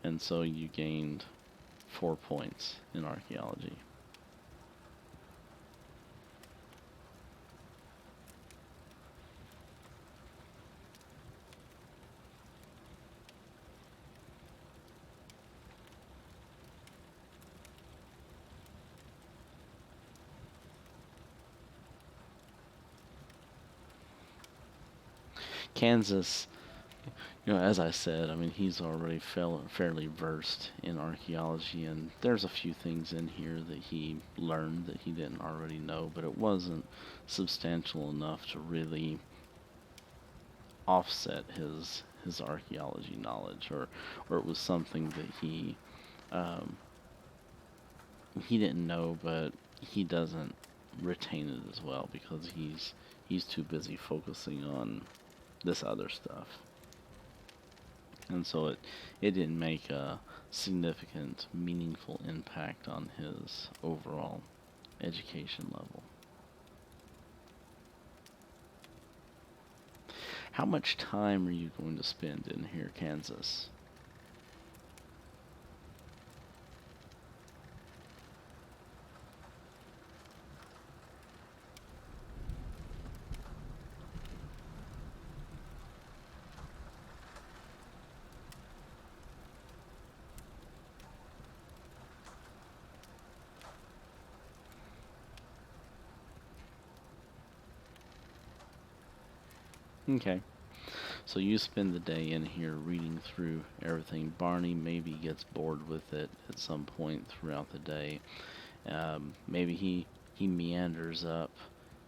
and so you gained 4 points in archaeology. Kansas, as I said, I mean, he's already fairly versed in archaeology, and there's a few things in here that he learned that he didn't already know, but it wasn't substantial enough to really offset his archaeology knowledge, or it was something that he didn't know, but he doesn't retain it as well because he's too busy focusing on this other stuff. And so it didn't make a significant, meaningful impact on his overall education level. How much time are you going to spend in here, Kansas? Okay. So you spend the day in here reading through everything. Barney maybe gets bored with it at some point throughout the day. Maybe he meanders up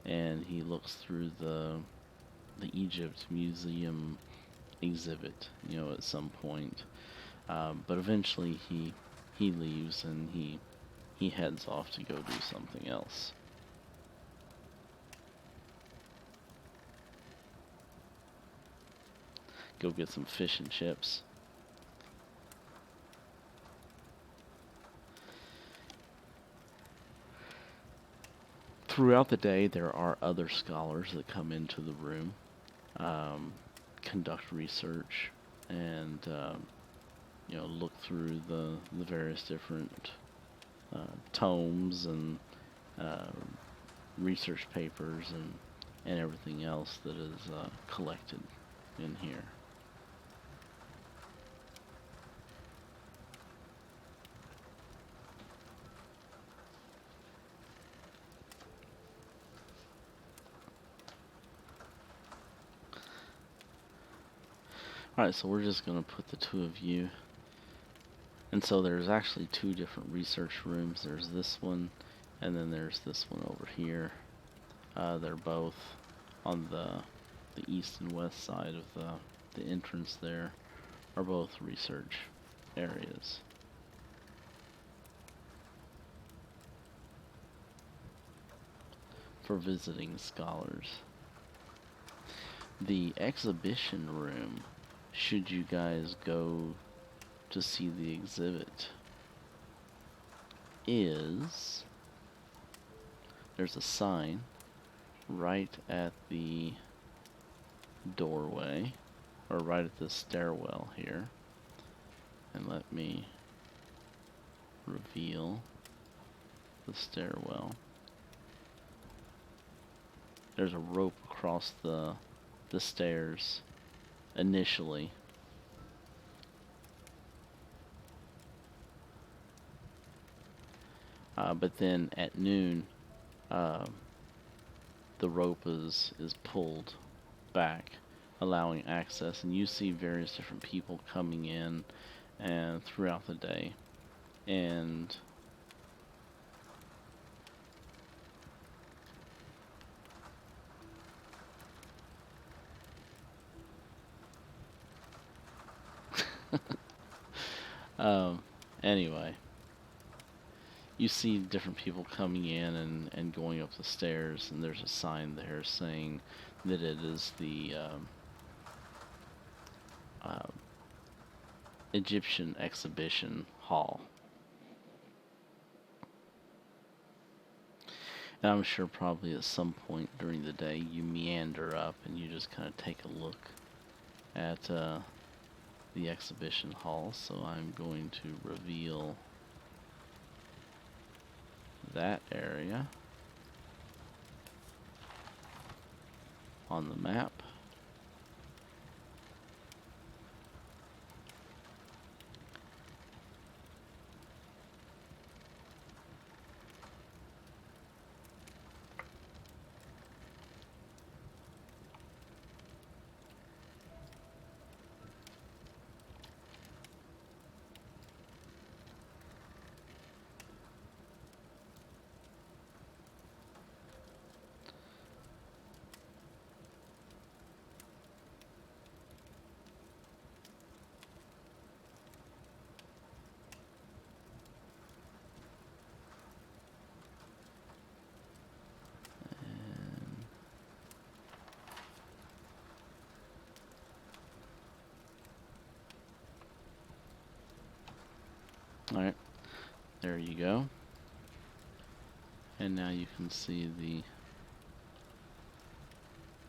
and he looks through the Egypt Museum exhibit, at some point. But eventually he leaves and he heads off to go do something else. Go get some fish and chips. Throughout the day, there are other scholars that come into the room, conduct research, and look through the various different tomes and research papers and everything else that is collected in here. Alright, so we're just going to put the two of you. And so there's actually two different research rooms. There's this one, and then there's this one over here. They're both on the east and west side of the entrance there, are both research areas. for visiting scholars. The exhibition room, should you guys go to see the exhibit, is there's a sign right at the doorway, or right at the stairwell here. And let me reveal the stairwell. There's a rope across the stairs initially. But then at noon, the rope is pulled back, allowing access, and you see various different people coming in and throughout the day. And anyway, you see different people coming in and going up the stairs, and there's a sign there saying that it is the Egyptian Exhibition Hall. And I'm sure probably at some point during the day you meander up and you just kind of take a look at the exhibition hall. So I'm going to reveal that area on the map. Alright, there you go. And now you can see the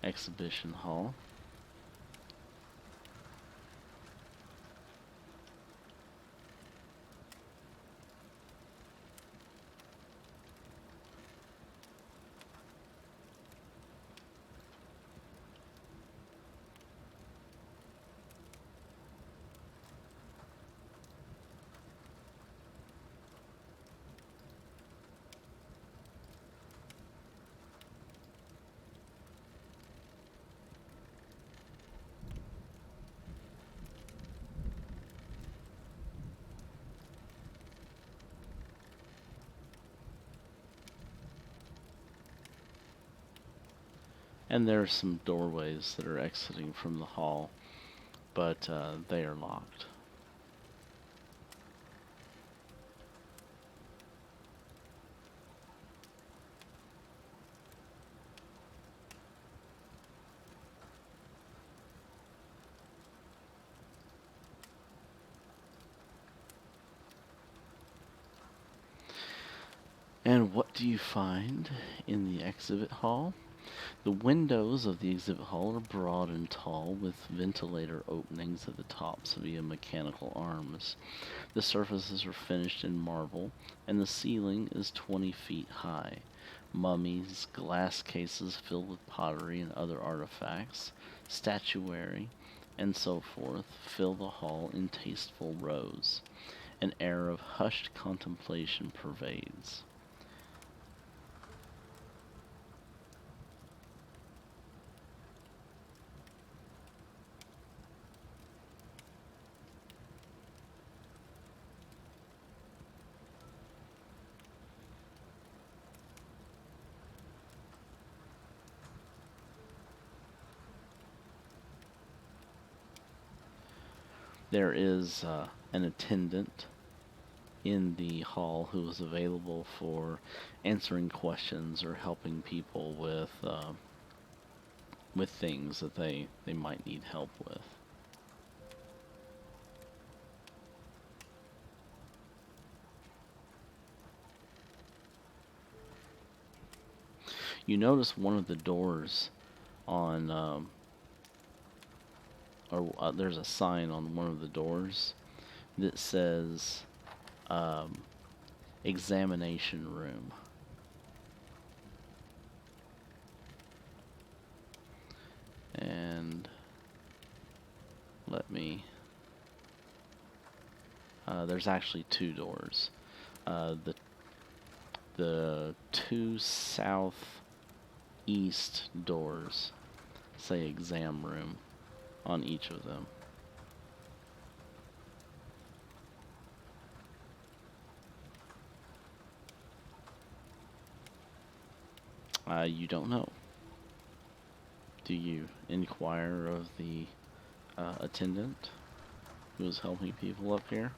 exhibition hall. And there are some doorways that are exiting from the hall, but they are locked. And what do you find in the exhibit hall? The windows of the exhibit hall are broad and tall, with ventilator openings at the tops via mechanical arms. The surfaces are finished in marble, and the ceiling is 20 feet high. Mummies, glass cases filled with pottery and other artifacts, statuary, and so forth fill the hall in tasteful rows. An air of hushed contemplation pervades. There is an attendant in the hall who was available for answering questions or helping people with things that they might need help with. You notice one of the doors on, there's a sign on one of the doors that says, examination room. And let me, there's actually two doors. The two southeast doors say exam room on each of them. You don't know. Do you inquire of the attendant who is helping people up here?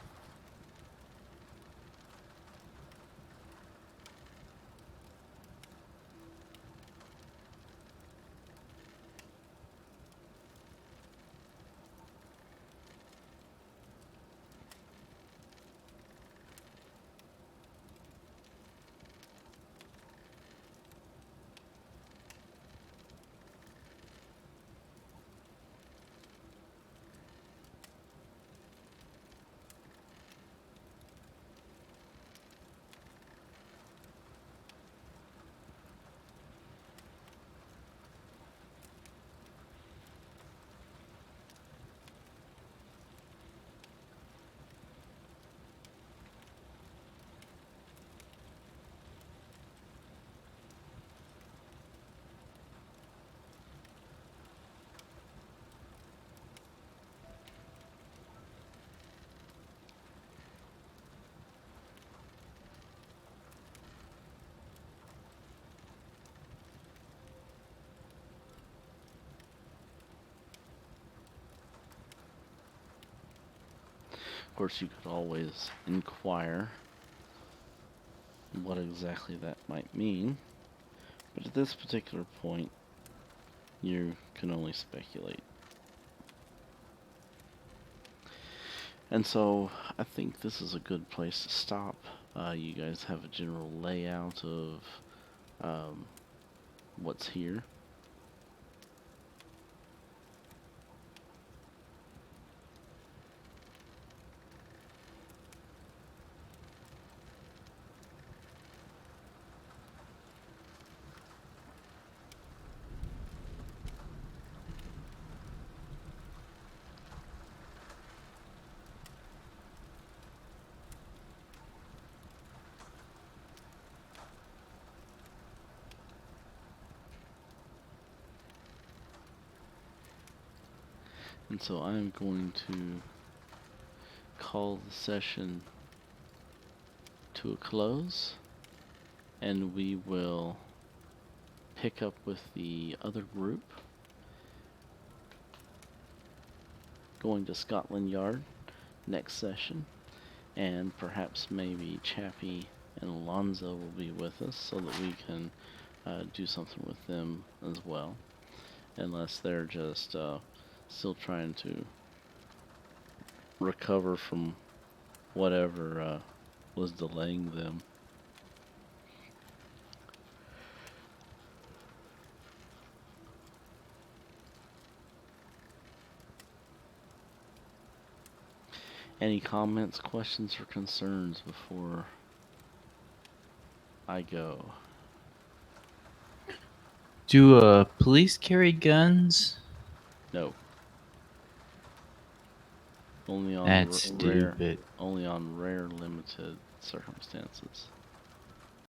Of course, you could always inquire what exactly that might mean, but at this particular point, you can only speculate. And so, I think this is a good place to stop. You guys have a general layout of what's here. And so I'm going to call the session to a close, and we will pick up with the other group going to Scotland Yard next session, and perhaps maybe Chappie and Alonzo will be with us so that we can do something with them as well, unless they're just still trying to recover from whatever was delaying them. Any comments, questions, or concerns before I go? Do police carry guns? No. Only on That's stupid. only on rare, limited circumstances.